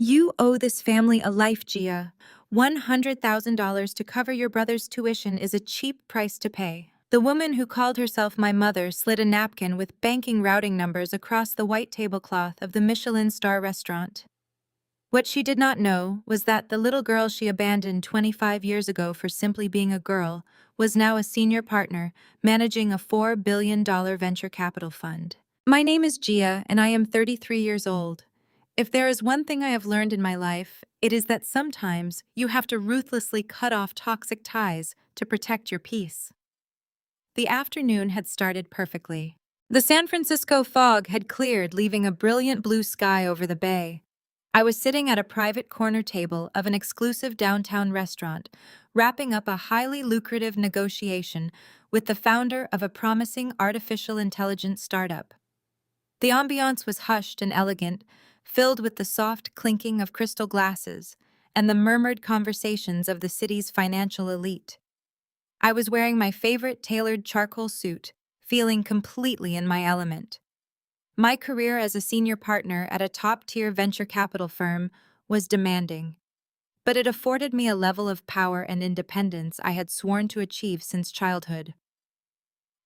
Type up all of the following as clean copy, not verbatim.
You owe this family a life, Gia. $100,000 to cover your brother's tuition is a cheap price to pay. The woman who called herself my mother slid a napkin with banking routing numbers across the white tablecloth of the Michelin star restaurant. What she did not know was that the little girl she abandoned 25 years ago for simply being a girl was now a senior partner managing a $4 billion venture capital fund. My name is Gia, and I am 33 years old. If there is one thing I have learned in my life, it is that sometimes you have to ruthlessly cut off toxic ties to protect your peace. The afternoon had started perfectly. The San Francisco fog had cleared, leaving a brilliant blue sky over the bay. I was sitting at a private corner table of an exclusive downtown restaurant, wrapping up a highly lucrative negotiation with the founder of a promising artificial intelligence startup. The ambiance was hushed and elegant, filled with the soft clinking of crystal glasses and the murmured conversations of the city's financial elite. I was wearing my favorite tailored charcoal suit, feeling completely in my element. My career as a senior partner at a top-tier venture capital firm was demanding, but it afforded me a level of power and independence I had sworn to achieve since childhood.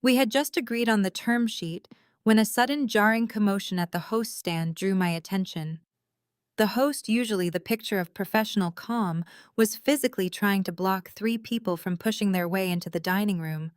We had just agreed on the term sheet when a sudden jarring commotion at the host stand drew my attention. The host, usually the picture of professional calm, was physically trying to block three people from pushing their way into the dining room.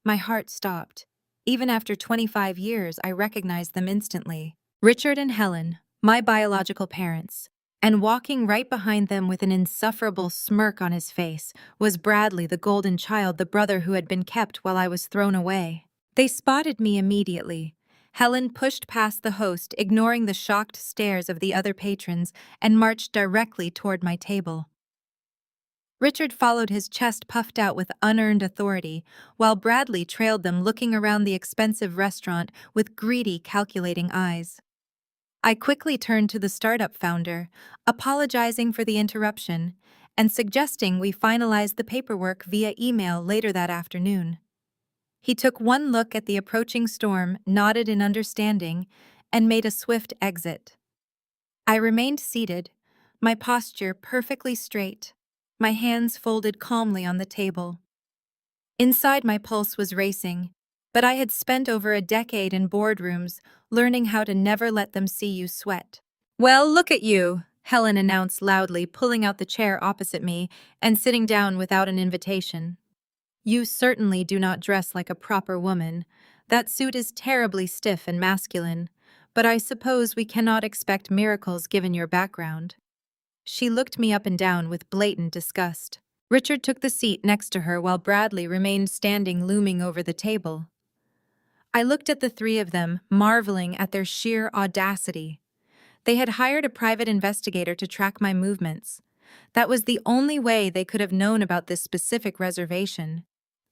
My heart stopped. Even after 25 years, I recognized them instantly. Richard and Helen, my biological parents. And walking right behind them with an insufferable smirk on his face was Bradley, the golden child, the brother who had been kept while I was thrown away. They spotted me immediately. Helen pushed past the host, ignoring the shocked stares of the other patrons, and marched directly toward my table. Richard followed, his chest puffed out with unearned authority, while Bradley trailed them, looking around the expensive restaurant with greedy, calculating eyes. I quickly turned to the startup founder, apologizing for the interruption, and suggesting we finalize the paperwork via email later that afternoon. He took one look at the approaching storm, nodded in understanding, and made a swift exit. I remained seated, my posture perfectly straight, my hands folded calmly on the table. Inside, my pulse was racing, but I had spent over a decade in boardrooms learning how to never let them see you sweat. "Well, look at you," Helen announced loudly, pulling out the chair opposite me and sitting down without an invitation. "You certainly do not dress like a proper woman. That suit is terribly stiff and masculine, but I suppose we cannot expect miracles given your background." She looked me up and down with blatant disgust. Richard took the seat next to her while Bradley remained standing, looming over the table. I looked at the three of them, marveling at their sheer audacity. They had hired a private investigator to track my movements. That was the only way they could have known about this specific reservation.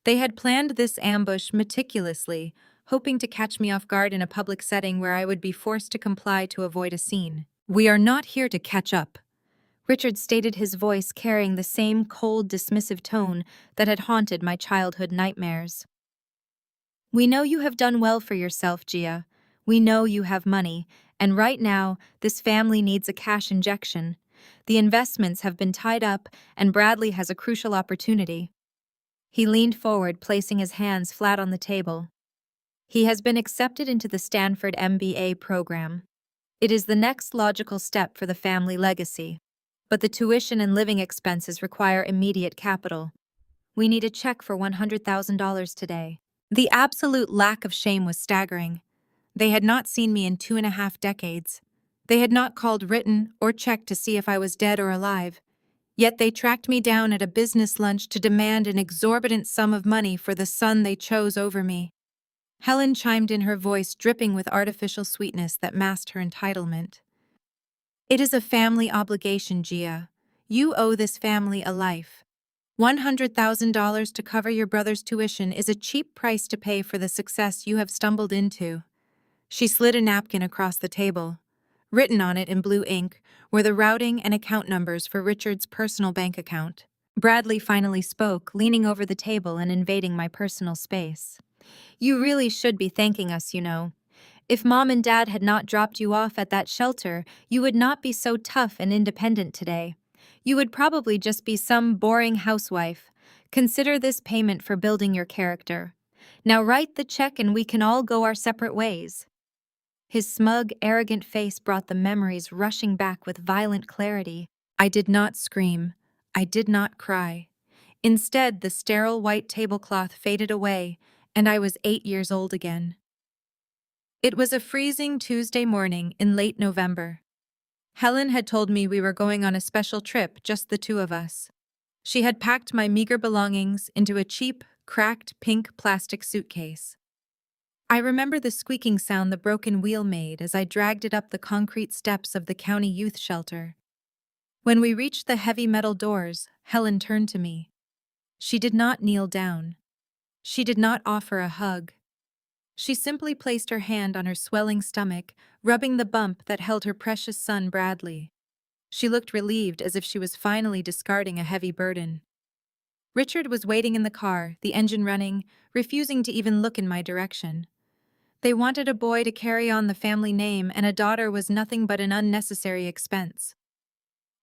They had planned this ambush meticulously, hoping to catch me off guard in a public setting where I would be forced to comply to avoid a scene. "We are not here to catch up," Richard stated, his voice carrying the same cold, dismissive tone that had haunted my childhood nightmares. "We know you have done well for yourself, Gia. We know you have money, and right now, this family needs a cash injection. The investments have been tied up, and Bradley has a crucial opportunity." He leaned forward, placing his hands flat on the table. "He has been accepted into the Stanford MBA program. It is the next logical step for the family legacy. But the tuition and living expenses require immediate capital. We need a check for $100,000 today." The absolute lack of shame was staggering. They had not seen me in 2.5 decades. They had not called, written, or checked to see if I was dead or alive. Yet they tracked me down at a business lunch to demand an exorbitant sum of money for the son they chose over me. Helen chimed in, her voice dripping with artificial sweetness that masked her entitlement. "It is a family obligation, Gia. You owe this family a life. $100,000 to cover your brother's tuition is a cheap price to pay for the success you have stumbled into." She slid a napkin across the table. Written on it in blue ink were the routing and account numbers for Richard's personal bank account. Bradley finally spoke, leaning over the table and invading my personal space. "You really should be thanking us, you know. If Mom and Dad had not dropped you off at that shelter, you would not be so tough and independent today. You would probably just be some boring housewife. Consider this payment for building your character. Now write the check and we can all go our separate ways." His smug, arrogant face brought the memories rushing back with violent clarity. I did not scream. I did not cry. Instead, the sterile white tablecloth faded away, and I was 8 years old again. It was a freezing Tuesday morning in late November. Helen had told me we were going on a special trip, just the two of us. She had packed my meager belongings into a cheap, cracked pink plastic suitcase. I remember the squeaking sound the broken wheel made as I dragged it up the concrete steps of the county youth shelter. When we reached the heavy metal doors, Helen turned to me. She did not kneel down. She did not offer a hug. She simply placed her hand on her swelling stomach, rubbing the bump that held her precious son Bradley. She looked relieved, as if she was finally discarding a heavy burden. Richard was waiting in the car, the engine running, refusing to even look in my direction. They wanted a boy to carry on the family name, and a daughter was nothing but an unnecessary expense.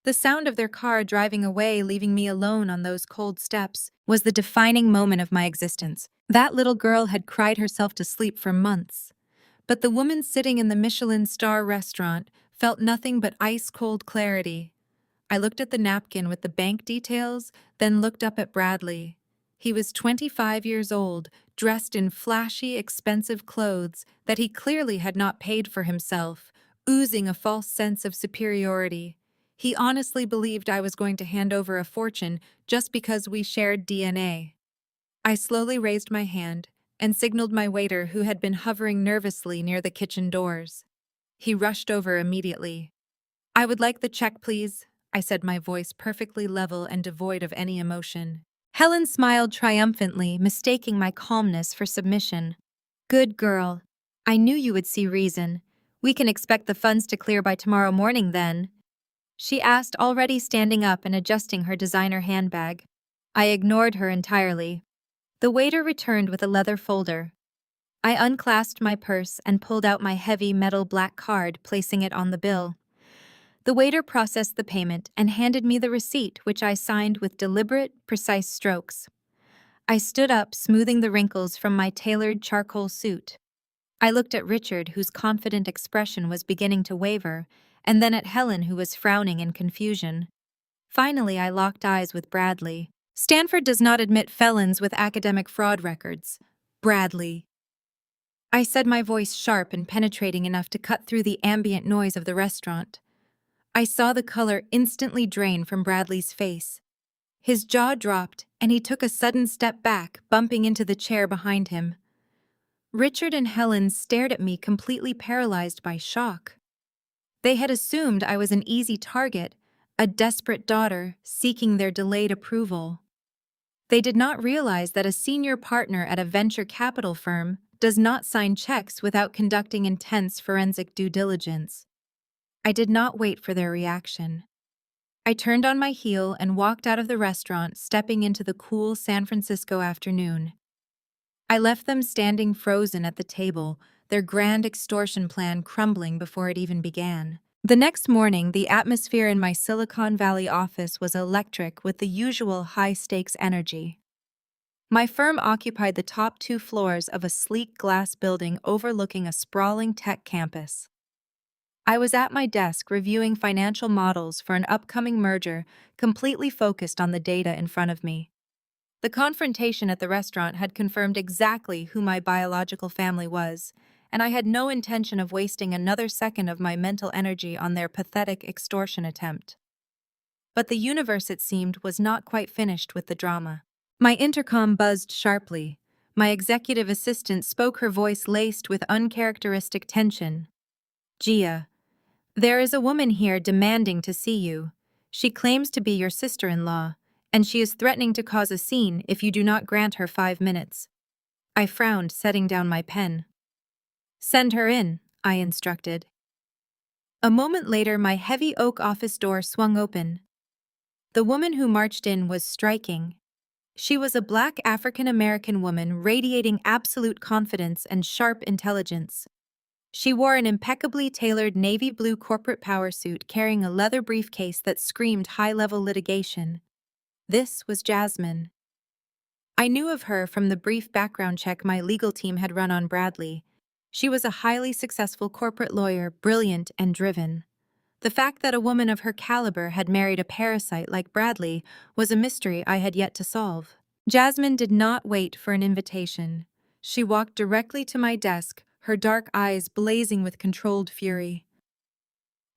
The sound of their car driving away, leaving me alone on those cold steps, was the defining moment of my existence. That little girl had cried herself to sleep for months, but the woman sitting in the Michelin star restaurant felt nothing but ice-cold clarity. I looked at the napkin with the bank details, then looked up at Bradley. He was 25 years old, dressed in flashy, expensive clothes that he clearly had not paid for himself, oozing a false sense of superiority. He honestly believed I was going to hand over a fortune just because we shared DNA. I slowly raised my hand and signaled my waiter, who had been hovering nervously near the kitchen doors. He rushed over immediately. "I would like the check, please," I said, my voice perfectly level and devoid of any emotion. Helen smiled triumphantly, mistaking my calmness for submission. "Good girl. I knew you would see reason. We can expect the funds to clear by tomorrow morning then?" she asked, already standing up and adjusting her designer handbag. I ignored her entirely. The waiter returned with a leather folder. I unclasped my purse and pulled out my heavy metal black card, placing it on the bill. The waiter processed the payment and handed me the receipt, which I signed with deliberate, precise strokes. I stood up, smoothing the wrinkles from my tailored charcoal suit. I looked at Richard, whose confident expression was beginning to waver, and then at Helen, who was frowning in confusion. Finally, I locked eyes with Bradley. "Stanford does not admit felons with academic fraud records. Bradley," I said, my voice sharp and penetrating enough to cut through the ambient noise of the restaurant. I saw the color instantly drain from Bradley's face. His jaw dropped, and he took a sudden step back, bumping into the chair behind him. Richard and Helen stared at me, completely paralyzed by shock. They had assumed I was an easy target, a desperate daughter seeking their delayed approval. They did not realize that a senior partner at a venture capital firm does not sign checks without conducting intense forensic due diligence. I did not wait for their reaction. I turned on my heel and walked out of the restaurant, stepping into the cool San Francisco afternoon. I left them standing frozen at the table, their grand extortion plan crumbling before it even began. The next morning, the atmosphere in my Silicon Valley office was electric with the usual high-stakes energy. My firm occupied the top 2 floors of a sleek glass building overlooking a sprawling tech campus. I was at my desk reviewing financial models for an upcoming merger, completely focused on the data in front of me. The confrontation at the restaurant had confirmed exactly who my biological family was, and I had no intention of wasting another second of my mental energy on their pathetic extortion attempt. But the universe, it seemed, was not quite finished with the drama. My intercom buzzed sharply. My executive assistant spoke, her voice laced with uncharacteristic tension. "Gia, there is a woman here demanding to see you. She claims to be your sister-in-law, and she is threatening to cause a scene if you do not grant her 5 minutes." I frowned, setting down my pen. "Send her in," I instructed. A moment later, my heavy oak office door swung open. The woman who marched in was striking. She was a black African-American woman radiating absolute confidence and sharp intelligence. She wore an impeccably tailored navy blue corporate power suit carrying a leather briefcase that screamed high-level litigation. This was Jasmine. I knew of her from the brief background check my legal team had run on Bradley. She was a highly successful corporate lawyer, brilliant and driven. The fact that a woman of her caliber had married a parasite like Bradley was a mystery I had yet to solve. Jasmine did not wait for an invitation. She walked directly to my desk, her dark eyes blazing with controlled fury.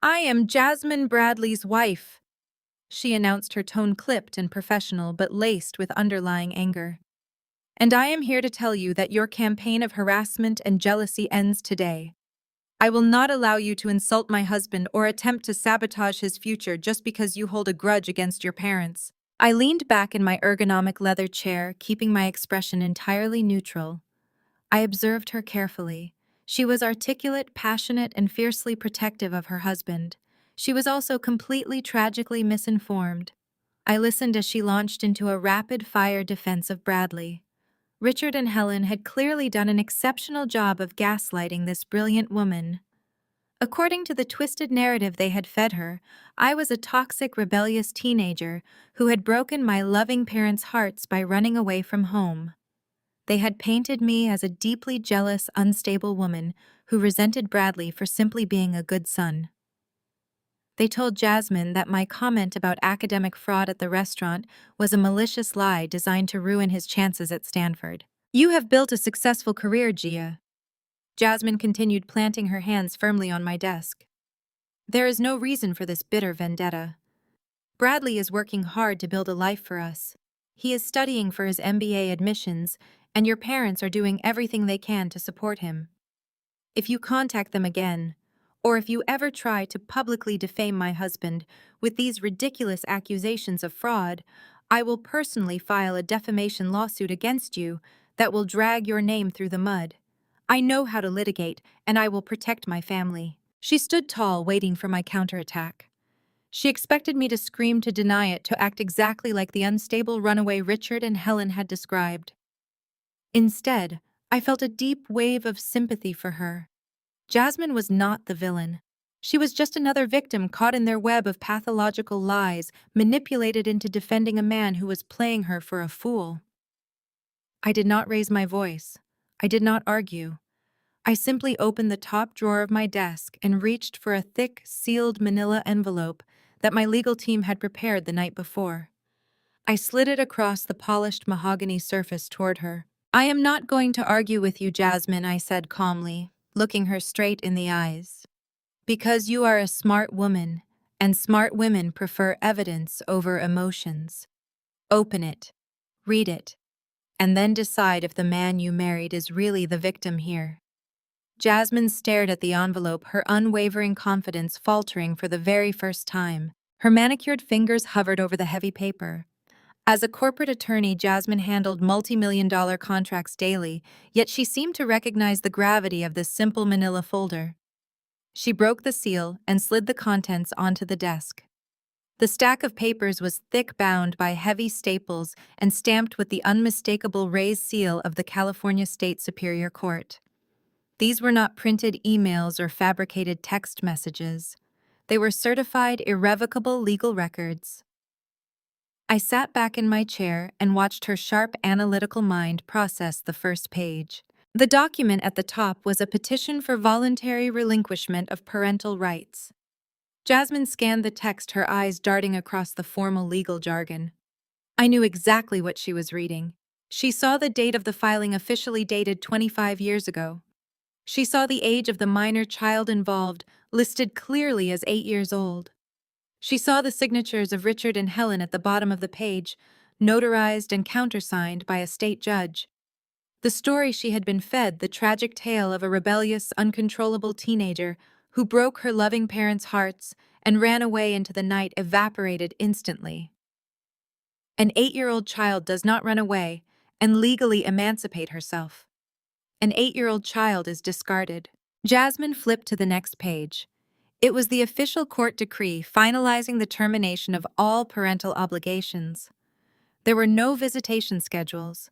"I am Jasmine Bradley's wife," she announced, her tone clipped and professional but laced with underlying anger. "And I am here to tell you that your campaign of harassment and jealousy ends today. I will not allow you to insult my husband or attempt to sabotage his future just because you hold a grudge against your parents." I leaned back in my ergonomic leather chair, keeping my expression entirely neutral. I observed her carefully. She was articulate, passionate, and fiercely protective of her husband. She was also completely tragically misinformed. I listened as she launched into a rapid-fire defense of Bradley. Richard and Helen had clearly done an exceptional job of gaslighting this brilliant woman. According to the twisted narrative they had fed her, I was a toxic, rebellious teenager who had broken my loving parents' hearts by running away from home. They had painted me as a deeply jealous, unstable woman who resented Bradley for simply being a good son. They told Jasmine that my comment about academic fraud at the restaurant was a malicious lie designed to ruin his chances at Stanford. "You have built a successful career, Gia." Jasmine continued, planting her hands firmly on my desk. "There is no reason for this bitter vendetta. Bradley is working hard to build a life for us. He is studying for his MBA admissions, and your parents are doing everything they can to support him. If you contact them again, or if you ever try to publicly defame my husband with these ridiculous accusations of fraud, I will personally file a defamation lawsuit against you that will drag your name through the mud. I know how to litigate, and I will protect my family." She stood tall, waiting for my counterattack. She expected me to scream, to deny it, to act exactly like the unstable runaway Richard and Helen had described. Instead, I felt a deep wave of sympathy for her. Jasmine was not the villain. She was just another victim caught in their web of pathological lies, manipulated into defending a man who was playing her for a fool. I did not raise my voice. I did not argue. I simply opened the top drawer of my desk and reached for a thick, sealed manila envelope that my legal team had prepared the night before. I slid it across the polished mahogany surface toward her. "I am not going to argue with you, Jasmine," I said calmly, looking her straight in the eyes. "Because you are a smart woman, and smart women prefer evidence over emotions. Open it, read it, and then decide if the man you married is really the victim here." Jasmine stared at the envelope, her unwavering confidence faltering for the very first time. Her manicured fingers hovered over the heavy paper. As a corporate attorney, Jasmine handled multi-million-dollar contracts daily, yet she seemed to recognize the gravity of this simple manila folder. She broke the seal and slid the contents onto the desk. The stack of papers was thick, bound by heavy staples and stamped with the unmistakable raised seal of the California State Superior Court. These were not printed emails or fabricated text messages. They were certified, irrevocable legal records. I sat back in my chair and watched her sharp, analytical mind process the first page. The document at the top was a petition for voluntary relinquishment of parental rights. Jasmine scanned the text, her eyes darting across the formal legal jargon. I knew exactly what she was reading. She saw the date of the filing, officially dated 25 years ago. She saw the age of the minor child involved, listed clearly as 8 years old. She saw the signatures of Richard and Helen at the bottom of the page, notarized and countersigned by a state judge. The story she had been fed, the tragic tale of a rebellious, uncontrollable teenager who broke her loving parents' hearts and ran away into the night, evaporated instantly. An 8-year-old child does not run away and legally emancipate herself. An 8-year-old child is discarded. Jasmine flipped to the next page. It was the official court decree finalizing the termination of all parental obligations. There were no visitation schedules.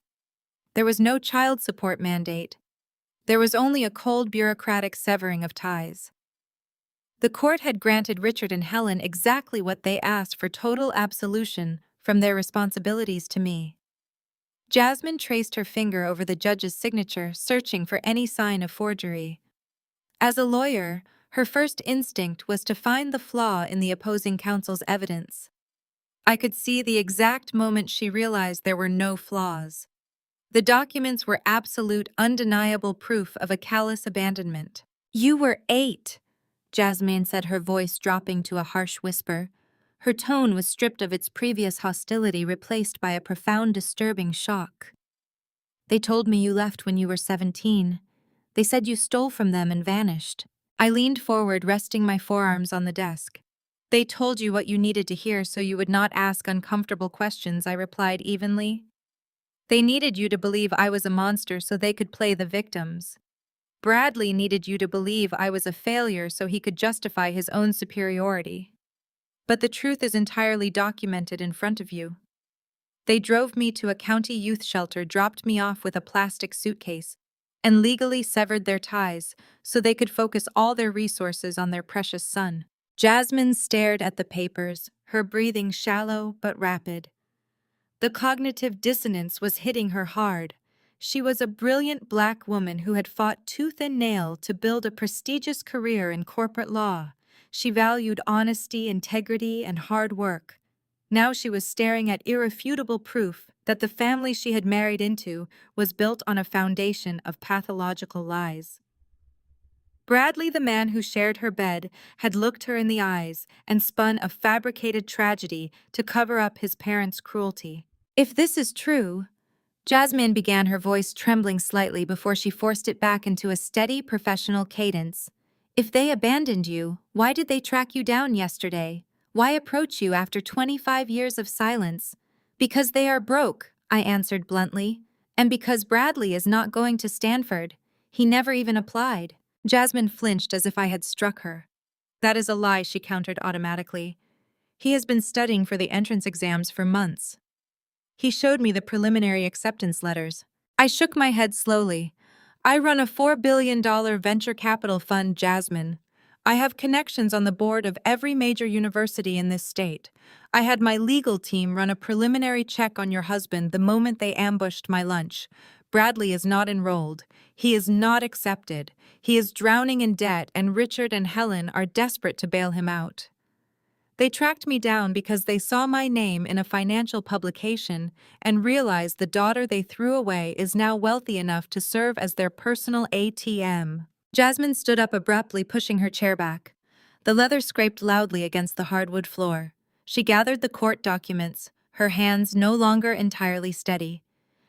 There was no child support mandate. There was only a cold bureaucratic severing of ties. The court had granted Richard and Helen exactly what they asked for: total absolution from their responsibilities to me. Jasmine traced her finger over the judge's signature, searching for any sign of forgery. As a lawyer, her first instinct was to find the flaw in the opposing counsel's evidence. I could see the exact moment she realized there were no flaws. The documents were absolute, undeniable proof of a callous abandonment. "You were 8, Jasmine said, her voice dropping to a harsh whisper. Her tone was stripped of its previous hostility, replaced by a profound, disturbing shock. "They told me you left when you were 17. They said you stole from them and vanished." I leaned forward, resting my forearms on the desk. "They told you what you needed to hear so you would not ask uncomfortable questions," I replied evenly. "They needed you to believe I was a monster so they could play the victims. Bradley needed you to believe I was a failure so he could justify his own superiority. But the truth is entirely documented in front of you. They drove me to a county youth shelter, dropped me off with a plastic suitcase, and legally severed their ties so they could focus all their resources on their precious son." Jasmine stared at the papers, her breathing shallow but rapid. The cognitive dissonance was hitting her hard. She was a brilliant Black woman who had fought tooth and nail to build a prestigious career in corporate law. She valued honesty, integrity, and hard work. Now she was staring at irrefutable proof that the family she had married into was built on a foundation of pathological lies. Bradley, the man who shared her bed, had looked her in the eyes and spun a fabricated tragedy to cover up his parents' cruelty. "If this is true," Jasmine began, her voice trembling slightly before she forced it back into a steady, professional cadence. "If they abandoned you, why did they track you down yesterday? Why approach you after 25 years of silence?" "Because they are broke," I answered bluntly, "and because Bradley is not going to Stanford. He never even applied." Jasmine flinched as if I had struck her. "That is a lie," she countered automatically. "He has been studying for the entrance exams for months. He showed me the preliminary acceptance letters." I shook my head slowly. "I run a $4 billion venture capital fund, Jasmine. I have connections on the board of every major university in this state. I had my legal team run a preliminary check on your husband the moment they ambushed my lunch. Bradley is not enrolled. He is not accepted. He is drowning in debt, and Richard and Helen are desperate to bail him out. They tracked me down because they saw my name in a financial publication and realized the daughter they threw away is now wealthy enough to serve as their personal ATM." Jasmine stood up abruptly, pushing her chair back. The leather scraped loudly against the hardwood floor. She gathered the court documents, her hands no longer entirely steady.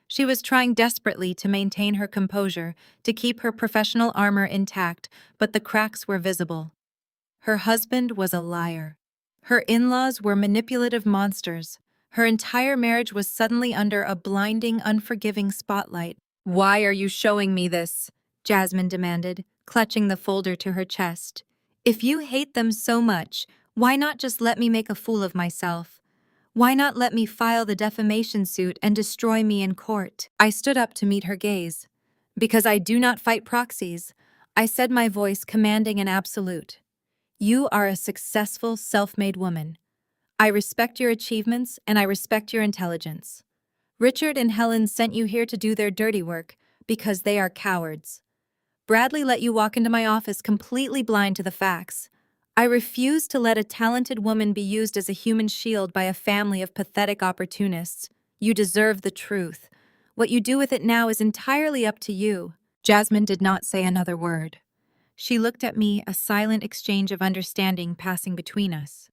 She was trying desperately to maintain her composure, to keep her professional armor intact, but the cracks were visible. Her husband was a liar. Her in-laws were manipulative monsters. Her entire marriage was suddenly under a blinding, unforgiving spotlight. "Why are you showing me this?" Jasmine demanded, clutching the folder to her chest. "If you hate them so much, why not just let me make a fool of myself? Why not let me file the defamation suit and destroy me in court?" I stood up to meet her gaze. "Because I do not fight proxies," I said, my voice commanding and absolute. "You are a successful, self-made woman. I respect your achievements and I respect your intelligence. Richard and Helen sent you here to do their dirty work because they are cowards. Bradley let you walk into my office completely blind to the facts. I refuse to let a talented woman be used as a human shield by a family of pathetic opportunists. You deserve the truth. What you do with it now is entirely up to you." Jasmine did not say another word. She looked at me, a silent exchange of understanding passing between us.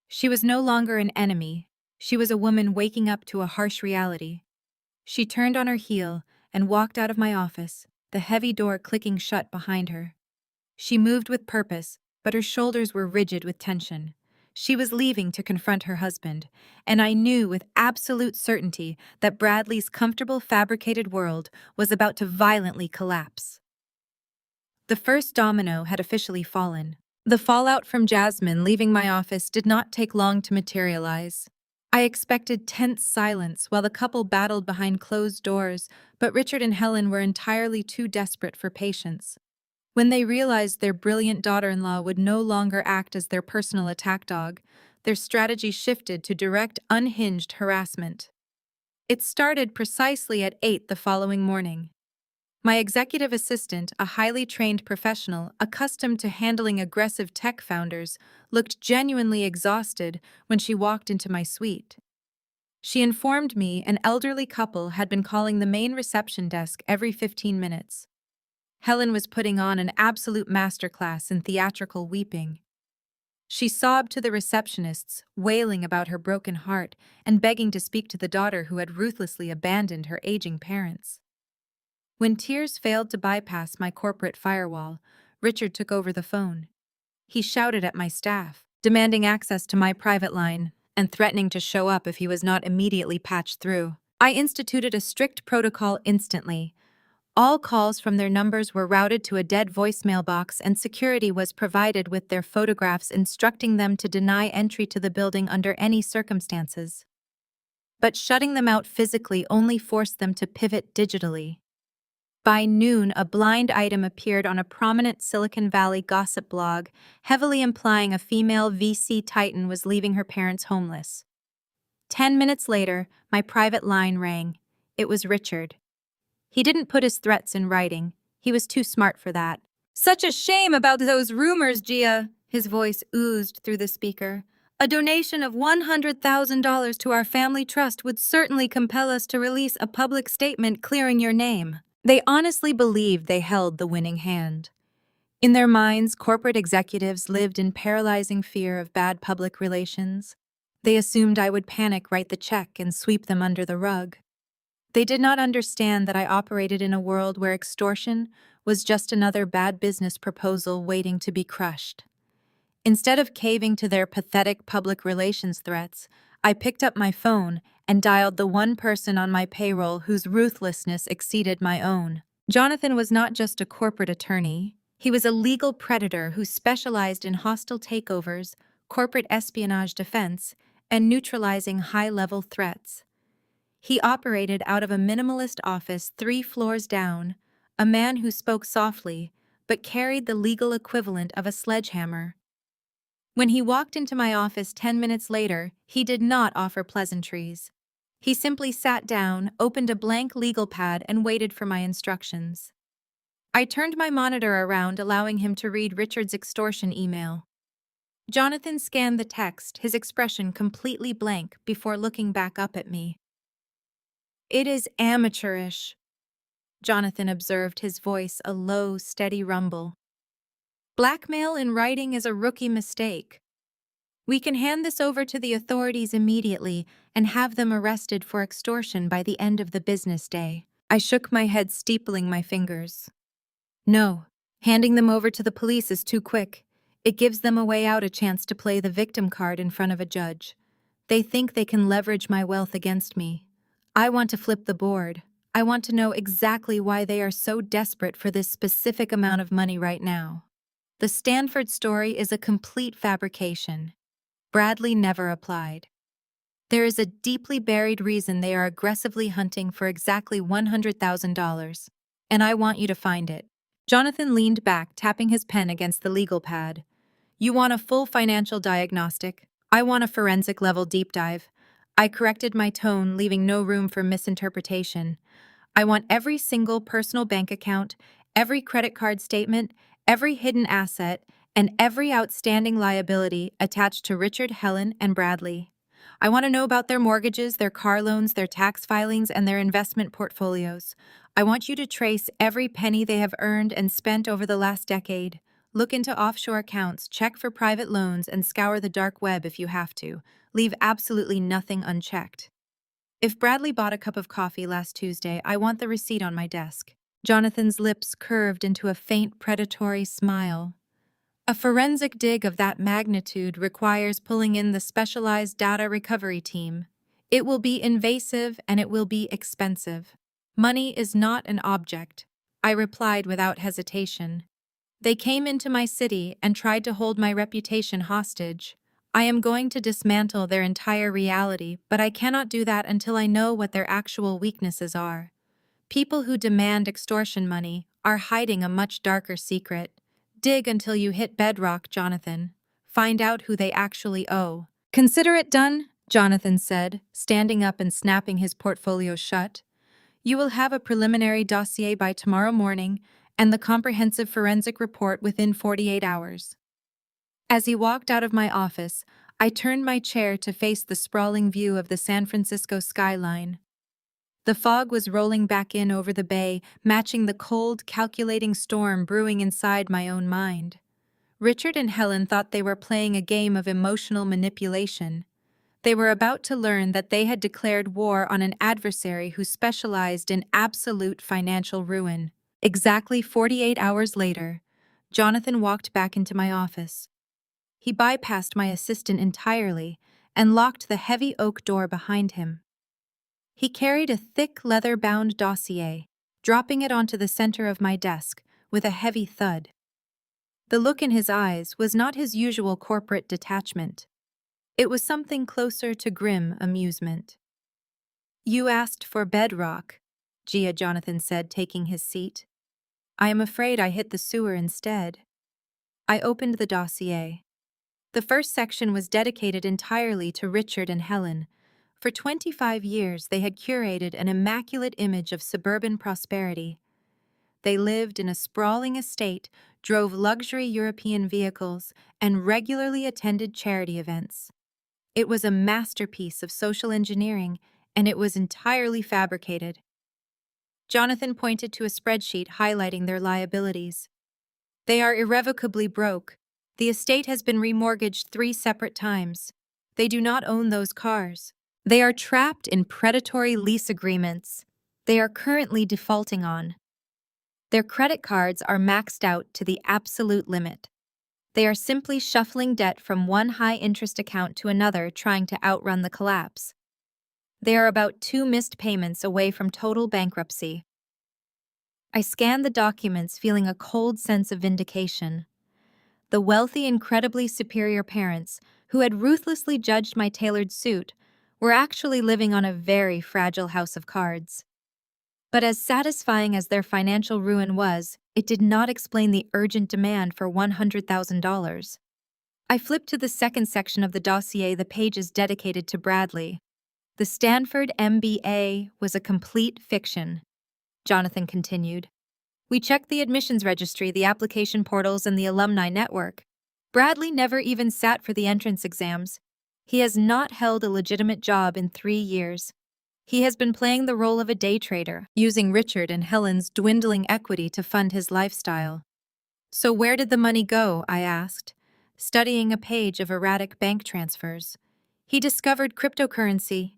She was no longer an enemy. She was a woman waking up to a harsh reality. She turned on her heel and walked out of my office, the heavy door clicking shut behind her. She moved with purpose, but her shoulders were rigid with tension. She was leaving to confront her husband, and I knew with absolute certainty that Bradley's comfortable, fabricated world was about to violently collapse. The first domino had officially fallen. The fallout from Jasmine leaving my office did not take long to materialize. I expected tense silence while the couple battled behind closed doors, but Richard and Helen were entirely too desperate for patience. When they realized their brilliant daughter-in-law would no longer act as their personal attack dog, their strategy shifted to direct, unhinged harassment. It started precisely at 8 the following morning. My executive assistant, a highly trained professional accustomed to handling aggressive tech founders, looked genuinely exhausted when she walked into my suite. She informed me an elderly couple had been calling the main reception desk every 15 minutes. Helen was putting on an absolute masterclass in theatrical weeping. She sobbed to the receptionists, wailing about her broken heart and begging to speak to the daughter who had ruthlessly abandoned her aging parents. When tears failed to bypass my corporate firewall, Richard took over the phone. He shouted at my staff, demanding access to my private line and threatening to show up if he was not immediately patched through. I instituted a strict protocol instantly. All calls from their numbers were routed to a dead voicemail box, and security was provided with their photographs instructing them to deny entry to the building under any circumstances. But shutting them out physically only forced them to pivot digitally. By noon, a blind item appeared on a prominent Silicon Valley gossip blog, heavily implying a female VC titan was leaving her parents homeless. 10 minutes later, my private line rang. It was Richard. He didn't put his threats in writing. He was too smart for that. "Such a shame about those rumors, Gia," his voice oozed through the speaker. "A donation of $100,000 to our family trust would certainly compel us to release a public statement clearing your name." They honestly believed they held the winning hand. In their minds, corporate executives lived in paralyzing fear of bad public relations. They assumed I would panic, write the check, and sweep them under the rug. They did not understand that I operated in a world where extortion was just another bad business proposal waiting to be crushed. Instead of caving to their pathetic public relations threats, I picked up my phone and dialed the one person on my payroll whose ruthlessness exceeded my own. Jonathan was not just a corporate attorney. He was a legal predator who specialized in hostile takeovers, corporate espionage defense, and neutralizing high-level threats. He operated out of a minimalist office 3 floors down, a man who spoke softly but carried the legal equivalent of a sledgehammer. When he walked into my office 10 minutes later, he did not offer pleasantries. He simply sat down, opened a blank legal pad, and waited for my instructions. I turned my monitor around, allowing him to read Richard's extortion email. Jonathan scanned the text, his expression completely blank, before looking back up at me. "It is amateurish," Jonathan observed, his voice a low, steady rumble. "Blackmail in writing is a rookie mistake. We can hand this over to the authorities immediately and have them arrested for extortion by the end of the business day." I shook my head, steepling my fingers. "No, handing them over to the police is too quick. It gives them a way out, a chance to play the victim card in front of a judge. They think they can leverage my wealth against me. I want to flip the board. I want to know exactly why they are so desperate for this specific amount of money right now." The Stanford story is a complete fabrication. Bradley never applied. There is a deeply buried reason they are aggressively hunting for exactly $100,000, and I want you to find it. Jonathan leaned back, tapping his pen against the legal pad. "You want a full financial diagnostic? I want a forensic-level deep dive." I corrected my tone, leaving no room for misinterpretation. "I want every single personal bank account, every credit card statement, every hidden asset, and every outstanding liability attached to Richard, Helen, and Bradley. I want to know about their mortgages, their car loans, their tax filings, and their investment portfolios. I want you to trace every penny they have earned and spent over the last decade. Look into offshore accounts, check for private loans, and scour the dark web if you have to. Leave absolutely nothing unchecked. If Bradley bought a cup of coffee last Tuesday, I want the receipt on my desk." Jonathan's lips curved into a faint predatory smile. "A forensic dig of that magnitude requires pulling in the specialized data recovery team. It will be invasive and it will be expensive. Money is not an object," I replied without hesitation. "They came into my city and tried to hold my reputation hostage. I am going to dismantle their entire reality, but I cannot do that until I know what their actual weaknesses are. People who demand extortion money are hiding a much darker secret. Dig until you hit bedrock, Jonathan. Find out who they actually owe. Consider it done, Jonathan said, standing up and snapping his portfolio shut. You will have a preliminary dossier by tomorrow morning and the comprehensive forensic report within 48 hours. As he walked out of my office, I turned my chair to face the sprawling view of the San Francisco skyline. The fog was rolling back in over the bay, matching the cold, calculating storm brewing inside my own mind. Richard and Helen thought they were playing a game of emotional manipulation. They were about to learn that they had declared war on an adversary who specialized in absolute financial ruin. Exactly 48 hours later, Jonathan walked back into my office. He bypassed my assistant entirely and locked the heavy oak door behind him. He carried a thick leather-bound dossier, dropping it onto the center of my desk with a heavy thud. The look in his eyes was not his usual corporate detachment. It was something closer to grim amusement. "You asked for bedrock," Jonathan said, taking his seat. "I am afraid I hit the sewer instead." I opened the dossier. The first section was dedicated entirely to Richard and Helen. For 25 years, they had curated an immaculate image of suburban prosperity. They lived in a sprawling estate, drove luxury European vehicles, and regularly attended charity events. It was a masterpiece of social engineering, and it was entirely fabricated. Jonathan pointed to a spreadsheet highlighting their liabilities. "They are irrevocably broke. The estate has been remortgaged 3 separate times. They do not own those cars. They are trapped in predatory lease agreements they are currently defaulting on. Their credit cards are maxed out to the absolute limit. They are simply shuffling debt from one high-interest account to another, trying to outrun the collapse. They are about 2 missed payments away from total bankruptcy." I scanned the documents, feeling a cold sense of vindication. The wealthy, incredibly superior parents, who had ruthlessly judged my tailored suit, were actually living on a very fragile house of cards. But as satisfying as their financial ruin was, it did not explain the urgent demand for $100,000. I flipped to the second section of the dossier, the pages dedicated to Bradley. "The Stanford MBA was a complete fiction," Jonathan continued. "We checked the admissions registry, the application portals, and the alumni network. Bradley never even sat for the entrance exams. He has not held a legitimate job in 3 years. He has been playing the role of a day trader, using Richard and Helen's dwindling equity to fund his lifestyle." "So where did the money go?" I asked, studying a page of erratic bank transfers. "He discovered cryptocurrency,"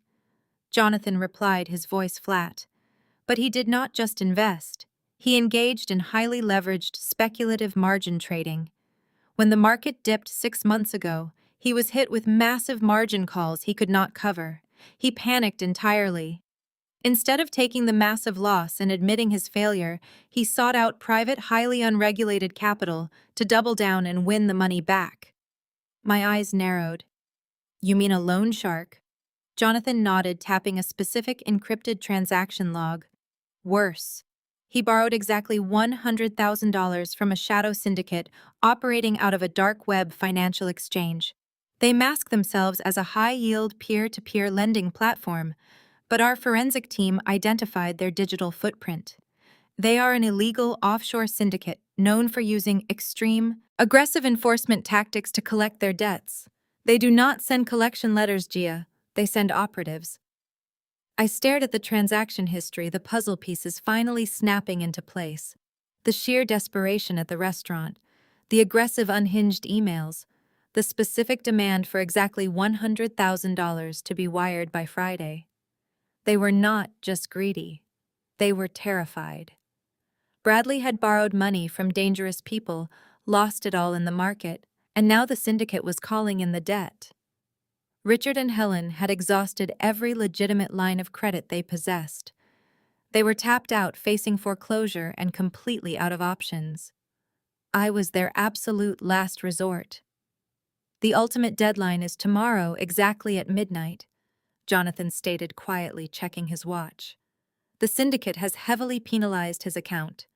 Jonathan replied, his voice flat. "But he did not just invest. He engaged in highly leveraged speculative margin trading. When the market dipped 6 months ago, he was hit with massive margin calls he could not cover. He panicked entirely. Instead of taking the massive loss and admitting his failure, he sought out private, highly unregulated capital to double down and win the money back." My eyes narrowed. "You mean a loan shark?" Jonathan nodded, tapping a specific encrypted transaction log. "Worse. He borrowed exactly $100,000 from a shadow syndicate operating out of a dark web financial exchange. They mask themselves as a high-yield peer-to-peer lending platform, but our forensic team identified their digital footprint. They are an illegal offshore syndicate known for using extreme, aggressive enforcement tactics to collect their debts. They do not send collection letters, Gia. They send operatives." I stared at the transaction history, the puzzle pieces finally snapping into place. The sheer desperation at the restaurant, the aggressive unhinged emails, the specific demand for exactly $100,000 to be wired by Friday. They were not just greedy. They were terrified. Bradley had borrowed money from dangerous people, lost it all in the market, and now the syndicate was calling in the debt. Richard and Helen had exhausted every legitimate line of credit they possessed. They were tapped out, facing foreclosure, and completely out of options. I was their absolute last resort. The ultimate deadline is tomorrow, exactly at midnight, Jonathan stated quietly, checking his watch. The syndicate has heavily penalized his account.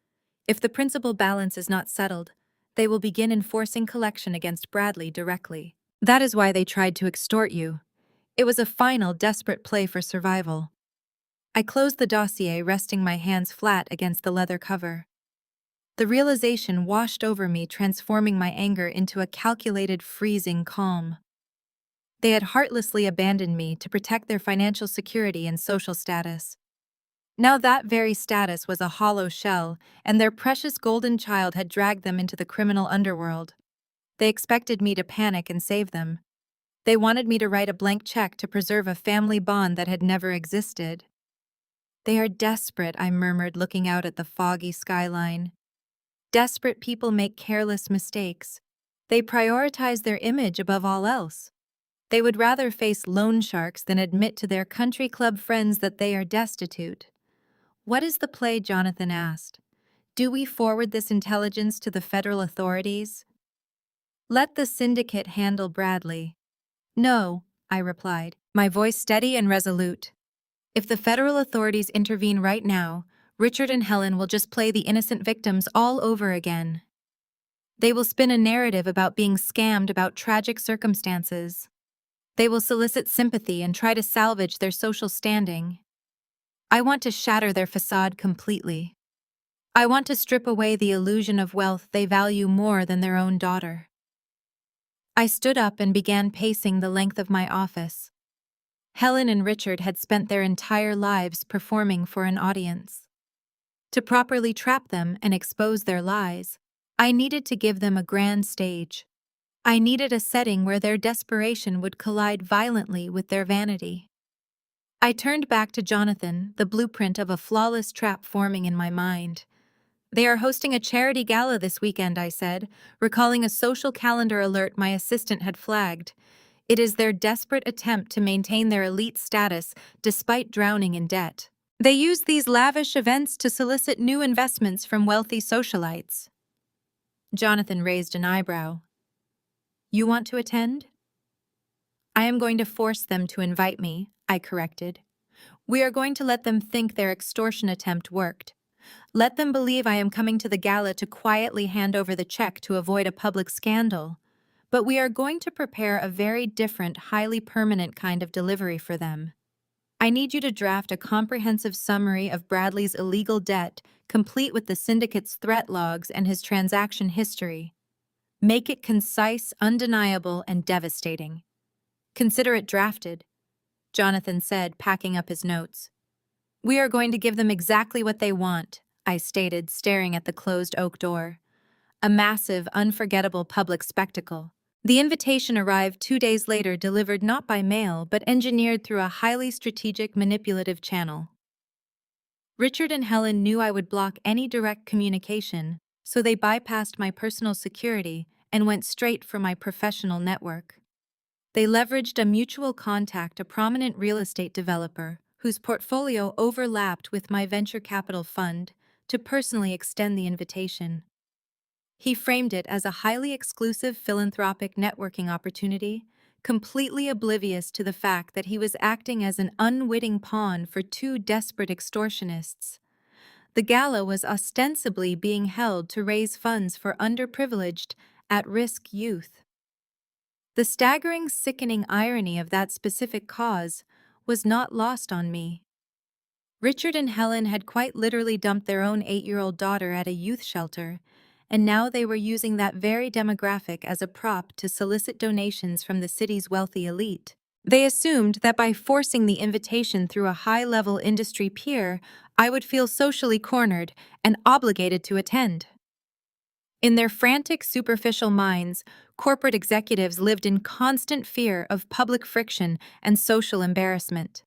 If the principal balance is not settled, they will begin enforcing collection against Bradley directly. That is why they tried to extort you. It was a final, desperate play for survival. I closed the dossier, resting my hands flat against the leather cover. The realization washed over me, transforming my anger into a calculated, freezing calm. They had heartlessly abandoned me to protect their financial security and social status. Now that very status was a hollow shell, and their precious golden child had dragged them into the criminal underworld. They expected me to panic and save them. They wanted me to write a blank check to preserve a family bond that had never existed. They are desperate, I murmured, looking out at the foggy skyline. Desperate people make careless mistakes. They prioritize their image above all else. They would rather face loan sharks than admit to their country club friends that they are destitute. What is the play? Jonathan asked. Do we forward this intelligence to the federal authorities? Let the syndicate handle Bradley. No, I replied, my voice steady and resolute. If the federal authorities intervene right now, Richard and Helen will just play the innocent victims all over again. They will spin a narrative about being scammed about tragic circumstances. They will solicit sympathy and try to salvage their social standing. I want to shatter their facade completely. I want to strip away the illusion of wealth they value more than their own daughter. I stood up and began pacing the length of my office. Helen and Richard had spent their entire lives performing for an audience. To properly trap them and expose their lies, I needed to give them a grand stage. I needed a setting where their desperation would collide violently with their vanity. I turned back to Jonathan, the blueprint of a flawless trap forming in my mind. They are hosting a charity gala this weekend, I said, recalling a social calendar alert my assistant had flagged. It is their desperate attempt to maintain their elite status despite drowning in debt. They use these lavish events to solicit new investments from wealthy socialites. Jonathan raised an eyebrow. You want to attend? I am going to force them to invite me, I corrected. We are going to let them think their extortion attempt worked. Let them believe I am coming to the gala to quietly hand over the check to avoid a public scandal. But we are going to prepare a very different, highly permanent kind of delivery for them. I need you to draft a comprehensive summary of Bradley's illegal debt, complete with the syndicate's threat logs and his transaction history. Make it concise, undeniable, and devastating. Consider it drafted, Jonathan said, packing up his notes. We are going to give them exactly what they want, I stated, staring at the closed oak door. A massive, unforgettable public spectacle. The invitation arrived 2 days later, delivered not by mail, but engineered through a highly strategic, manipulative channel. Richard and Helen knew I would block any direct communication, so they bypassed my personal security and went straight for my professional network. They leveraged a mutual contact, a prominent real estate developer, whose portfolio overlapped with my venture capital fund, to personally extend the invitation. He framed it as a highly exclusive philanthropic networking opportunity, completely oblivious to the fact that he was acting as an unwitting pawn for two desperate extortionists. The gala was ostensibly being held to raise funds for underprivileged, at-risk youth. The staggering, sickening irony of that specific cause was not lost on me. Richard and Helen had quite literally dumped their own 8-year-old daughter at a youth shelter, and now they were using that very demographic as a prop to solicit donations from the city's wealthy elite. They assumed that by forcing the invitation through a high-level industry peer, I would feel socially cornered and obligated to attend. In their frantic, superficial minds, corporate executives lived in constant fear of public friction and social embarrassment.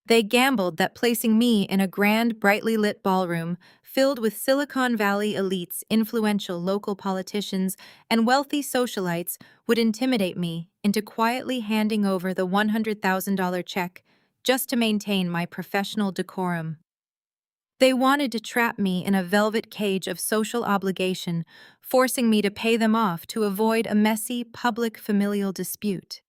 They gambled that placing me in a grand, brightly lit ballroom filled with Silicon Valley elites, influential local politicians, and wealthy socialites would intimidate me into quietly handing over the $100,000 check just to maintain my professional decorum. They wanted to trap me in a velvet cage of social obligation, forcing me to pay them off to avoid a messy, public familial dispute.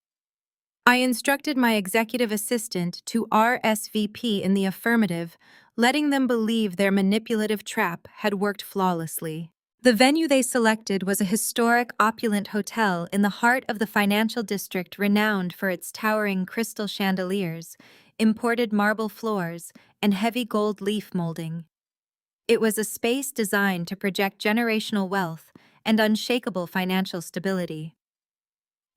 I instructed my executive assistant to RSVP in the affirmative, letting them believe their manipulative trap had worked flawlessly. The venue they selected was a historic, opulent hotel in the heart of the financial district renowned for its towering crystal chandeliers, imported marble floors, and heavy gold leaf molding. It was a space designed to project generational wealth and unshakable financial stability.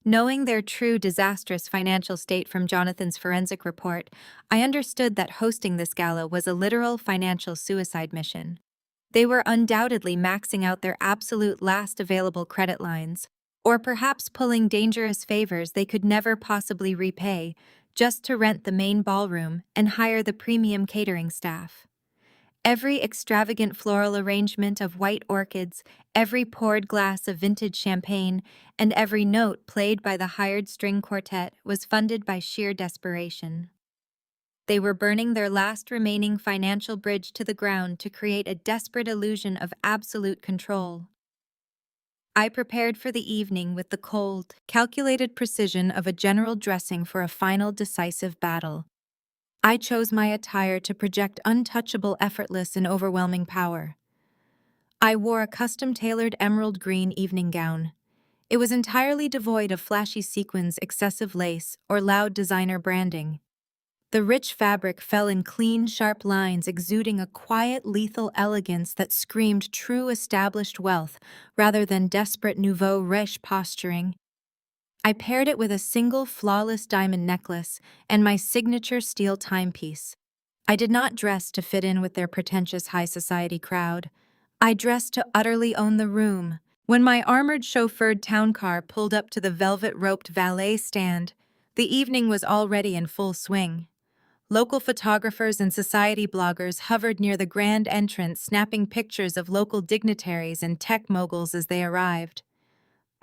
Knowing their true disastrous financial state from Jonathan's forensic report, I understood that hosting this gala was a literal financial suicide mission. They were undoubtedly maxing out their absolute last available credit lines, or perhaps pulling dangerous favors they could never possibly repay, just to rent the main ballroom and hire the premium catering staff. Every extravagant floral arrangement of white orchids, every poured glass of vintage champagne, and every note played by the hired string quartet was funded by sheer desperation. They were burning their last remaining financial bridge to the ground to create a desperate illusion of absolute control. I prepared for the evening with the cold, calculated precision of a general dressing for a final decisive battle. I chose my attire to project untouchable, effortless, and overwhelming power. I wore a custom-tailored emerald green evening gown. It was entirely devoid of flashy sequins, excessive lace, or loud designer branding. The rich fabric fell in clean, sharp lines, exuding a quiet, lethal elegance that screamed true established wealth rather than desperate nouveau riche posturing. I paired it with a single flawless diamond necklace and my signature steel timepiece. I did not dress to fit in with their pretentious high society crowd. I dressed to utterly own the room. When my armored chauffeured town car pulled up to the velvet-roped valet stand, the evening was already in full swing. Local photographers and society bloggers hovered near the grand entrance, snapping pictures of local dignitaries and tech moguls as they arrived.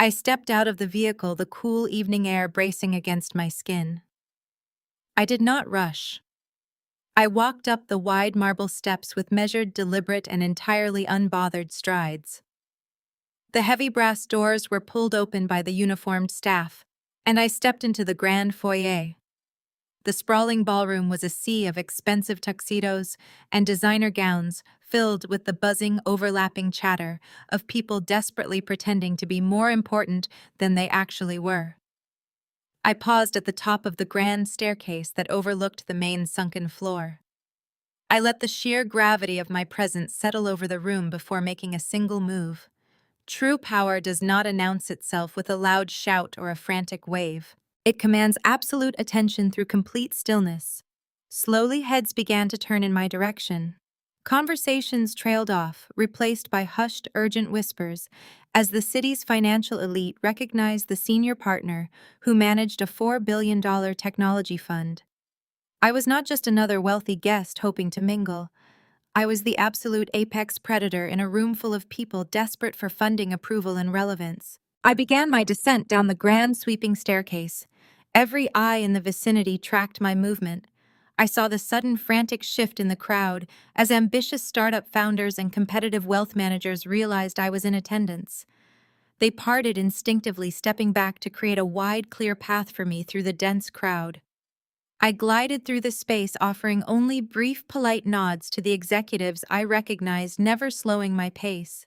I stepped out of the vehicle, the cool evening air bracing against my skin. I did not rush. I walked up the wide marble steps with measured, deliberate, and entirely unbothered strides. The heavy brass doors were pulled open by the uniformed staff, and I stepped into the grand foyer. The sprawling ballroom was a sea of expensive tuxedos and designer gowns, filled with the buzzing, overlapping chatter of people desperately pretending to be more important than they actually were. I paused at the top of the grand staircase that overlooked the main sunken floor. I let the sheer gravity of my presence settle over the room before making a single move. True power does not announce itself with a loud shout or a frantic wave. It commands absolute attention through complete stillness. Slowly, heads began to turn in my direction. Conversations trailed off, replaced by hushed, urgent whispers, as the city's financial elite recognized the senior partner who managed a $4 billion technology fund. I was not just another wealthy guest hoping to mingle. I was the absolute apex predator in a room full of people desperate for funding, approval, and relevance. I began my descent down the grand, sweeping staircase. Every eye in the vicinity tracked my movement. I saw the sudden frantic shift in the crowd as ambitious startup founders and competitive wealth managers realized I was in attendance. They parted instinctively, stepping back to create a wide, clear path for me through the dense crowd. I glided through the space, offering only brief, polite nods to the executives I recognized, never slowing my pace.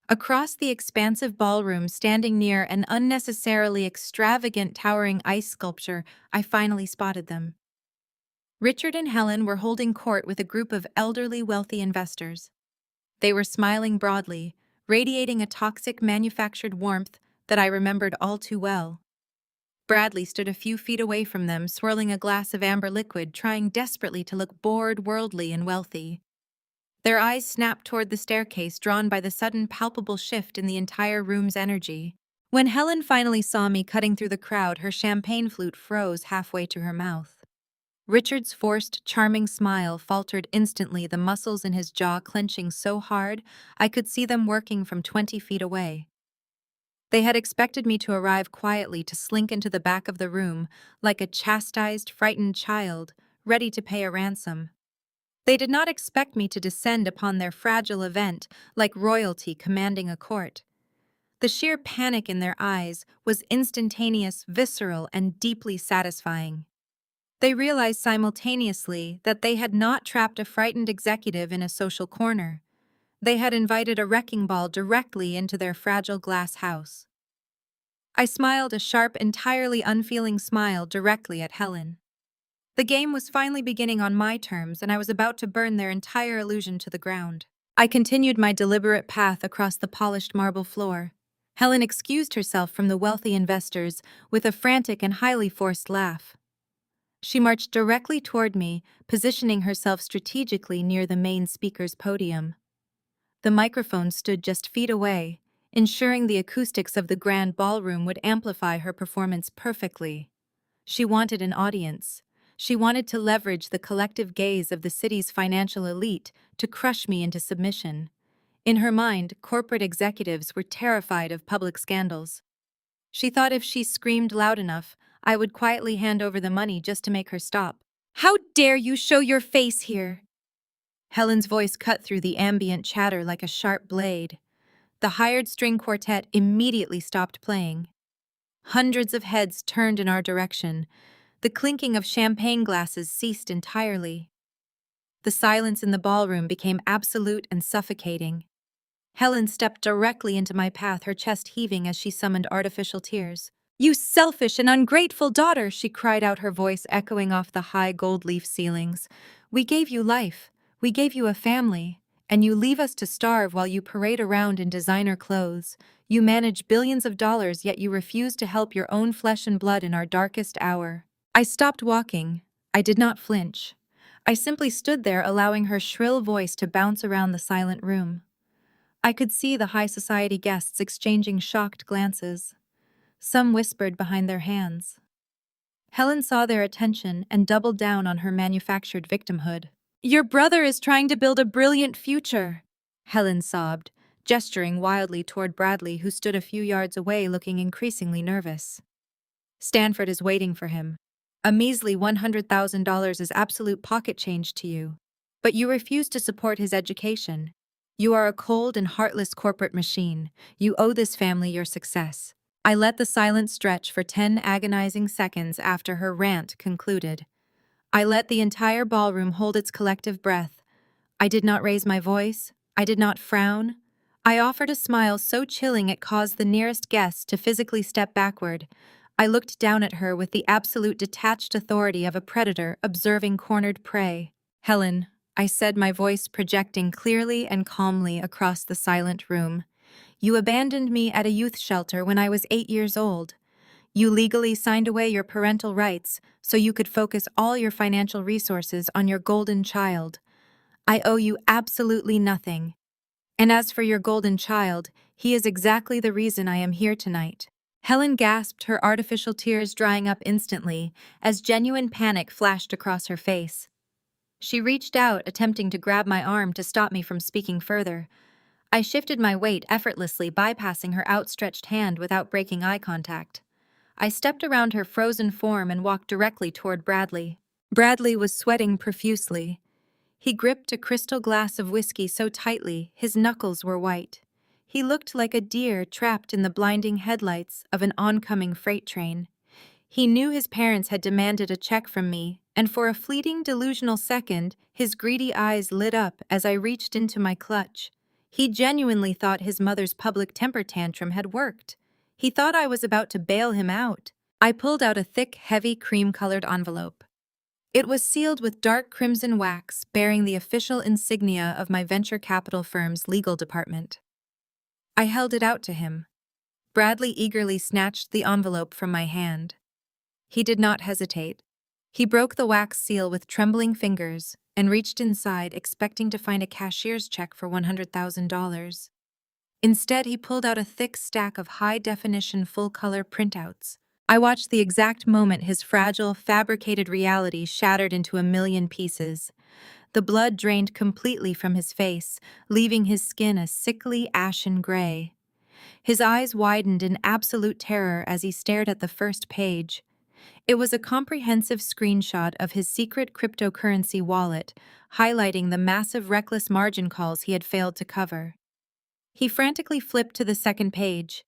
Across the expansive ballroom, standing near an unnecessarily extravagant towering ice sculpture, I finally spotted them. Richard and Helen were holding court with a group of elderly, wealthy investors. They were smiling broadly, radiating a toxic, manufactured warmth that I remembered all too well. Bradley stood a few feet away from them, swirling a glass of amber liquid, trying desperately to look bored, worldly, and wealthy. Their eyes snapped toward the staircase, drawn by the sudden, palpable shift in the entire room's energy. When Helen finally saw me cutting through the crowd, her champagne flute froze halfway to her mouth. Richard's forced, charming smile faltered instantly, the muscles in his jaw clenching so hard I could see them working from 20 feet away. They had expected me to arrive quietly, to slink into the back of the room like a chastised, frightened child, ready to pay a ransom. They did not expect me to descend upon their fragile event like royalty commanding a court. The sheer panic in their eyes was instantaneous, visceral, and deeply satisfying. They realized simultaneously that they had not trapped a frightened executive in a social corner. They had invited a wrecking ball directly into their fragile glass house. I smiled a sharp, entirely unfeeling smile directly at Helen. The game was finally beginning on my terms, and I was about to burn their entire illusion to the ground. I continued my deliberate path across the polished marble floor. Helen excused herself from the wealthy investors with a frantic and highly forced laugh. She marched directly toward me, positioning herself strategically near the main speaker's podium. The microphone stood just feet away, ensuring the acoustics of the grand ballroom would amplify her performance perfectly. She wanted an audience. She wanted to leverage the collective gaze of the city's financial elite to crush me into submission. In her mind, corporate executives were terrified of public scandals. She thought if she screamed loud enough, I would quietly hand over the money just to make her stop. "How dare you show your face here?" Helen's voice cut through the ambient chatter like a sharp blade. The hired string quartet immediately stopped playing. Hundreds of heads turned in our direction. The clinking of champagne glasses ceased entirely. The silence in the ballroom became absolute and suffocating. Helen stepped directly into my path, her chest heaving as she summoned artificial tears. "You selfish and ungrateful daughter," she cried out, her voice echoing off the high gold leaf ceilings. "We gave you life. We gave you a family. And you leave us to starve while you parade around in designer clothes. You manage billions of dollars, yet you refuse to help your own flesh and blood in our darkest hour." I stopped walking. I did not flinch. I simply stood there, allowing her shrill voice to bounce around the silent room. I could see the high society guests exchanging shocked glances. Some whispered behind their hands. Helen saw their attention and doubled down on her manufactured victimhood. "Your brother is trying to build a brilliant future," Helen sobbed, gesturing wildly toward Bradley, who stood a few yards away looking increasingly nervous. "Stanford is waiting for him. A measly $100,000 is absolute pocket change to you. But you refuse to support his education. You are a cold and heartless corporate machine. You owe this family your success." I let the silence stretch for 10 agonizing seconds after her rant concluded. I let the entire ballroom hold its collective breath. I did not raise my voice. I did not frown. I offered a smile so chilling it caused the nearest guest to physically step backward. I looked down at her with the absolute detached authority of a predator observing cornered prey. "Helen," I said, my voice projecting clearly and calmly across the silent room, "you abandoned me at a youth shelter when I was 8 years old. You legally signed away your parental rights so you could focus all your financial resources on your golden child. I owe you absolutely nothing. And as for your golden child, he is exactly the reason I am here tonight." Helen gasped, her artificial tears drying up instantly as genuine panic flashed across her face. She reached out, attempting to grab my arm to stop me from speaking further. I shifted my weight, effortlessly bypassing her outstretched hand without breaking eye contact. I stepped around her frozen form and walked directly toward Bradley. Bradley was sweating profusely. He gripped a crystal glass of whiskey so tightly his knuckles were white. He looked like a deer trapped in the blinding headlights of an oncoming freight train. He knew his parents had demanded a check from me, and for a fleeting, delusional second, his greedy eyes lit up as I reached into my clutch. He genuinely thought his mother's public temper tantrum had worked. He thought I was about to bail him out. I pulled out a thick, heavy, cream-colored envelope. It was sealed with dark crimson wax, bearing the official insignia of my venture capital firm's legal department. I held it out to him. Bradley eagerly snatched the envelope from my hand. He did not hesitate. He broke the wax seal with trembling fingers and reached inside, expecting to find a cashier's check for $100,000. Instead, he pulled out a thick stack of high-definition, full-color printouts. I watched the exact moment his fragile, fabricated reality shattered into a million pieces. The blood drained completely from his face, leaving his skin a sickly, ashen gray. His eyes widened in absolute terror as he stared at the first page. It was a comprehensive screenshot of his secret cryptocurrency wallet, highlighting the massive reckless margin calls he had failed to cover. He frantically flipped to the second page.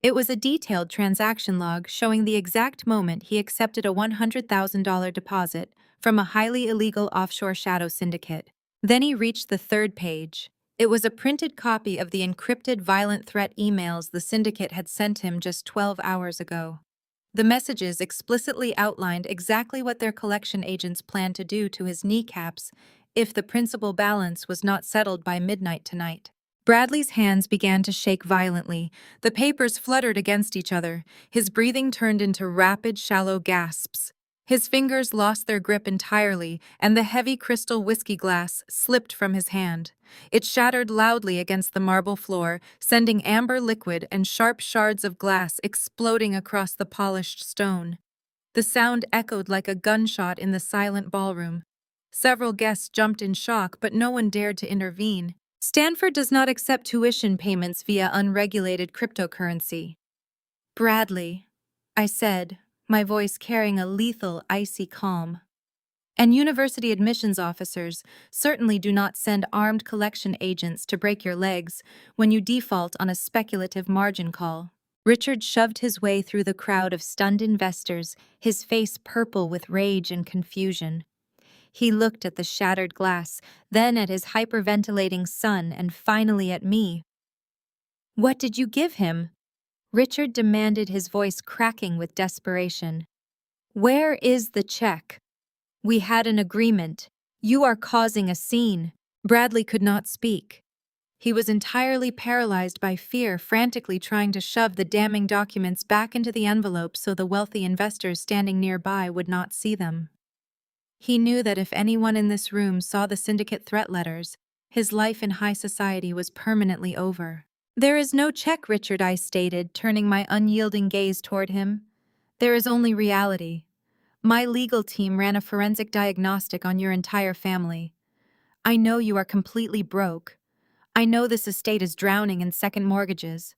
It was a detailed transaction log showing the exact moment he accepted a $100,000 deposit from a highly illegal offshore shadow syndicate. Then he reached the third page. It was a printed copy of the encrypted violent threat emails the syndicate had sent him just 12 hours ago. The messages explicitly outlined exactly what their collection agents planned to do to his kneecaps if the principal balance was not settled by midnight tonight. Bradley's hands began to shake violently. The papers fluttered against each other. His breathing turned into rapid, shallow gasps. His fingers lost their grip entirely, and the heavy crystal whiskey glass slipped from his hand. It shattered loudly against the marble floor, sending amber liquid and sharp shards of glass exploding across the polished stone. The sound echoed like a gunshot in the silent ballroom. Several guests jumped in shock, but no one dared to intervene. Stanford does not accept tuition payments via unregulated cryptocurrency. Bradley, I said, my voice carrying a lethal, icy calm. And university admissions officers certainly do not send armed collection agents to break your legs when you default on a speculative margin call. Richard shoved his way through the crowd of stunned investors, his face purple with rage and confusion. He looked at the shattered glass, then at his hyperventilating son, and finally at me. "What did you give him?" Richard demanded, his voice cracking with desperation. "Where is the check? We had an agreement. You are causing a scene." Bradley could not speak. He was entirely paralyzed by fear, frantically trying to shove the damning documents back into the envelope so the wealthy investors standing nearby would not see them. He knew that if anyone in this room saw the syndicate threat letters, his life in high society was permanently over. "There is no check, Richard," I stated, turning my unyielding gaze toward him. "There is only reality. My legal team ran a forensic diagnostic on your entire family. I know you are completely broke. I know this estate is drowning in second mortgages.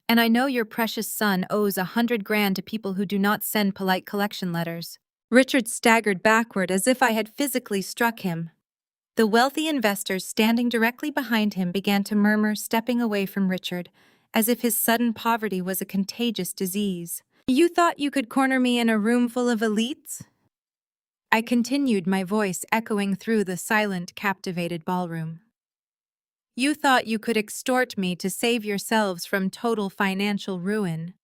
And I know your precious son owes $100,000 to people who do not send polite collection letters." Richard staggered backward as if I had physically struck him. The wealthy investors standing directly behind him began to murmur, stepping away from Richard, as if his sudden poverty was a contagious disease. "You thought you could corner me in a room full of elites?" I continued, my voice echoing through the silent, captivated ballroom. "You thought you could extort me to save yourselves from total financial ruin.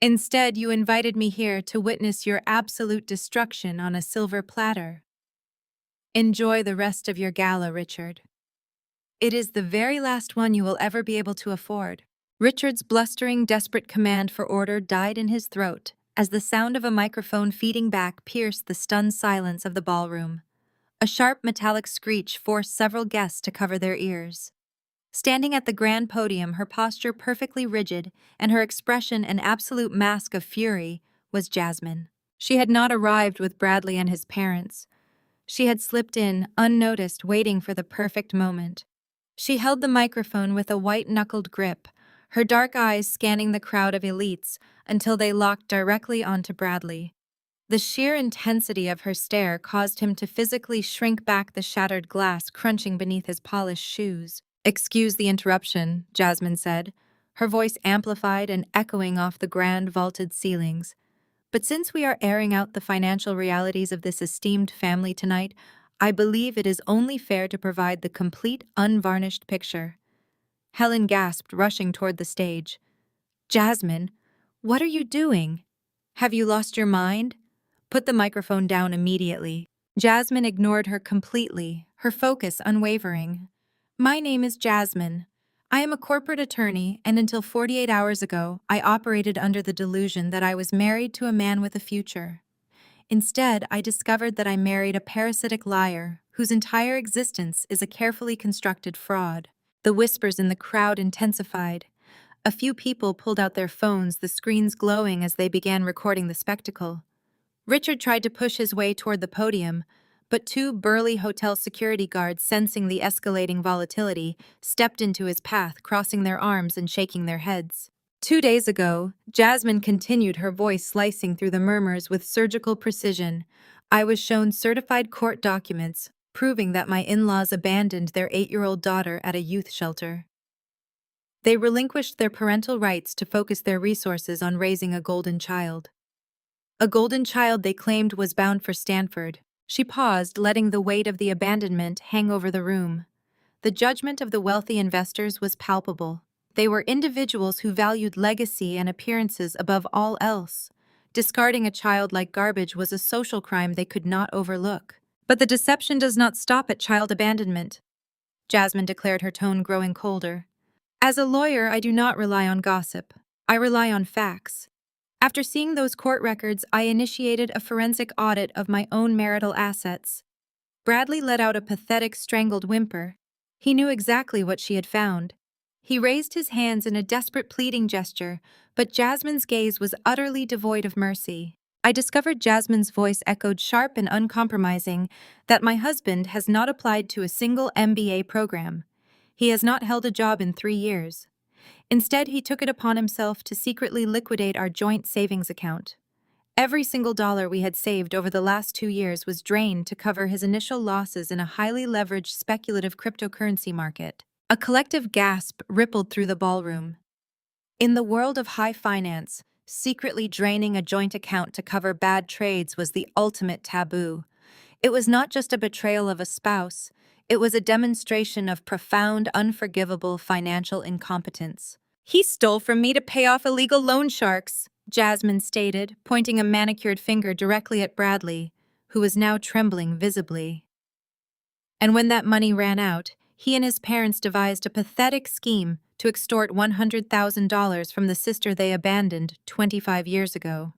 Instead, you invited me here to witness your absolute destruction on a silver platter. Enjoy the rest of your gala, Richard. It is the very last one you will ever be able to afford." Richard's blustering, desperate command for order died in his throat as the sound of a microphone feeding back pierced the stunned silence of the ballroom. A sharp metallic screech forced several guests to cover their ears. Standing at the grand podium, her posture perfectly rigid and her expression an absolute mask of fury, was Jasmine. She had not arrived with Bradley and his parents. She had slipped in, unnoticed, waiting for the perfect moment. She held the microphone with a white-knuckled grip, her dark eyes scanning the crowd of elites until they locked directly onto Bradley. The sheer intensity of her stare caused him to physically shrink back, the shattered glass crunching beneath his polished shoes. "Excuse the interruption," Jasmine said, her voice amplified and echoing off the grand vaulted ceilings. "But since we are airing out the financial realities of this esteemed family tonight, I believe it is only fair to provide the complete, unvarnished picture." Helen gasped, rushing toward the stage. "Jasmine, what are you doing? Have you lost your mind? Put the microphone down immediately." Jasmine ignored her completely, her focus unwavering. "My name is Jasmine. I am a corporate attorney, and until 48 hours ago, I operated under the delusion that I was married to a man with a future. Instead, I discovered that I married a parasitic liar whose entire existence is a carefully constructed fraud." The whispers in the crowd intensified. A few people pulled out their phones, the screens glowing as they began recording the spectacle. Richard tried to push his way toward the podium, but two burly hotel security guards, sensing the escalating volatility, stepped into his path, crossing their arms and shaking their heads. 2 days ago, Jasmine continued, her voice slicing through the murmurs with surgical precision, "I was shown certified court documents proving that my in-laws abandoned their 8-year-old daughter at a youth shelter. They relinquished their parental rights to focus their resources on raising a golden child. A golden child they claimed was bound for Stanford. She paused, letting the weight of the abandonment hang over the room. The judgment of the wealthy investors was palpable. They were individuals who valued legacy and appearances above all else. Discarding a child like garbage was a social crime they could not overlook. But the deception does not stop at child abandonment, Jasmine declared, her tone growing colder. As a lawyer, I do not rely on gossip. I rely on facts. After seeing those court records, I initiated a forensic audit of my own marital assets. Bradley let out a pathetic, strangled whimper. He knew exactly what she had found. He raised his hands in a desperate pleading gesture, but Jasmine's gaze was utterly devoid of mercy. I discovered, Jasmine's voice echoed sharp and uncompromising, that my husband has not applied to a single MBA program. He has not held a job in 3 years. Instead, he took it upon himself to secretly liquidate our joint savings account. Every single dollar we had saved over the last 2 years was drained to cover his initial losses in a highly leveraged speculative cryptocurrency market. A collective gasp rippled through the ballroom. In the world of high finance, secretly draining a joint account to cover bad trades was the ultimate taboo. It was not just a betrayal of a spouse, it was a demonstration of profound, unforgivable financial incompetence. He stole from me to pay off illegal loan sharks, Jasmine stated, pointing a manicured finger directly at Bradley, who was now trembling visibly. And when that money ran out, he and his parents devised a pathetic scheme to extort $100,000 from the sister they abandoned 25 years ago.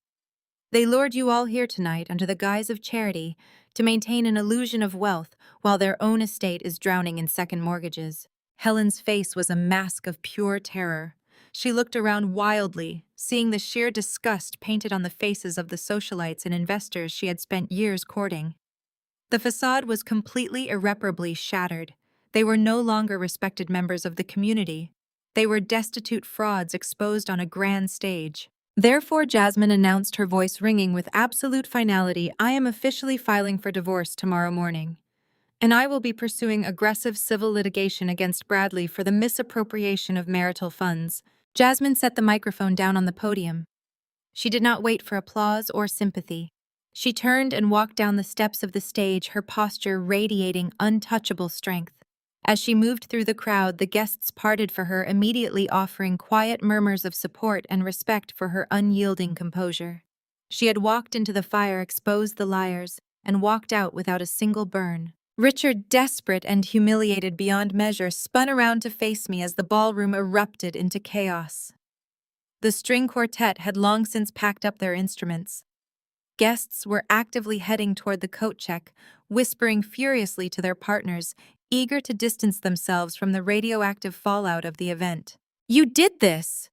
They lured you all here tonight under the guise of charity to maintain an illusion of wealth while their own estate is drowning in second mortgages. Helen's face was a mask of pure terror. She looked around wildly, seeing the sheer disgust painted on the faces of the socialites and investors she had spent years courting. The facade was completely irreparably shattered. They were no longer respected members of the community. They were destitute frauds exposed on a grand stage. Therefore, Jasmine announced, her voice ringing with absolute finality, I am officially filing for divorce tomorrow morning. And I will be pursuing aggressive civil litigation against Bradley for the misappropriation of marital funds. Jasmine set the microphone down on the podium. She did not wait for applause or sympathy. She turned and walked down the steps of the stage, her posture radiating untouchable strength. As she moved through the crowd, the guests parted for her, immediately offering quiet murmurs of support and respect for her unyielding composure. She had walked into the fire, exposed the liars, and walked out without a single burn. Richard, desperate and humiliated beyond measure, spun around to face me as the ballroom erupted into chaos. The string quartet had long since packed up their instruments. Guests were actively heading toward the coat check, whispering furiously to their partners, eager to distance themselves from the radioactive fallout of the event. "You did this!"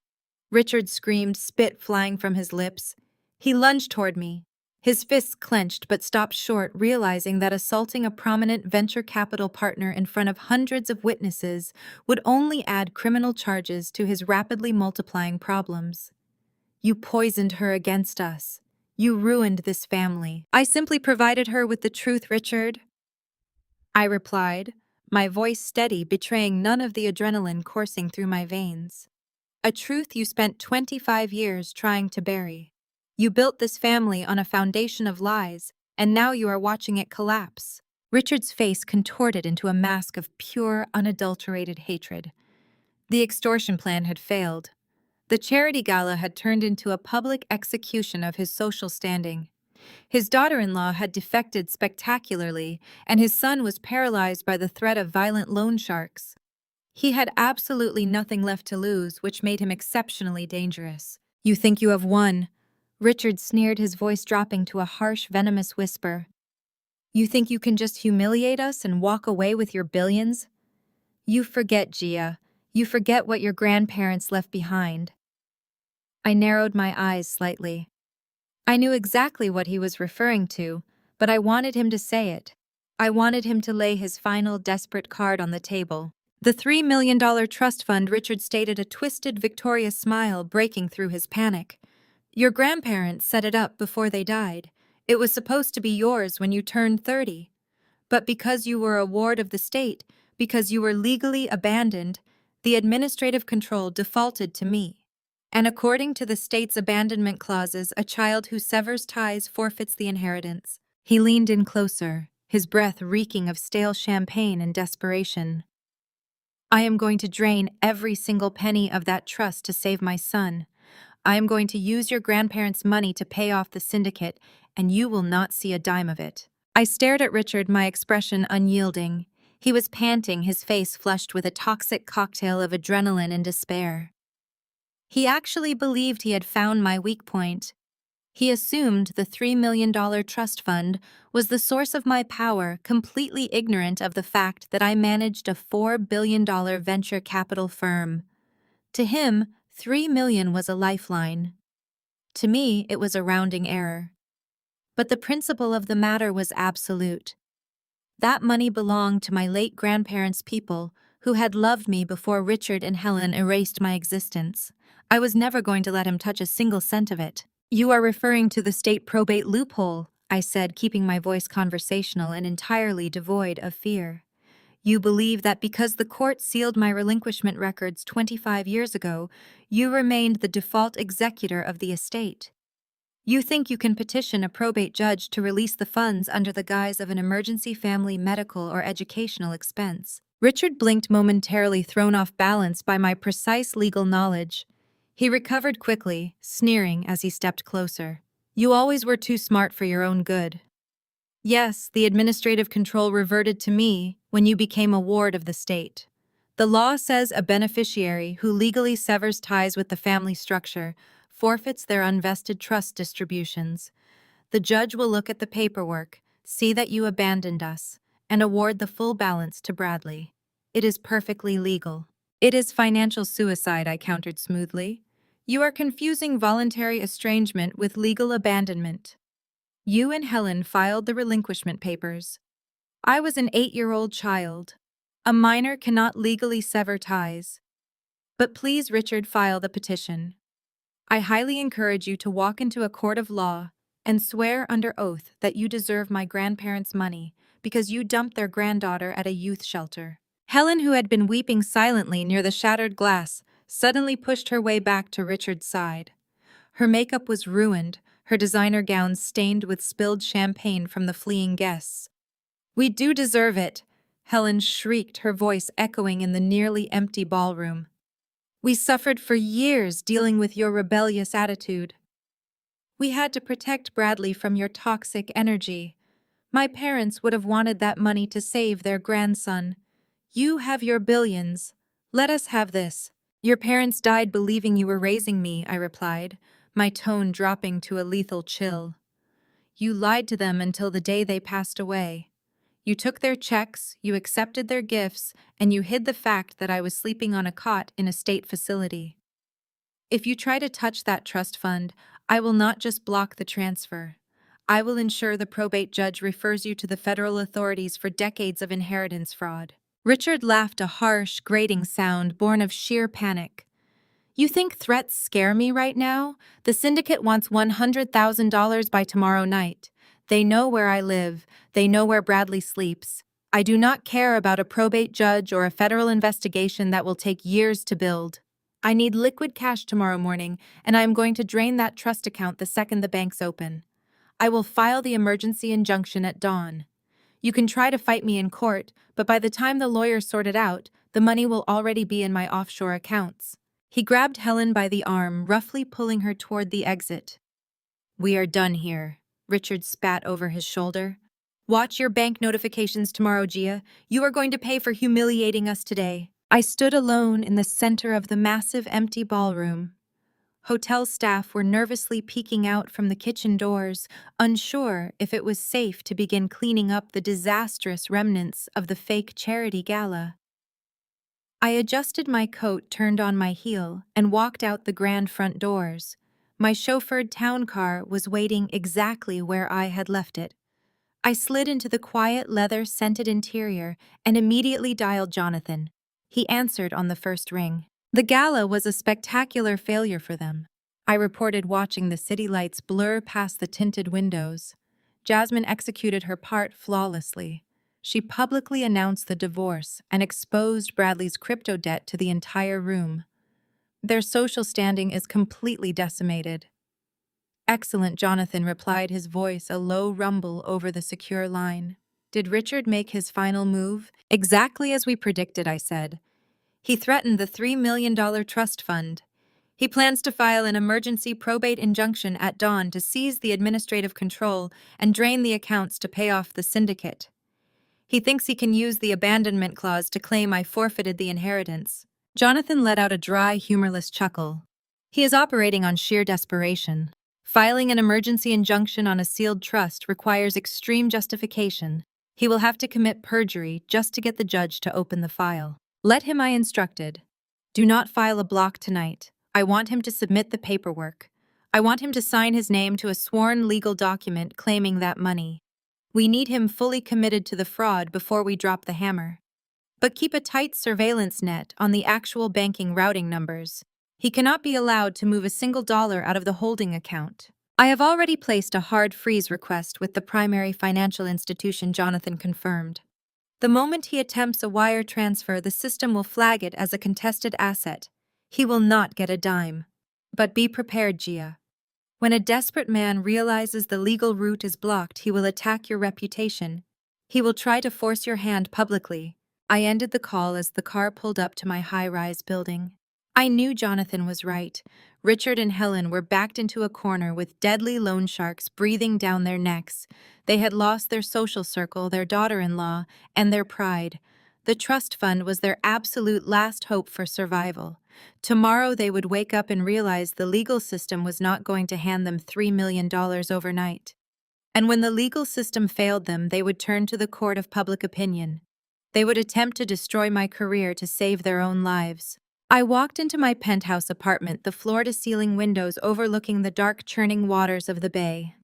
Richard screamed, spit flying from his lips. He lunged toward me. His fists clenched but stopped short, realizing that assaulting a prominent venture capital partner in front of hundreds of witnesses would only add criminal charges to his rapidly multiplying problems. "You poisoned her against us. You ruined this family." "I simply provided her with the truth, Richard," I replied, my voice steady, betraying none of the adrenaline coursing through my veins. "A truth you spent 25 years trying to bury. You built this family on a foundation of lies, and now you are watching it collapse." Richard's face contorted into a mask of pure, unadulterated hatred. The extortion plan had failed. The charity gala had turned into a public execution of his social standing. His daughter-in-law had defected spectacularly, and his son was paralyzed by the threat of violent loan sharks. He had absolutely nothing left to lose, which made him exceptionally dangerous. "You think you have won," Richard sneered, his voice dropping to a harsh, venomous whisper. "You think you can just humiliate us and walk away with your billions? You forget, Gia. You forget what your grandparents left behind." I narrowed my eyes slightly. I knew exactly what he was referring to, but I wanted him to say it. I wanted him to lay his final desperate card on the table. "The $3 million trust fund," Richard stated, a twisted, victorious smile breaking through his panic. "Your grandparents set it up before they died. It was supposed to be yours when you turned 30. But because you were a ward of the state, because you were legally abandoned, The administrative control defaulted to me. And according to the state's abandonment clauses, a child who severs ties forfeits the inheritance. He leaned in closer, his breath reeking of stale champagne and desperation. I am going to drain every single penny of that trust to save my son. I am going to use your grandparents' money to pay off the syndicate, and you will not see a dime of it. I stared at Richard, my expression unyielding. He was panting, his face flushed with a toxic cocktail of adrenaline and despair. He actually believed he had found my weak point. He assumed the $3 million trust fund was the source of my power, completely ignorant of the fact that I managed a $4 billion venture capital firm. To him, $3 million was a lifeline. To me, it was a rounding error. But the principle of the matter was absolute. That money belonged to my late grandparents' people, who had loved me before Richard and Helen erased my existence. I was never going to let him touch a single cent of it. You are referring to the state probate loophole, I said, keeping my voice conversational and entirely devoid of fear. You believe that because the court sealed my relinquishment records 25 years ago, you remained the default executor of the estate. You think you can petition a probate judge to release the funds under the guise of an emergency family medical or educational expense. Richard blinked, momentarily thrown off balance by my precise legal knowledge. He recovered quickly, sneering as he stepped closer. You always were too smart for your own good. Yes, the administrative control reverted to me when you became a ward of the state. The law says a beneficiary who legally severs ties with the family structure forfeits their unvested trust distributions. The judge will look at the paperwork, see that you abandoned us, and award the full balance to Bradley. It is perfectly legal. It is financial suicide, I countered smoothly. You are confusing voluntary estrangement with legal abandonment. You and Helen filed the relinquishment papers. I was an 8-year-old child. A minor cannot legally sever ties. But please, Richard, file the petition. I highly encourage you to walk into a court of law and swear under oath that you deserve my grandparents' money because you dumped their granddaughter at a youth shelter. Helen, who had been weeping silently near the shattered glass, suddenly pushed her way back to Richard's side. Her makeup was ruined, her designer gown stained with spilled champagne from the fleeing guests. We do deserve it, Helen shrieked, her voice echoing in the nearly empty ballroom. We suffered for years dealing with your rebellious attitude. We had to protect Bradley from your toxic energy. My parents would have wanted that money to save their grandson. You have your billions. Let us have this. Your parents died believing you were raising me, I replied, my tone dropping to a lethal chill. You lied to them until the day they passed away. You took their checks, you accepted their gifts, and you hid the fact that I was sleeping on a cot in a state facility. If you try to touch that trust fund, I will not just block the transfer. I will ensure the probate judge refers you to the federal authorities for decades of inheritance fraud. Richard laughed, a harsh, grating sound born of sheer panic. You think threats scare me right now? The syndicate wants $100,000 by tomorrow night. They know where I live. They know where Bradley sleeps. I do not care about a probate judge or a federal investigation that will take years to build. I need liquid cash tomorrow morning, and I am going to drain that trust account the second the banks open. I will file the emergency injunction at dawn. You can try to fight me in court, but by the time the lawyers sort it out, the money will already be in my offshore accounts. He grabbed Helen by the arm, roughly pulling her toward the exit. We are done here, Richard spat over his shoulder. Watch your bank notifications tomorrow, Gia. You are going to pay for humiliating us today. I stood alone in the center of the massive empty ballroom. Hotel staff were nervously peeking out from the kitchen doors, unsure if it was safe to begin cleaning up the disastrous remnants of the fake charity gala. I adjusted my coat, turned on my heel, and walked out the grand front doors. My chauffeured town car was waiting exactly where I had left it. I slid into the quiet, leather-scented interior and immediately dialed Jonathan. He answered on the first ring. The gala was a spectacular failure for them, I reported, watching the city lights blur past the tinted windows. Jasmine executed her part flawlessly. She publicly announced the divorce and exposed Bradley's crypto debt to the entire room. Their social standing is completely decimated. Excellent, Jonathan replied, his voice a low rumble over the secure line. Did Richard make his final move? Exactly as we predicted, I said. He threatened the $3 million trust fund. He plans to file an emergency probate injunction at dawn to seize the administrative control and drain the accounts to pay off the syndicate. He thinks he can use the abandonment clause to claim I forfeited the inheritance. Jonathan let out a dry, humorless chuckle. He is operating on sheer desperation. Filing an emergency injunction on a sealed trust requires extreme justification. He will have to commit perjury just to get the judge to open the file. Let him, I instructed. Do not file a block tonight. I want him to submit the paperwork. I want him to sign his name to a sworn legal document claiming that money. We need him fully committed to the fraud before we drop the hammer. But keep a tight surveillance net on the actual banking routing numbers. He cannot be allowed to move a single dollar out of the holding account. I have already placed a hard freeze request with the primary financial institution, Jonathan confirmed. The moment he attempts a wire transfer, the system will flag it as a contested asset. He will not get a dime. But be prepared, Gia. When a desperate man realizes the legal route is blocked, he will attack your reputation. He will try to force your hand publicly. I ended the call as the car pulled up to my high-rise building. I knew Jonathan was right. Richard and Helen were backed into a corner with deadly loan sharks breathing down their necks. They had lost their social circle, their daughter-in-law, and their pride. The trust fund was their absolute last hope for survival. Tomorrow they would wake up and realize the legal system was not going to hand them $3 million overnight. And when the legal system failed them, they would turn to the court of public opinion. They would attempt to destroy my career to save their own lives. I walked into my penthouse apartment, the floor-to-ceiling windows overlooking the dark, churning waters of the bay.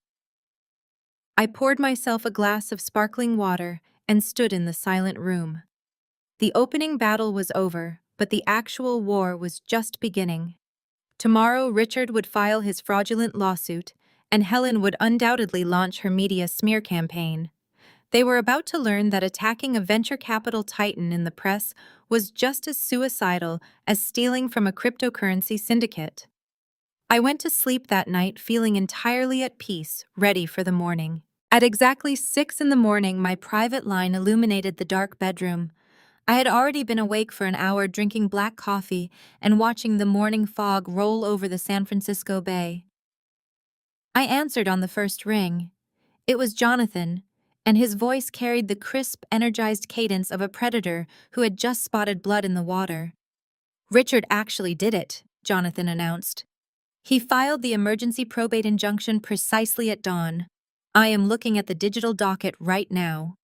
I poured myself a glass of sparkling water and stood in the silent room. The opening battle was over, but the actual war was just beginning. Tomorrow, Richard would file his fraudulent lawsuit, and Helen would undoubtedly launch her media smear campaign. They were about to learn that attacking a venture capital titan in the press was just as suicidal as stealing from a cryptocurrency syndicate. I went to sleep that night feeling entirely at peace, ready for the morning. At exactly 6 in the morning, my private line illuminated the dark bedroom. I had already been awake for an hour drinking black coffee and watching the morning fog roll over the San Francisco Bay. I answered on the first ring. It was Jonathan, and his voice carried the crisp, energized cadence of a predator who had just spotted blood in the water. Richard actually did it, Jonathan announced. He filed the emergency probate injunction precisely at dawn. I am looking at the digital docket right now.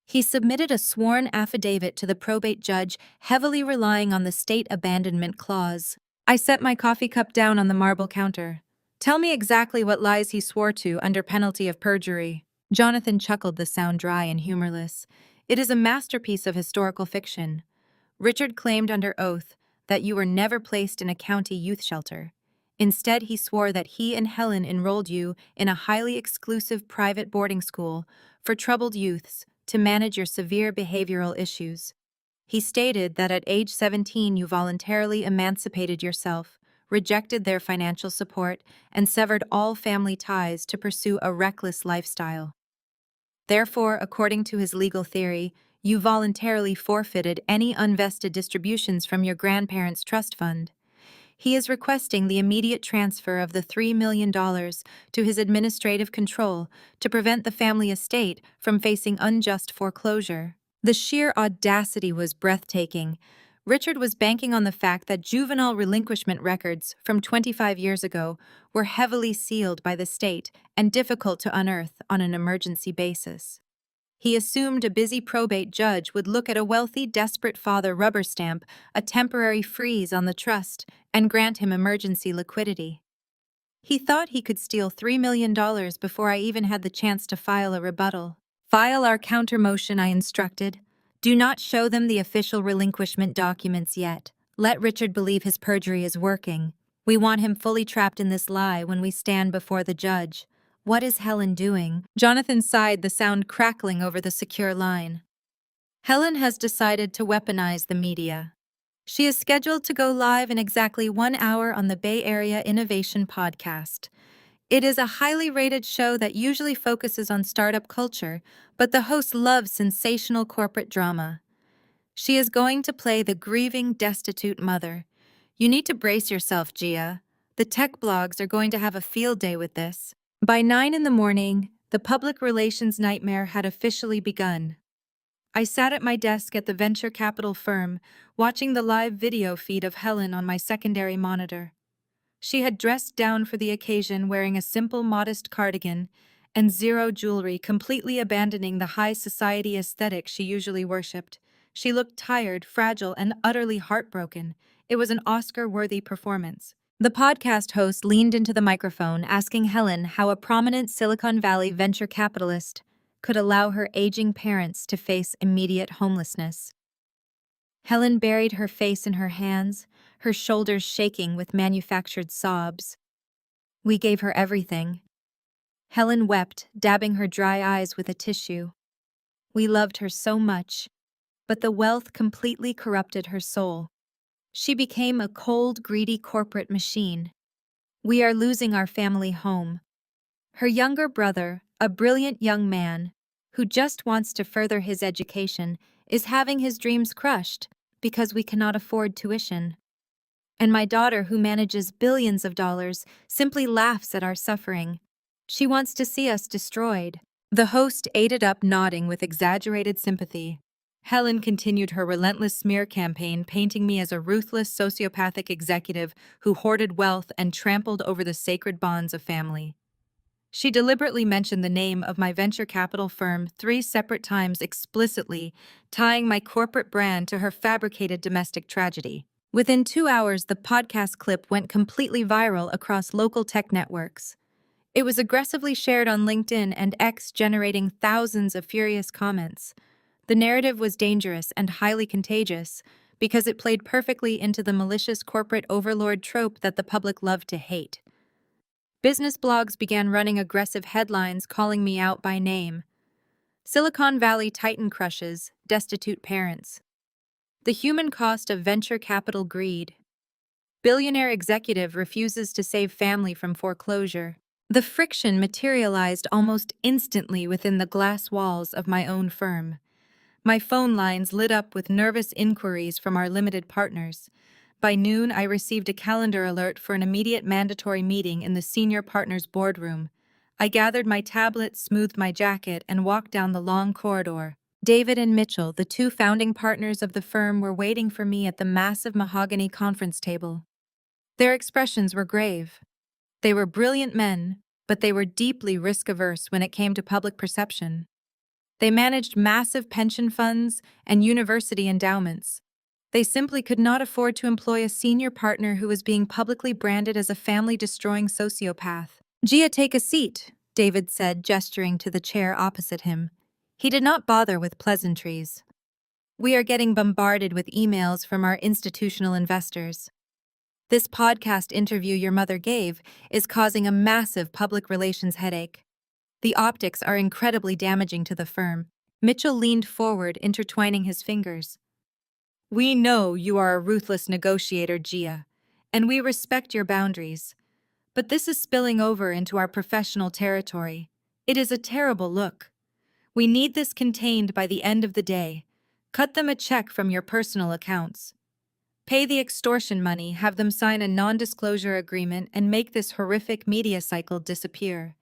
He submitted a sworn affidavit to the probate judge, heavily relying on the state abandonment clause. I set my coffee cup down on the marble counter. Tell me exactly what lies he swore to under penalty of perjury. Jonathan chuckled, the sound dry and humorless. It is a masterpiece of historical fiction. Richard claimed under oath that you were never placed in a county youth shelter. Instead, he swore that he and Helen enrolled you in a highly exclusive private boarding school for troubled youths to manage your severe behavioral issues. He stated that at age 17 you voluntarily emancipated yourself, rejected their financial support, and severed all family ties to pursue a reckless lifestyle. Therefore, according to his legal theory, you voluntarily forfeited any unvested distributions from your grandparents' trust fund. He is requesting the immediate transfer of the $3 million to his administrative control to prevent the family estate from facing unjust foreclosure. The sheer audacity was breathtaking. Richard was banking on the fact that juvenile relinquishment records from 25 years ago were heavily sealed by the state and difficult to unearth on an emergency basis. He assumed a busy probate judge would look at a wealthy, desperate father rubber stamp a temporary freeze on the trust and grant him emergency liquidity. He thought he could steal $3 million before I even had the chance to file a rebuttal. File our counter motion, I instructed. Do not show them the official relinquishment documents yet. Let Richard believe his perjury is working. We want him fully trapped in this lie when we stand before the judge. What is Helen doing? Jonathan sighed, the sound crackling over the secure line. Helen has decided to weaponize the media. She is scheduled to go live in exactly 1 hour on the Bay Area Innovation Podcast. It is a highly rated show that usually focuses on startup culture, but the host loves sensational corporate drama. She is going to play the grieving, destitute mother. You need to brace yourself, Gia. The tech blogs are going to have a field day with this. By 9 in the morning, the public relations nightmare had officially begun. I sat at my desk at the venture capital firm, watching the live video feed of Helen on my secondary monitor. She had dressed down for the occasion wearing a simple, modest cardigan and zero jewelry, completely abandoning the high society aesthetic she usually worshipped. She looked tired, fragile, and utterly heartbroken. It was an Oscar-worthy performance. The podcast host leaned into the microphone, asking Helen how a prominent Silicon Valley venture capitalist could allow her aging parents to face immediate homelessness. Helen buried her face in her hands, her shoulders shaking with manufactured sobs. We gave her everything. Helen wept, dabbing her dry eyes with a tissue. We loved her so much, but the wealth completely corrupted her soul. She became a cold, greedy corporate machine. We are losing our family home. Her younger brother, a brilliant young man who just wants to further his education, is having his dreams crushed because we cannot afford tuition. And my daughter, who manages billions of dollars, simply laughs at our suffering. She wants to see us destroyed. The host aided up, nodding with exaggerated sympathy. Helen continued her relentless smear campaign, painting me as a ruthless, sociopathic executive who hoarded wealth and trampled over the sacred bonds of family. She deliberately mentioned the name of my venture capital firm 3 separate times explicitly, tying my corporate brand to her fabricated domestic tragedy. Within 2 hours, the podcast clip went completely viral across local tech networks. It was aggressively shared on LinkedIn and X, generating thousands of furious comments. The narrative was dangerous and highly contagious because it played perfectly into the malicious corporate overlord trope that the public loved to hate. Business blogs began running aggressive headlines calling me out by name. Silicon Valley titan crushes, destitute parents. The human cost of venture capital greed. Billionaire executive refuses to save family from foreclosure. The friction materialized almost instantly within the glass walls of my own firm. My phone lines lit up with nervous inquiries from our limited partners. By noon, I received a calendar alert for an immediate mandatory meeting in the senior partner's boardroom. I gathered my tablet, smoothed my jacket, and walked down the long corridor. David and Mitchell, the 2 founding partners of the firm, were waiting for me at the massive mahogany conference table. Their expressions were grave. They were brilliant men, but they were deeply risk-averse when it came to public perception. They managed massive pension funds and university endowments. They simply could not afford to employ a senior partner who was being publicly branded as a family-destroying sociopath. "Gia, take a seat," David said, gesturing to the chair opposite him. He did not bother with pleasantries. "We are getting bombarded with emails from our institutional investors. This podcast interview your mother gave is causing a massive public relations headache. The optics are incredibly damaging to the firm." Mitchell leaned forward, intertwining his fingers. "We know you are a ruthless negotiator, Gia, and we respect your boundaries. But this is spilling over into our professional territory. It is a terrible look. We need this contained by the end of the day. Cut them a check from your personal accounts. Pay the extortion money, have them sign a non-disclosure agreement, and make this horrific media cycle disappear.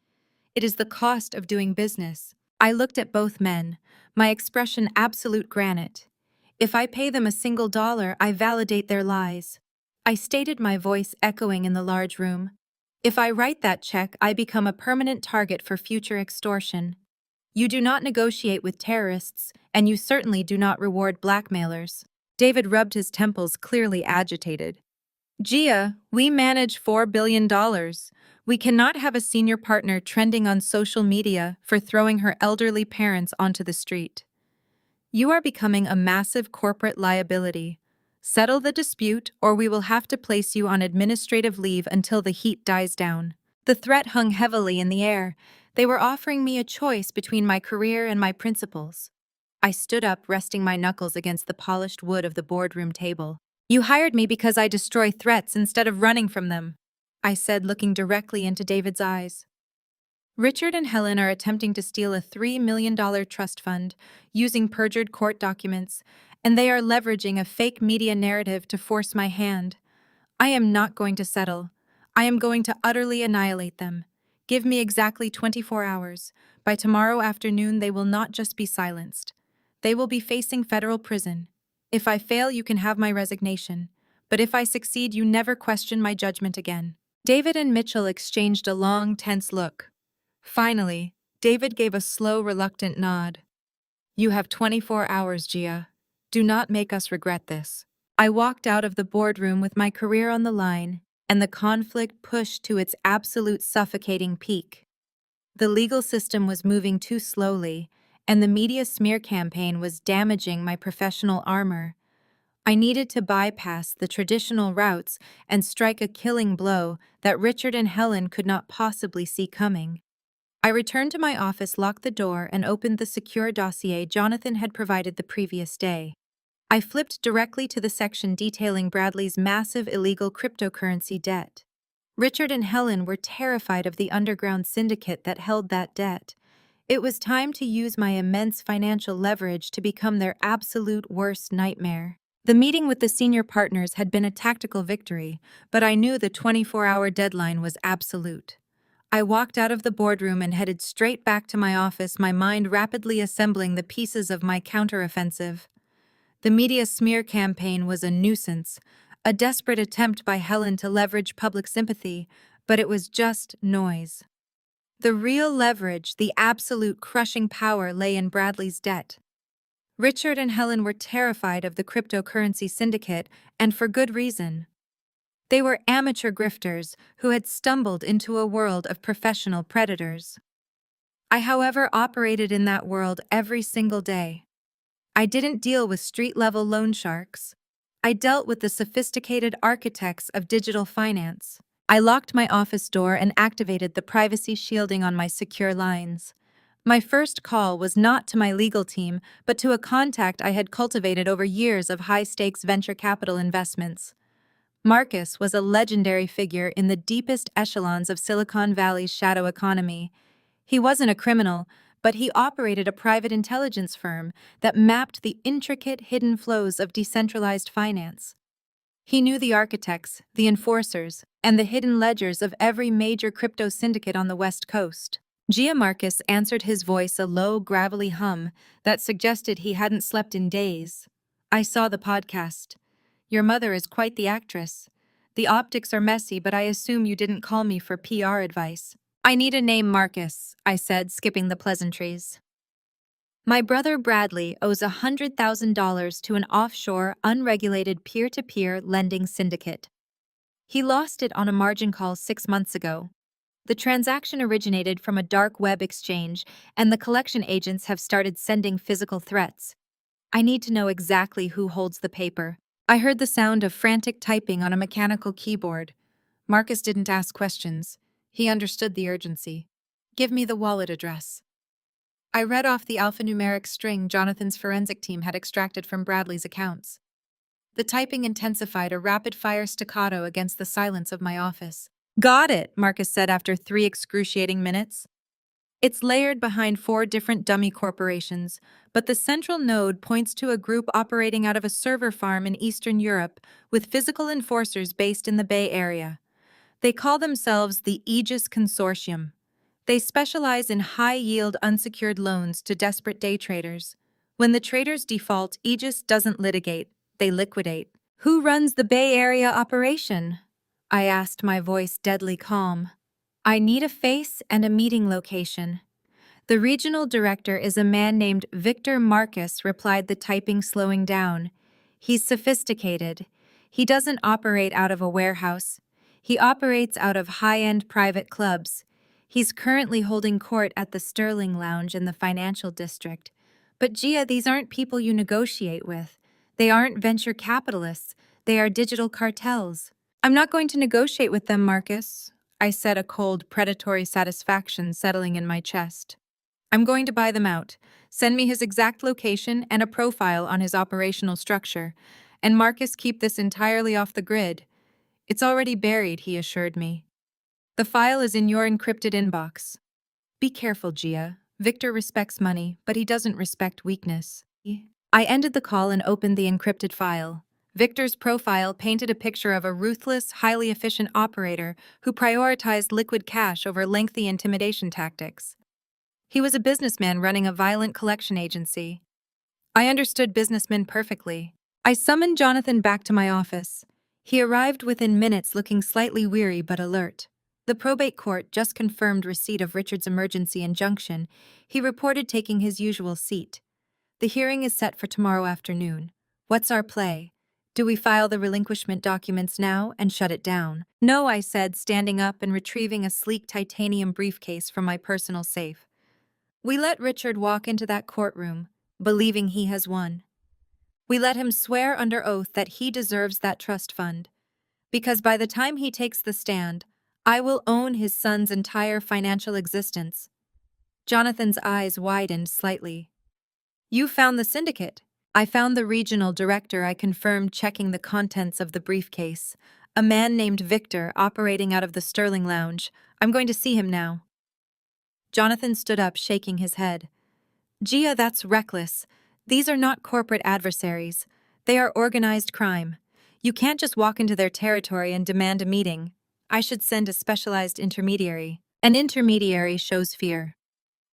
It is the cost of doing business." I looked at both men, my expression absolute granite. If I pay them a single dollar, I validate their lies. I stated, my voice echoing in the large room. If I write that check, I become a permanent target for future extortion. You do not negotiate with terrorists, and you certainly do not reward blackmailers. David rubbed his temples, clearly agitated. "Gia, we manage $4 billion. We cannot have a senior partner trending on social media for throwing her elderly parents onto the street. You are becoming a massive corporate liability. Settle the dispute, or we will have to place you on administrative leave until the heat dies down." The threat hung heavily in the air. They were offering me a choice between my career and my principles. I stood up, resting my knuckles against the polished wood of the boardroom table. You hired me because I destroy threats instead of running from them, I said, looking directly into David's eyes. Richard and Helen are attempting to steal a $3 million trust fund using perjured court documents, and they are leveraging a fake media narrative to force my hand. I am not going to settle. I am going to utterly annihilate them. Give me exactly 24 hours. By tomorrow afternoon, they will not just be silenced. They will be facing federal prison. If I fail, you can have my resignation. But if I succeed, you never question my judgment again. David and Mitchell exchanged a long, tense look. Finally, David gave a slow, reluctant nod. You have 24 hours, Gia. Do not make us regret this. I walked out of the boardroom with my career on the line and the conflict pushed to its absolute suffocating peak. The legal system was moving too slowly, and the media smear campaign was damaging my professional armor. I needed to bypass the traditional routes and strike a killing blow that Richard and Helen could not possibly see coming. I returned to my office, locked the door, and opened the secure dossier Jonathan had provided the previous day. I flipped directly to the section detailing Bradley's massive illegal cryptocurrency debt. Richard and Helen were terrified of the underground syndicate that held that debt. It was time to use my immense financial leverage to become their absolute worst nightmare. The meeting with the senior partners had been a tactical victory, but I knew the 24-hour deadline was absolute. I walked out of the boardroom and headed straight back to my office, my mind rapidly assembling the pieces of my counteroffensive. The media smear campaign was a nuisance, a desperate attempt by Helen to leverage public sympathy, but it was just noise. The real leverage, the absolute crushing power, lay in Bradley's debt. Richard and Helen were terrified of the cryptocurrency syndicate, and for good reason. They were amateur grifters who had stumbled into a world of professional predators. I, however, operated in that world every single day. I didn't deal with street-level loan sharks. I dealt with the sophisticated architects of digital finance. I locked my office door and activated the privacy shielding on my secure lines. My first call was not to my legal team, but to a contact I had cultivated over years of high-stakes venture capital investments. Marcus was a legendary figure in the deepest echelons of Silicon Valley's shadow economy. He wasn't a criminal, but he operated a private intelligence firm that mapped the intricate hidden flows of decentralized finance. He knew the architects, the enforcers, and the hidden ledgers of every major crypto syndicate on the West Coast. Gia Marcus answered his voice a low, gravelly hum that suggested he hadn't slept in days. I saw the podcast. Your mother is quite the actress. The optics are messy, but I assume you didn't call me for PR advice. I need a name, Marcus, I said, skipping the pleasantries. My brother Bradley owes $100,000 to an offshore, unregulated peer-to-peer lending syndicate. He lost it on a margin call 6 months ago. The transaction originated from a dark web exchange, and the collection agents have started sending physical threats. I need to know exactly who holds the paper. I heard the sound of frantic typing on a mechanical keyboard. Marcus didn't ask questions. He understood the urgency. Give me the wallet address. I read off the alphanumeric string Jonathan's forensic team had extracted from Bradley's accounts. The typing intensified, a rapid-fire staccato against the silence of my office. Got it, Marcus said after 3 excruciating minutes. It's layered behind 4 different dummy corporations, but the central node points to a group operating out of a server farm in Eastern Europe with physical enforcers based in the Bay Area. They call themselves the Aegis Consortium. They specialize in high-yield unsecured loans to desperate day traders. When the traders default, Aegis doesn't litigate, they liquidate. Who runs the Bay Area operation? I asked, my voice deadly calm. I need a face and a meeting location. The regional director is a man named Victor Marcus, replied the typing, slowing down. He's sophisticated. He doesn't operate out of a warehouse. He operates out of high-end private clubs. He's currently holding court at the Sterling Lounge in the financial district. But Gia, these aren't people you negotiate with. They aren't venture capitalists. They are digital cartels. I'm not going to negotiate with them, Marcus, I said, a cold, predatory satisfaction settling in my chest. I'm going to buy them out, Send me his exact location and a profile on his operational structure. And Marcus, keep this entirely off the grid. It's already buried, he assured me. The file is in your encrypted inbox. Be careful, Gia. Victor respects money, but he doesn't respect weakness. I ended the call and opened the encrypted file. Victor's profile painted a picture of a ruthless, highly efficient operator who prioritized liquid cash over lengthy intimidation tactics. He was a businessman running a violent collection agency. I understood businessmen perfectly. I summoned Jonathan back to my office. He arrived within minutes looking slightly weary but alert. The probate court just confirmed receipt of Richard's emergency injunction. He reported taking his usual seat. The hearing is set for tomorrow afternoon. What's our play? Do we file the relinquishment documents now and shut it down? No, I said, standing up and retrieving a sleek titanium briefcase from my personal safe. We let Richard walk into that courtroom, believing he has won. We let him swear under oath that he deserves that trust fund. Because by the time he takes the stand, I will own his son's entire financial existence. Jonathan's eyes widened slightly. You found the syndicate. I found the regional director. I confirmed, checking the contents of the briefcase. A man named Victor operating out of the Sterling Lounge. I'm going to see him now. Jonathan stood up, shaking his head. Gia, that's reckless. These are not corporate adversaries. They are organized crime. You can't just walk into their territory and demand a meeting. I should send a specialized intermediary. An intermediary shows fear.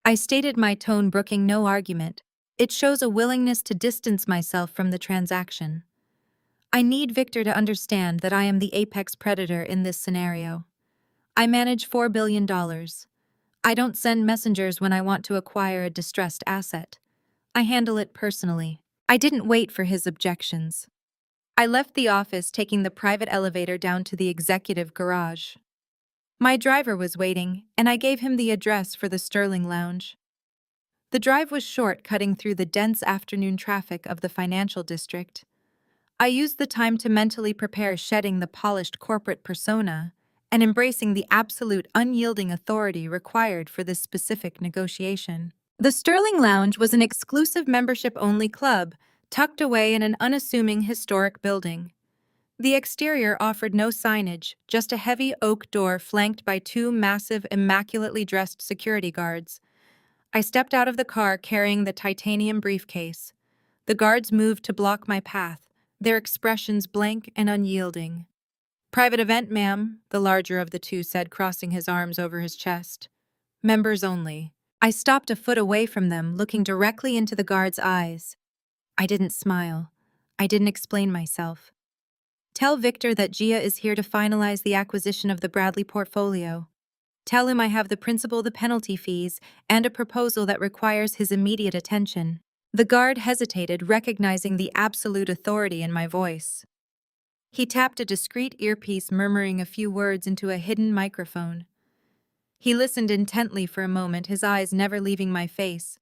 I stated my tone, brooking no argument. It shows a willingness to distance myself from the transaction. I need Victor to understand that I am the apex predator in this scenario. I manage $4 billion. I don't send messengers when I want to acquire a distressed asset. I handle it personally. I didn't wait for his objections. I left the office, taking the private elevator down to the executive garage. My driver was waiting, and I gave him the address for the Sterling Lounge. The drive was short, cutting through the dense afternoon traffic of the financial district. I used the time to mentally prepare, shedding the polished corporate persona and embracing the absolute unyielding authority required for this specific negotiation. The Sterling Lounge was an exclusive membership-only club tucked away in an unassuming historic building. The exterior offered no signage, just a heavy oak door flanked by two massive, immaculately dressed security guards. I stepped out of the car carrying the titanium briefcase. The guards moved to block my path, their expressions blank and unyielding. Private event, ma'am, the larger of the two said, crossing his arms over his chest. Members only. I stopped a foot away from them, looking directly into the guard's eyes. I didn't smile. I didn't explain myself. Tell Victor that Gia is here to finalize the acquisition of the Bradley portfolio. Tell him I have the principal, the penalty fees, and a proposal that requires his immediate attention. The guard hesitated, recognizing the absolute authority in my voice. He tapped a discreet earpiece, murmuring a few words into a hidden microphone. He listened intently for a moment, his eyes never leaving my face.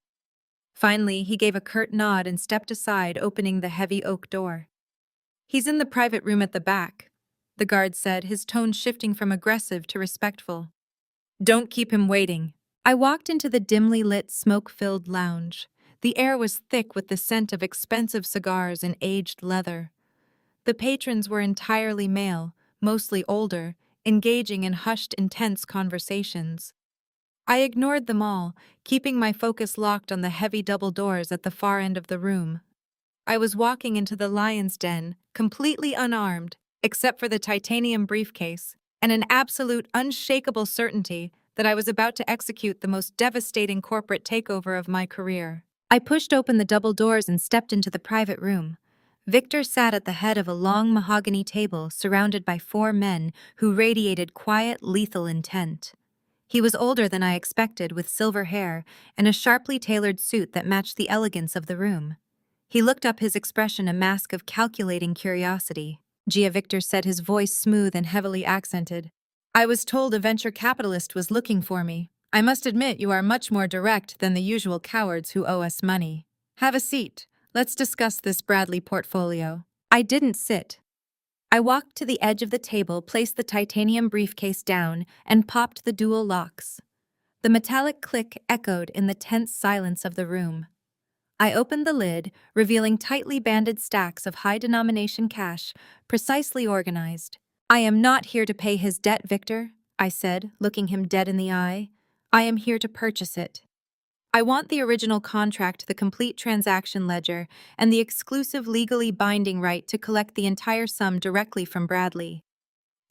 Finally, he gave a curt nod and stepped aside, opening the heavy oak door. He's in the private room at the back, the guard said, his tone shifting from aggressive to respectful. Don't keep him waiting. I walked into the dimly lit, smoke-filled lounge. The air was thick with the scent of expensive cigars and aged leather. The patrons were entirely male, mostly older, engaging in hushed, intense conversations. I ignored them all, keeping my focus locked on the heavy double doors at the far end of the room. I was walking into the lion's den, completely unarmed, except for the titanium briefcase, and an absolute, unshakable certainty that I was about to execute the most devastating corporate takeover of my career. I pushed open the double doors and stepped into the private room. Victor sat at the head of a long mahogany table, surrounded by four men who radiated quiet, lethal intent. He was older than I expected, with silver hair and a sharply tailored suit that matched the elegance of the room. He looked up, his expression a mask of calculating curiosity. Gia, Victor said, his voice smooth and heavily accented. I was told a venture capitalist was looking for me. I must admit you are much more direct than the usual cowards who owe us money. Have a seat. Let's discuss this Bradley portfolio. I didn't sit. I walked to the edge of the table, placed the titanium briefcase down, and popped the dual locks. The metallic click echoed in the tense silence of the room. I opened the lid, revealing tightly banded stacks of high-denomination cash, precisely organized. "I am not here to pay his debt, Victor," I said, looking him dead in the eye. "I am here to purchase it. I want the original contract, the complete transaction ledger, and the exclusive legally binding right to collect the entire sum directly from Bradley.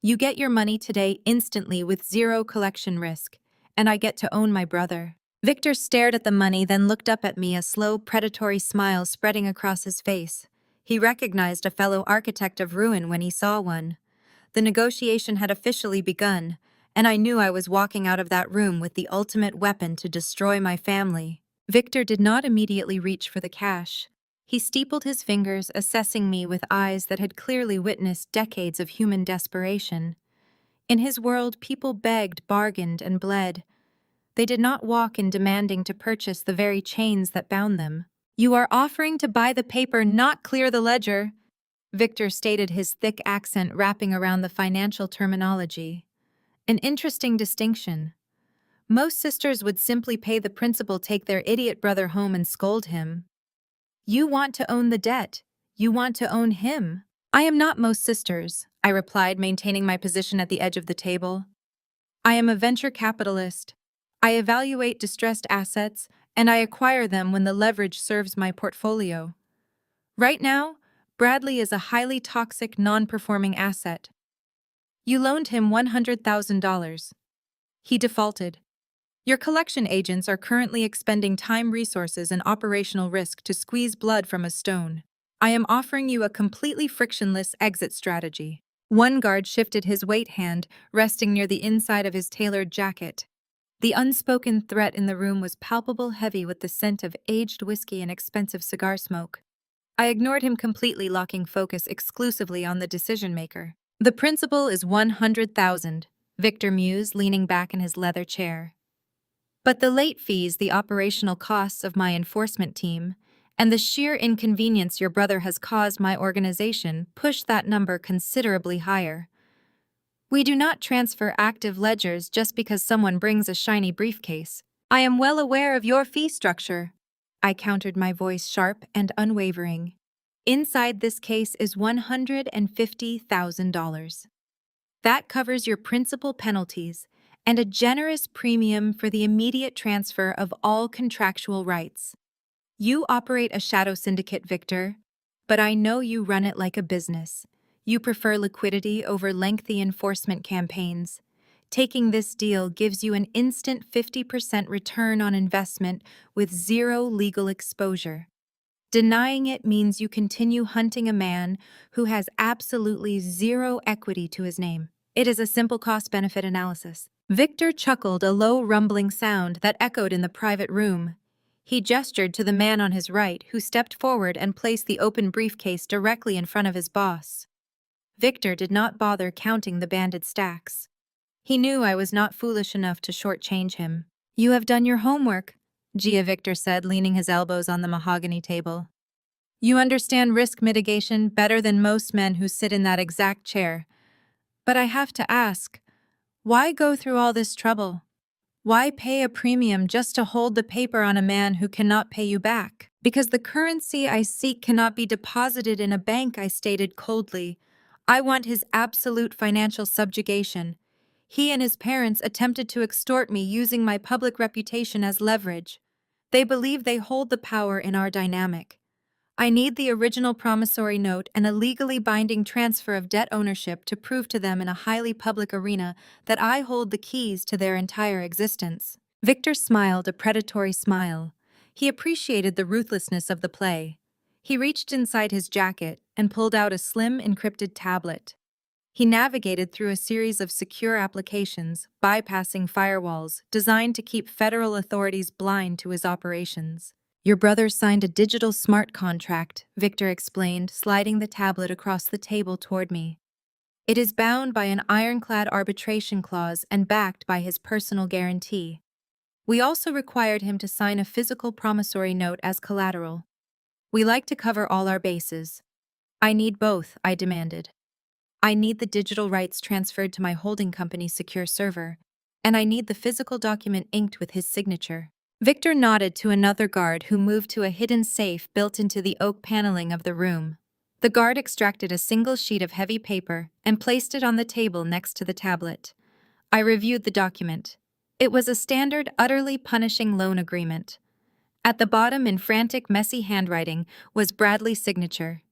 You get your money today instantly with zero collection risk, and I get to own my brother." Victor stared at the money, then looked up at me, a slow, predatory smile spreading across his face. He recognized a fellow architect of ruin when he saw one. The negotiation had officially begun, and I knew I was walking out of that room with the ultimate weapon to destroy my family. Victor did not immediately reach for the cash. He steepled his fingers, assessing me with eyes that had clearly witnessed decades of human desperation. In his world, people begged, bargained, and bled. They did not walk in demanding to purchase the very chains that bound them. "You are offering to buy the paper, not clear the ledger," Victor stated, his thick accent wrapping around the financial terminology. An interesting distinction. Most sisters would simply pay the principal, take their idiot brother home, and scold him. "You want to own the debt. You want to own him." "I am not most sisters," I replied, maintaining my position at the edge of the table. "I am a venture capitalist. I evaluate distressed assets, and I acquire them when the leverage serves my portfolio. Right now, Bradley is a highly toxic, non-performing asset. You loaned him $100,000. He defaulted. Your collection agents are currently expending time, resources, and operational risk to squeeze blood from a stone. I am offering you a completely frictionless exit strategy." One guard shifted his weight hand, resting near the inside of his tailored jacket. The unspoken threat in the room was palpable, heavy with the scent of aged whiskey and expensive cigar smoke. I ignored him completely, locking focus exclusively on the decision-maker. "The principal is 100,000, Victor mused, leaning back in his leather chair. "But the late fees, the operational costs of my enforcement team, and the sheer inconvenience your brother has caused my organization push that number considerably higher. We do not transfer active ledgers just because someone brings a shiny briefcase." "I am well aware of your fee structure," I countered, my voice sharp and unwavering. "Inside this case is $150,000. That covers your principal penalties and a generous premium for the immediate transfer of all contractual rights. You operate a shadow syndicate, Victor, but I know you run it like a business. You prefer liquidity over lengthy enforcement campaigns. Taking this deal gives you an instant 50% return on investment with zero legal exposure. Denying it means you continue hunting a man who has absolutely zero equity to his name. It is a simple cost-benefit analysis." Victor chuckled, a low rumbling sound that echoed in the private room. He gestured to the man on his right, who stepped forward and placed the open briefcase directly in front of his boss. Victor did not bother counting the banded stacks. He knew I was not foolish enough to shortchange him. "You have done your homework," Victor said, leaning his elbows on the mahogany table. "You understand risk mitigation better than most men who sit in that exact chair. But I have to ask, why go through all this trouble? Why pay a premium just to hold the paper on a man who cannot pay you back?" "Because the currency I seek cannot be deposited in a bank," I stated coldly. "I want his absolute financial subjugation. He and his parents attempted to extort me using my public reputation as leverage. They believe they hold the power in our dynamic. I need the original promissory note and a legally binding transfer of debt ownership to prove to them in a highly public arena that I hold the keys to their entire existence." Victor smiled, a predatory smile. He appreciated the ruthlessness of the play. He reached inside his jacket and pulled out a slim, encrypted tablet. He navigated through a series of secure applications, bypassing firewalls, designed to keep federal authorities blind to his operations. "Your brother signed a digital smart contract," Victor explained, sliding the tablet across the table toward me. "It is bound by an ironclad arbitration clause and backed by his personal guarantee. We also required him to sign a physical promissory note as collateral. We like to cover all our bases." "I need both," I demanded. "I need the digital rights transferred to my holding company's secure server, and I need the physical document inked with his signature." Victor nodded to another guard who moved to a hidden safe built into the oak paneling of the room. The guard extracted a single sheet of heavy paper and placed it on the table next to the tablet. I reviewed the document. It was a standard, utterly punishing loan agreement. At the bottom, in frantic, messy handwriting, was Bradley's signature.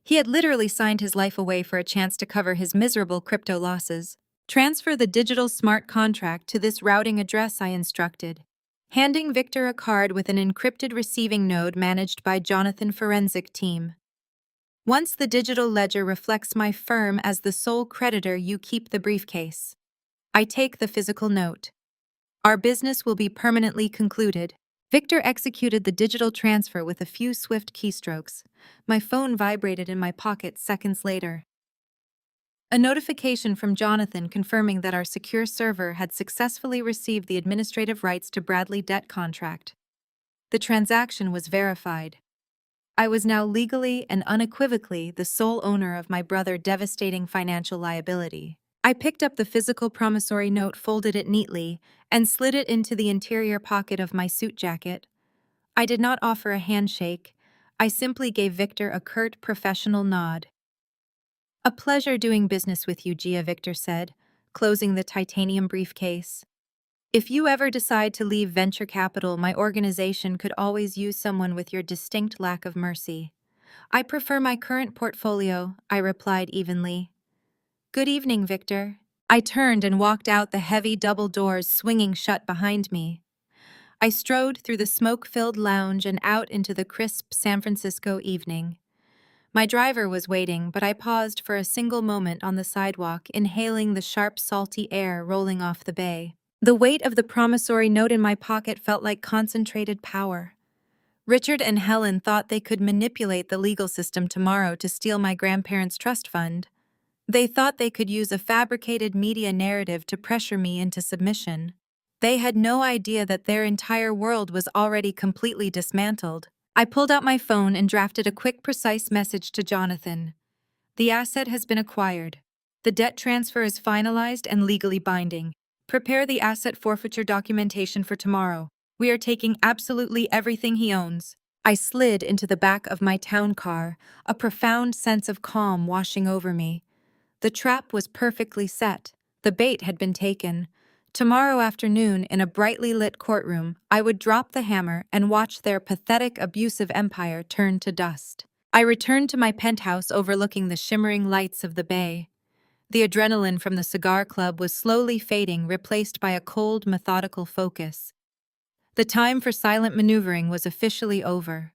He had literally signed his life away for a chance to cover his miserable crypto losses. Transfer the digital smart contract to this routing address, I instructed, handing Victor a card with an encrypted receiving node managed by Jonathan Forensic Team. Once the digital ledger reflects my firm as the sole creditor, you keep the briefcase. I take the physical note. Our business will be permanently concluded. Victor executed the digital transfer with a few swift keystrokes. My phone vibrated in my pocket seconds later. A notification from Jonathan confirming that our secure server had successfully received the administrative rights to Bradley debt contract. The transaction was verified. I was now legally and unequivocally the sole owner of my brother's devastating financial liability. I picked up the physical promissory note, folded it neatly, and slid it into the interior pocket of my suit jacket. I did not offer a handshake. I simply gave Victor a curt, professional nod. "A pleasure doing business with you, Gia," Victor said, closing the titanium briefcase. "If you ever decide to leave venture capital, my organization could always use someone with your distinct lack of mercy." "I prefer my current portfolio," I replied evenly. "Good evening, Victor." I turned and walked out, the heavy double doors swinging shut behind me. I strode through the smoke-filled lounge and out into the crisp San Francisco evening. My driver was waiting, but I paused for a single moment on the sidewalk, inhaling the sharp, salty air rolling off the bay. The weight of the promissory note in my pocket felt like concentrated power. Richard and Helen thought they could manipulate the legal system tomorrow to steal my grandparents' trust fund. They thought they could use a fabricated media narrative to pressure me into submission. They had no idea that their entire world was already completely dismantled. I pulled out my phone and drafted a quick, precise message to Jonathan. "The asset has been acquired. The debt transfer is finalized and legally binding. Prepare the asset forfeiture documentation for tomorrow. We are taking absolutely everything he owns." I slid into the back of my town car, a profound sense of calm washing over me. The trap was perfectly set. The bait had been taken. Tomorrow afternoon, in a brightly lit courtroom, I would drop the hammer and watch their pathetic, abusive empire turn to dust. I returned to my penthouse overlooking the shimmering lights of the bay. The adrenaline from the cigar club was slowly fading, replaced by a cold, methodical focus. The time for silent maneuvering was officially over.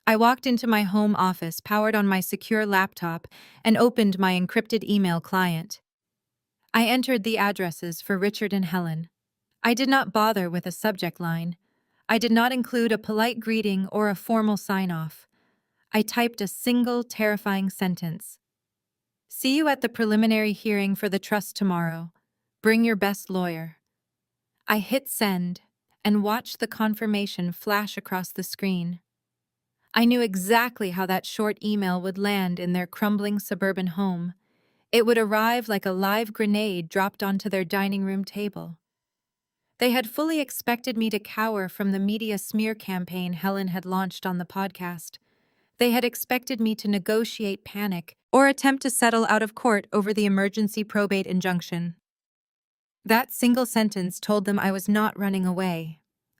I walked into my home office, powered on my secure laptop, and opened my encrypted email client. I entered the addresses for Richard and Helen. I did not bother with a subject line. I did not include a polite greeting or a formal sign-off. I typed a single, terrifying sentence. "See you at the preliminary hearing for the trust tomorrow. Bring your best lawyer." I hit send and watched the confirmation flash across the screen. I knew exactly how that short email would land in their crumbling suburban home. It would arrive like a live grenade dropped onto their dining room table. They had fully expected me to cower from the media smear campaign Helen had launched on the podcast. They had expected me to negotiate panic or attempt to settle out of court over the emergency probate injunction. That single sentence told them I was not running away.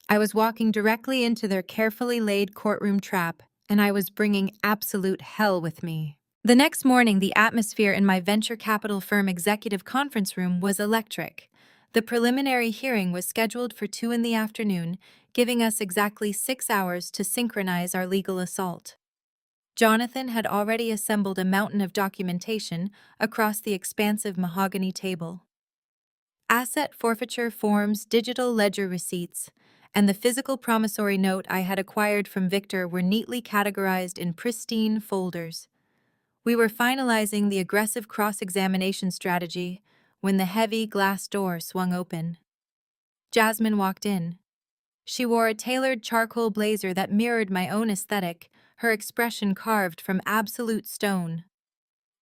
I was walking directly into their carefully laid courtroom trap, and I was bringing absolute hell with me. The next morning, the atmosphere in my venture capital firm executive conference room was electric. The preliminary hearing was scheduled for 2 p.m, giving us exactly 6 hours to synchronize our legal assault. Jonathan had already assembled a mountain of documentation across the expansive mahogany table. Asset forfeiture forms, digital ledger receipts, and the physical promissory note I had acquired from Victor were neatly categorized in pristine folders. We were finalizing the aggressive cross-examination strategy when the heavy glass door swung open. Jasmine walked in. She wore a tailored charcoal blazer that mirrored my own aesthetic, her expression carved from absolute stone.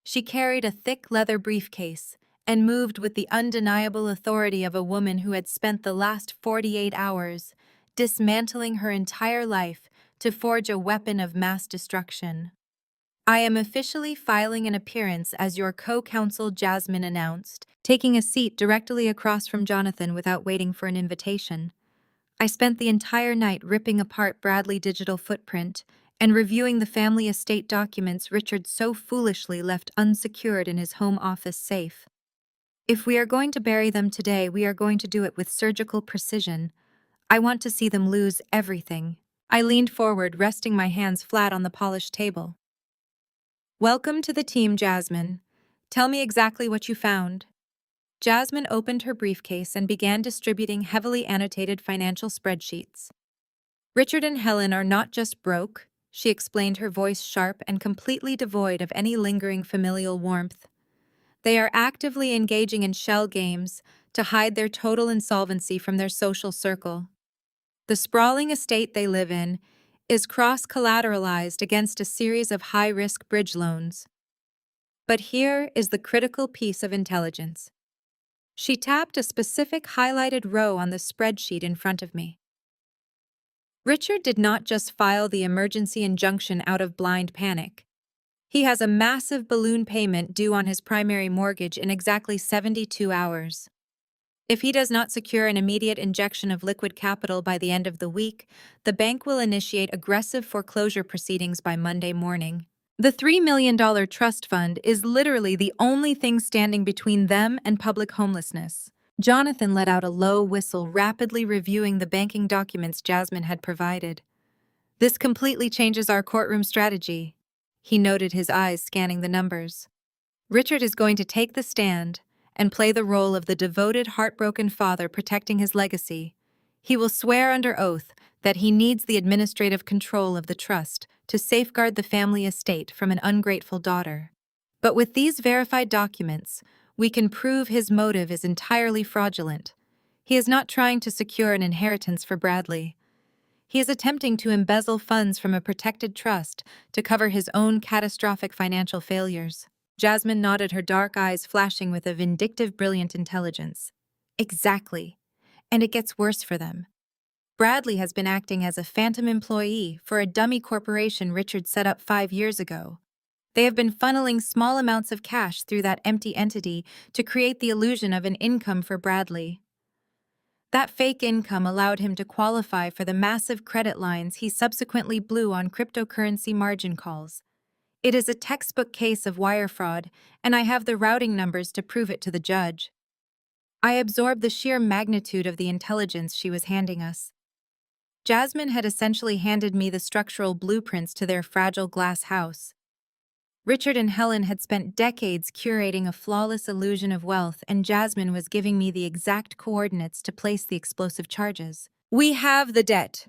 She carried a thick leather briefcase and moved with the undeniable authority of a woman who had spent the last 48 hours dismantling her entire life to forge a weapon of mass destruction. I am officially filing an appearance as your co-counsel, Jasmine announced, taking a seat directly across from Jonathan without waiting for an invitation. I spent the entire night ripping apart Bradley's digital footprint and reviewing the family estate documents Richard so foolishly left unsecured in his home office safe. If we are going to bury them today, we are going to do it with surgical precision. I want to see them lose everything. I leaned forward, resting my hands flat on the polished table. Welcome to the team, Jasmine. Tell me exactly what you found. Jasmine opened her briefcase and began distributing heavily annotated financial spreadsheets. Richard and Helen are not just broke, she explained, her voice sharp and completely devoid of any lingering familial warmth. They are actively engaging in shell games to hide their total insolvency from their social circle. The sprawling estate they live in is cross-collateralized against a series of high-risk bridge loans. But here is the critical piece of intelligence. She tapped a specific highlighted row on the spreadsheet in front of me. Richard did not just file the emergency injunction out of blind panic. He has a massive balloon payment due on his primary mortgage in exactly 72 hours. If he does not secure an immediate injection of liquid capital by the end of the week, the bank will initiate aggressive foreclosure proceedings by Monday morning. The $3 million trust fund is literally the only thing standing between them and public homelessness. Jonathan let out a low whistle, rapidly reviewing the banking documents Jasmine had provided. This completely changes our courtroom strategy. He noted, his eyes scanning the numbers. Richard is going to take the stand and play the role of the devoted, heartbroken father protecting his legacy. He will swear under oath that he needs the administrative control of the trust to safeguard the family estate from an ungrateful daughter. But with these verified documents, we can prove his motive is entirely fraudulent. He is not trying to secure an inheritance for Bradley. He is attempting to embezzle funds from a protected trust to cover his own catastrophic financial failures. Jasmine nodded, her dark eyes flashing with a vindictive, brilliant intelligence. Exactly. And it gets worse for them. Bradley has been acting as a phantom employee for a dummy corporation Richard set up 5 years ago. They have been funneling small amounts of cash through that empty entity to create the illusion of an income for Bradley. That fake income allowed him to qualify for the massive credit lines he subsequently blew on cryptocurrency margin calls. It is a textbook case of wire fraud, and I have the routing numbers to prove it to the judge. I absorbed the sheer magnitude of the intelligence she was handing us. Jasmine had essentially handed me the structural blueprints to their fragile glass house. Richard and Helen had spent decades curating a flawless illusion of wealth, and Jasmine was giving me the exact coordinates to place the explosive charges. We have the debt,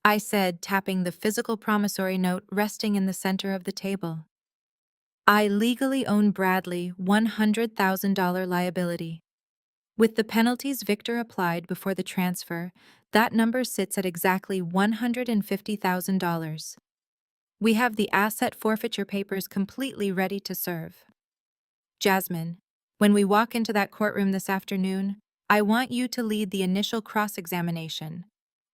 I said, tapping the physical promissory note resting in the center of the table. I legally own Bradley $100,000 liability. With the penalties Victor applied before the transfer, that number sits at exactly $150,000. We have the asset forfeiture papers completely ready to serve. Jasmine, when we walk into that courtroom this afternoon, I want you to lead the initial cross-examination.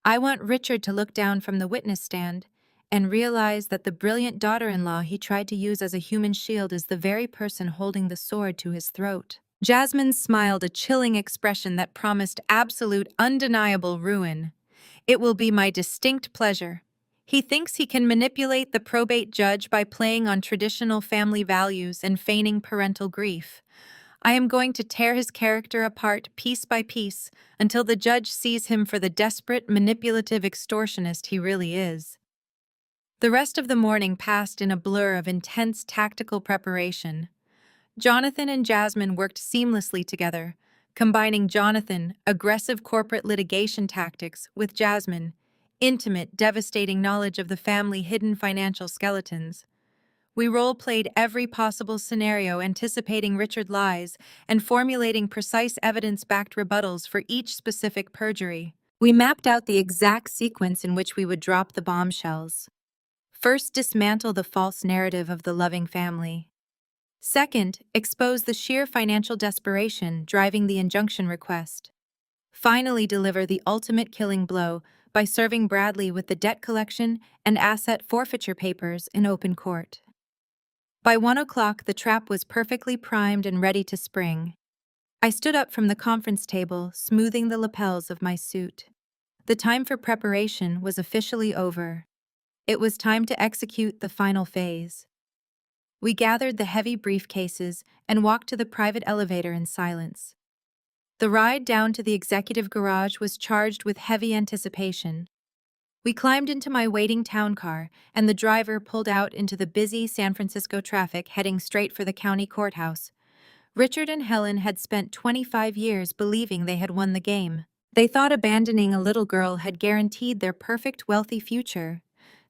I want Richard to look down from the witness stand and realize that the brilliant daughter-in-law he tried to use as a human shield is the very person holding the sword to his throat. Jasmine smiled, a chilling expression that promised absolute, undeniable ruin. It will be my distinct pleasure. He thinks he can manipulate the probate judge by playing on traditional family values and feigning parental grief. I am going to tear his character apart piece by piece until the judge sees him for the desperate, manipulative extortionist he really is. The rest of the morning passed in a blur of intense tactical preparation. Jonathan and Jasmine worked seamlessly together, combining Jonathan, aggressive corporate litigation tactics, with Jasmine, intimate, devastating knowledge of the family's hidden financial skeletons. We role-played every possible scenario, anticipating Richard's lies and formulating precise evidence-backed rebuttals for each specific perjury. We mapped out the exact sequence in which we would drop the bombshells. First, dismantle the false narrative of the loving family. Second, expose the sheer financial desperation driving the injunction request. Finally, deliver the ultimate killing blow by serving Bradley with the debt collection and asset forfeiture papers in open court. By 1 o'clock, the trap was perfectly primed and ready to spring. I stood up from the conference table, smoothing the lapels of my suit. The time for preparation was officially over. It was time to execute the final phase. We gathered the heavy briefcases and walked to the private elevator in silence. The ride down to the executive garage was charged with heavy anticipation. We climbed into my waiting town car, and the driver pulled out into the busy San Francisco traffic heading straight for the county courthouse. Richard and Helen had spent 25 years believing they had won the game. They thought abandoning a little girl had guaranteed their perfect wealthy future.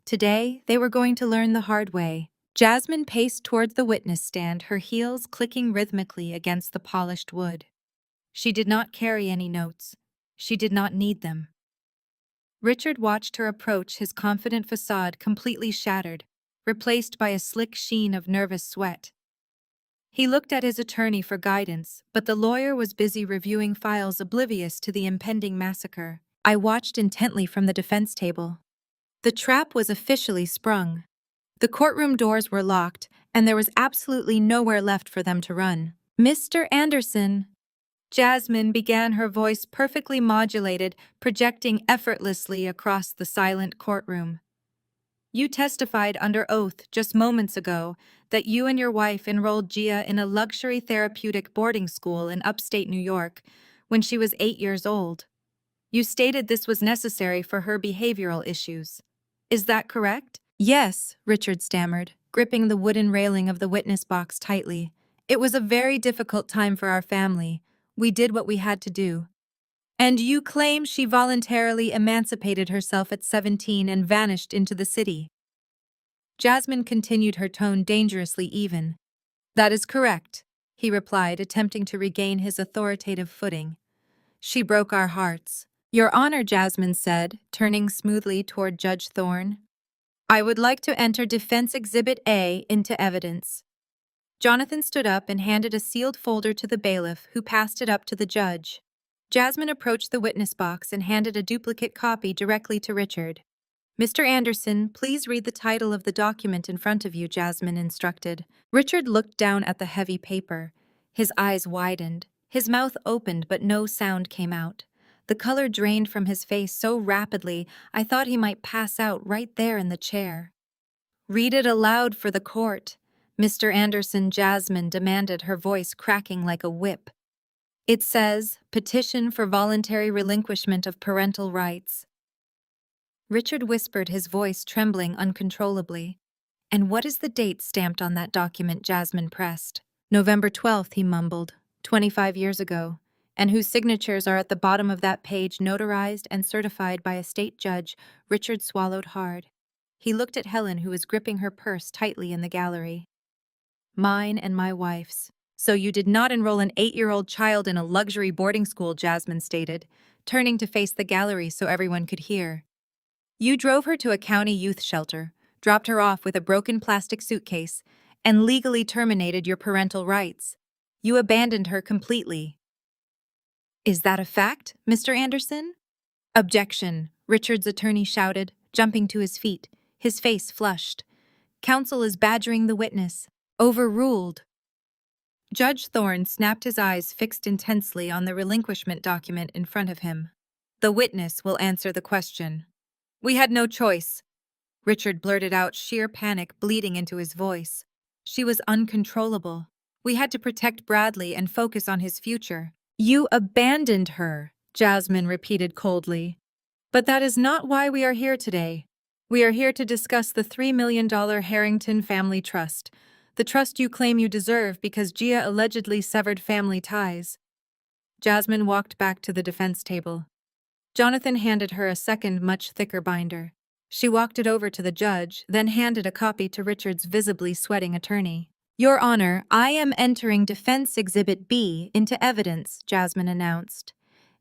Today, they were going to learn the hard way. Jasmine paced toward the witness stand, her heels clicking rhythmically against the polished wood. She did not carry any notes. She did not need them. Richard watched her approach, his confident facade completely shattered, replaced by a slick sheen of nervous sweat. He looked at his attorney for guidance, but the lawyer was busy reviewing files, oblivious to the impending massacre. I watched intently from the defense table. The trap was officially sprung. The courtroom doors were locked, and there was absolutely nowhere left for them to run. "Mr. Anderson," Jasmine began, her voice perfectly modulated, projecting effortlessly across the silent courtroom. "You testified under oath just moments ago that you and your wife enrolled Gia in a luxury therapeutic boarding school in upstate New York when she was 8 years old. You stated this was necessary for her behavioral issues. Is that correct?" "Yes," Richard stammered, gripping the wooden railing of the witness box tightly. "It was a very difficult time for our family. We did what we had to do." "And you claim she voluntarily emancipated herself at 17 and vanished into the city?" Jasmine continued, her tone dangerously even. "That is correct," he replied, attempting to regain his authoritative footing. "She broke our hearts." "Your Honor," Jasmine said, turning smoothly toward Judge Thorne, "I would like to enter Defense Exhibit A into evidence." Jonathan stood up and handed a sealed folder to the bailiff, who passed it up to the judge. Jasmine approached the witness box and handed a duplicate copy directly to Richard. "Mr. Anderson, please read the title of the document in front of you," Jasmine instructed. Richard looked down at the heavy paper. His eyes widened. His mouth opened, but no sound came out. The color drained from his face so rapidly, I thought he might pass out right there in the chair. "Read it aloud for the court," Mr. Anderson, Jasmine demanded, her voice cracking like a whip. "It says, petition for voluntary relinquishment of parental rights." Richard whispered, his voice trembling uncontrollably. "And what is the date stamped on that document?" Jasmine pressed. "November 12th, he mumbled. 25 years ago. And whose signatures are at the bottom of that page, notarized and certified by a state judge." Richard swallowed hard. He looked at Helen, who was gripping her purse tightly in the gallery. "Mine and my wife's." "So you did not enroll an 8-year-old child in a luxury boarding school," Jasmine stated, turning to face the gallery so everyone could hear. "You drove her to a county youth shelter, dropped her off with a broken plastic suitcase, and legally terminated your parental rights. You abandoned her completely." "Is that a fact, Mr. Anderson?" "Objection," Richard's attorney shouted, jumping to his feet, his face flushed. "Counsel is badgering the witness." "Overruled." Judge Thorne snapped, his eyes fixed intensely on the relinquishment document in front of him. "The witness will answer the question." "We had no choice," Richard blurted out, sheer panic bleeding into his voice. "She was uncontrollable. We had to protect Bradley and focus on his future." "You abandoned her," Jasmine repeated coldly. "But that is not why we are here today. We are here to discuss the $3 million Harrington Family Trust, the trust you claim you deserve because Gia allegedly severed family ties." Jasmine walked back to the defense table. Jonathan handed her a second, much thicker binder. She walked it over to the judge, then handed a copy to Richard's visibly sweating attorney. "Your Honor, I am entering Defense Exhibit B into evidence," Jasmine announced.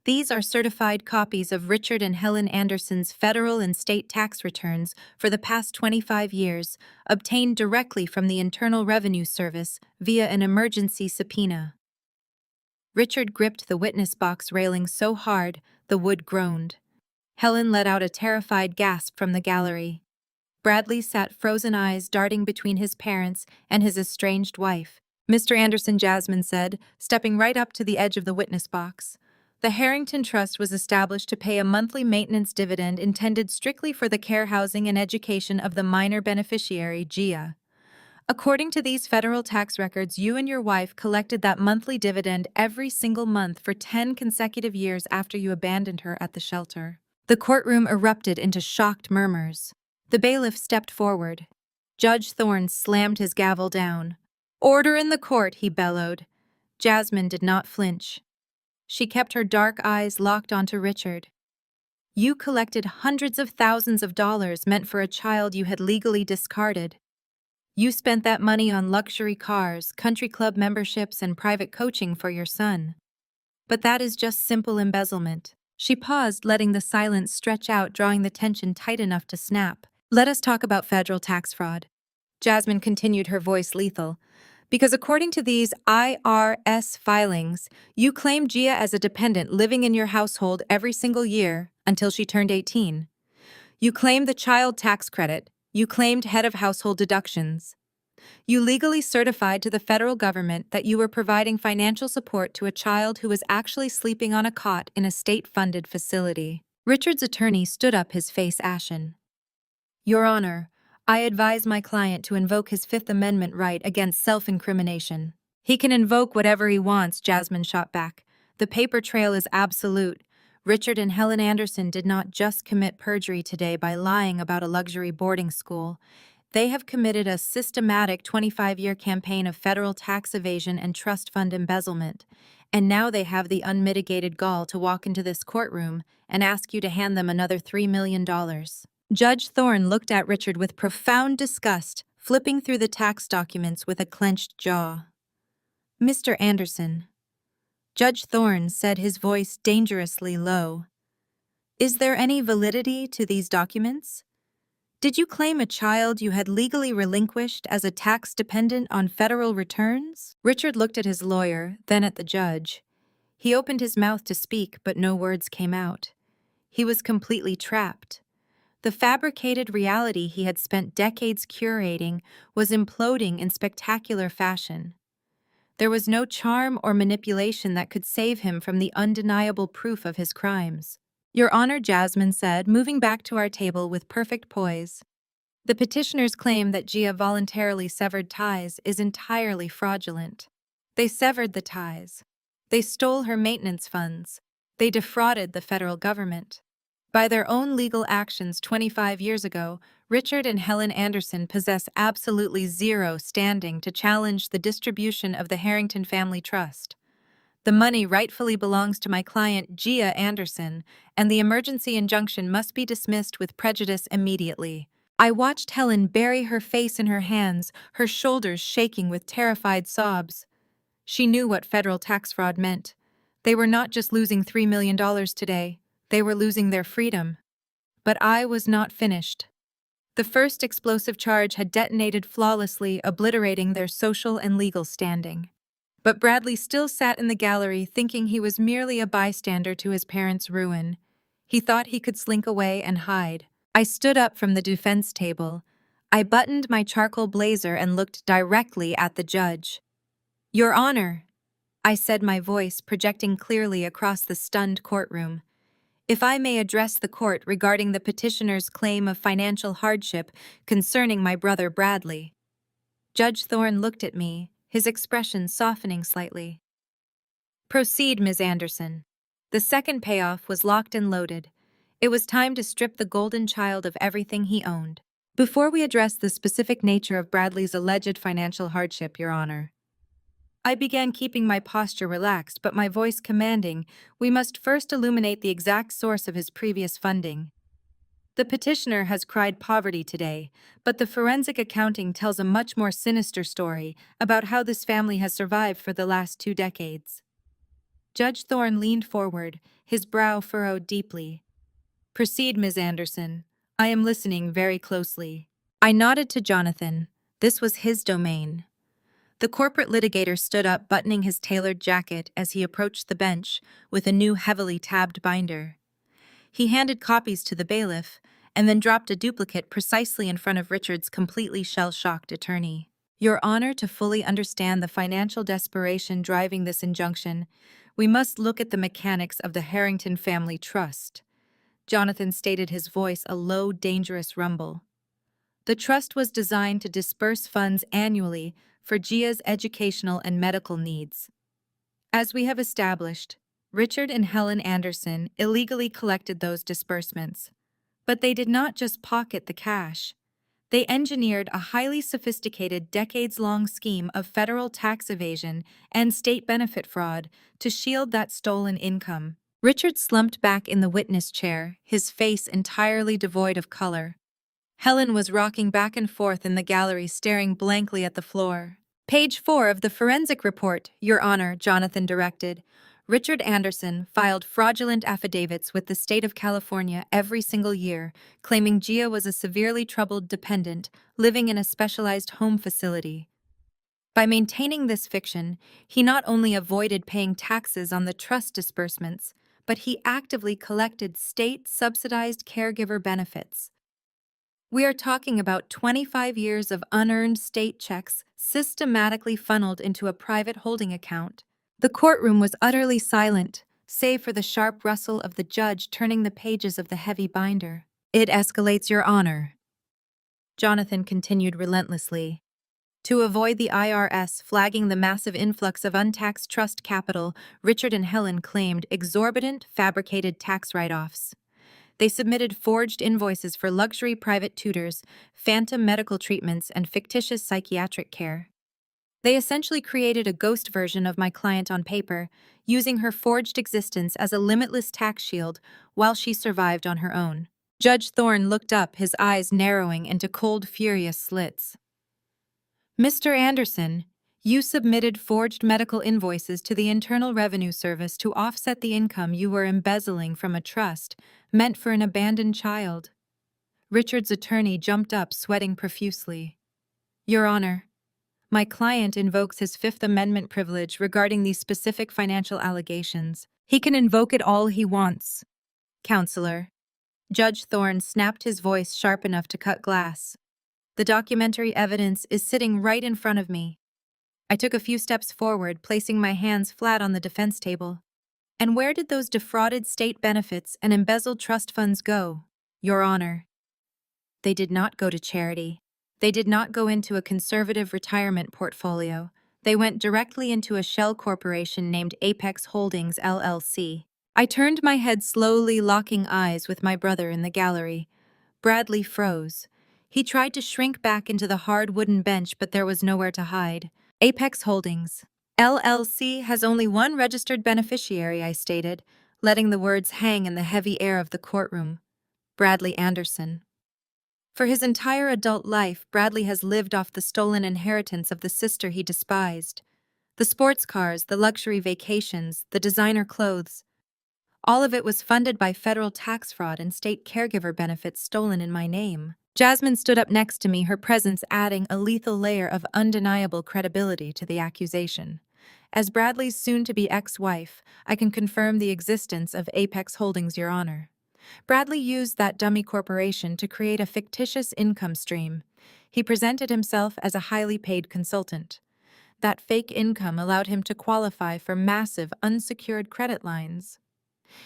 "These are certified copies of Richard and Helen Anderson's federal and state tax returns for the past 25 years, obtained directly from the Internal Revenue Service via an emergency subpoena." Richard gripped the witness box railing so hard, the wood groaned. Helen let out a terrified gasp from the gallery. Bradley sat frozen eyes darting between his parents and his estranged wife. Mr. Anderson, Jasmine said, stepping right up to the edge of the witness box. The Harrington Trust was established to pay a monthly maintenance dividend intended strictly for the care, housing, and education of the minor beneficiary, Gia. According to these federal tax records, you and your wife collected that monthly dividend every single month for 10 consecutive years after you abandoned her at the shelter. The courtroom erupted into shocked murmurs. The bailiff stepped forward. Judge Thorne slammed his gavel down. "Order in the court," he bellowed. Jasmine did not flinch. She kept her dark eyes locked onto Richard. "You collected hundreds of thousands of dollars meant for a child you had legally discarded. You spent that money on luxury cars, country club memberships, and private coaching for your son. But that is just simple embezzlement." She paused, letting the silence stretch out, drawing the tension tight enough to snap. "Let us talk about federal tax fraud." Jasmine continued, her voice lethal. "Because according to these IRS filings, you claimed Gia as a dependent living in your household every single year until she turned 18. You claimed the child tax credit. You claimed head of household deductions. You legally certified to the federal government that you were providing financial support to a child who was actually sleeping on a cot in a state-funded facility." Richard's attorney stood up, his face ashen. "Your Honor, I advise my client to invoke his Fifth Amendment right against self-incrimination." "He can invoke whatever he wants," Jasmine shot back. "The paper trail is absolute. Richard and Helen Anderson did not just commit perjury today by lying about a luxury boarding school. They have committed a systematic 25-year campaign of federal tax evasion and trust fund embezzlement. And now they have the unmitigated gall to walk into this courtroom and ask you to hand them another $3 million. Judge Thorne looked at Richard with profound disgust, flipping through the tax documents with a clenched jaw. "Mr. Anderson," Judge Thorne said, his voice dangerously low, "is there any validity to these documents? Did you claim a child you had legally relinquished as a tax dependent on federal returns?" Richard looked at his lawyer, then at the judge. He opened his mouth to speak, but no words came out. He was completely trapped. The fabricated reality he had spent decades curating was imploding in spectacular fashion. There was no charm or manipulation that could save him from the undeniable proof of his crimes. "Your Honor," Jasmine said, moving back to our table with perfect poise, "the petitioner's claim that Gia voluntarily severed ties is entirely fraudulent. They severed the ties. They stole her maintenance funds. They defrauded the federal government. By their own legal actions 25 years ago, Richard and Helen Anderson possess absolutely zero standing to challenge the distribution of the Harrington Family Trust. The money rightfully belongs to my client, Gia Anderson, and the emergency injunction must be dismissed with prejudice immediately." I watched Helen bury her face in her hands, her shoulders shaking with terrified sobs. She knew what federal tax fraud meant. They were not just losing $3 million today. They were losing their freedom. But I was not finished. The first explosive charge had detonated flawlessly, obliterating their social and legal standing. But Bradley still sat in the gallery, thinking he was merely a bystander to his parents' ruin. He thought he could slink away and hide. I stood up from the defense table. I buttoned my charcoal blazer and looked directly at the judge. "Your Honor," I said, my voice projecting clearly across the stunned courtroom, "if I may address the court regarding the petitioner's claim of financial hardship concerning my brother Bradley." Judge Thorne looked at me, his expression softening slightly. "Proceed, Ms. Anderson." The second payoff was locked and loaded. It was time to strip the golden child of everything he owned. "Before we address the specific nature of Bradley's alleged financial hardship, Your Honor," I began, keeping my posture relaxed but my voice commanding, "we must first illuminate the exact source of his previous funding. The petitioner has cried poverty today, but the forensic accounting tells a much more sinister story about how this family has survived for the last 2 decades. Judge Thorne leaned forward, his brow furrowed deeply. "Proceed, Ms. Anderson. I am listening very closely." I nodded to Jonathan. This was his domain. The corporate litigator stood up, buttoning his tailored jacket as he approached the bench with a new heavily tabbed binder. He handed copies to the bailiff, and then dropped a duplicate precisely in front of Richard's completely shell-shocked attorney. Your Honor, to fully understand the financial desperation driving this injunction, we must look at the mechanics of the Harrington Family Trust. Jonathan stated, his voice a low, dangerous rumble. The trust was designed to disperse funds annually for Gia's educational and medical needs. As we have established, Richard and Helen Anderson illegally collected those disbursements. But they did not just pocket the cash. They engineered a highly sophisticated, decades-long scheme of federal tax evasion and state benefit fraud to shield that stolen income. Richard slumped back in the witness chair, his face entirely devoid of color. Helen was rocking back and forth in the gallery, staring blankly at the floor. Page 4 of the forensic report, Your Honor, Jonathan directed. Richard Anderson filed fraudulent affidavits with the state of California every single year, claiming Gia was a severely troubled dependent living in a specialized home facility. By maintaining this fiction, he not only avoided paying taxes on the trust disbursements, but he actively collected state-subsidized caregiver benefits. We are talking about 25 years of unearned state checks systematically funneled into a private holding account. The courtroom was utterly silent, save for the sharp rustle of the judge turning the pages of the heavy binder. It escalates, Your Honor, Jonathan continued relentlessly. To avoid the IRS flagging the massive influx of untaxed trust capital, Richard and Helen claimed exorbitant, fabricated tax write-offs. They submitted forged invoices for luxury private tutors, phantom medical treatments, and fictitious psychiatric care. They essentially created a ghost version of my client on paper, using her forged existence as a limitless tax shield while she survived on her own. Judge Thorne looked up, his eyes narrowing into cold, furious slits. Mr. Anderson, you submitted forged medical invoices to the Internal Revenue Service to offset the income you were embezzling from a trust meant for an abandoned child. Richard's attorney jumped up, sweating profusely. Your Honor, my client invokes his Fifth Amendment privilege regarding these specific financial allegations. He can invoke it all he wants. Counselor. Judge Thorne snapped, his voice sharp enough to cut glass. The documentary evidence is sitting right in front of me. I took a few steps forward, placing my hands flat on the defense table. And where did those defrauded state benefits and embezzled trust funds go, Your Honor? They did not go to charity. They did not go into a conservative retirement portfolio. They went directly into a shell corporation named Apex Holdings, LLC. I turned my head slowly, locking eyes with my brother in the gallery. Bradley froze. He tried to shrink back into the hard wooden bench, but there was nowhere to hide. Apex Holdings, LLC has only one registered beneficiary, I stated, letting the words hang in the heavy air of the courtroom. Bradley Anderson. For his entire adult life, Bradley has lived off the stolen inheritance of the sister he despised. The sports cars, the luxury vacations, the designer clothes. All of it was funded by federal tax fraud and state caregiver benefits stolen in my name. Jasmine stood up next to me, her presence adding a lethal layer of undeniable credibility to the accusation. As Bradley's soon-to-be ex-wife, I can confirm the existence of Apex Holdings, Your Honor. Bradley used that dummy corporation to create a fictitious income stream. He presented himself as a highly paid consultant. That fake income allowed him to qualify for massive unsecured credit lines.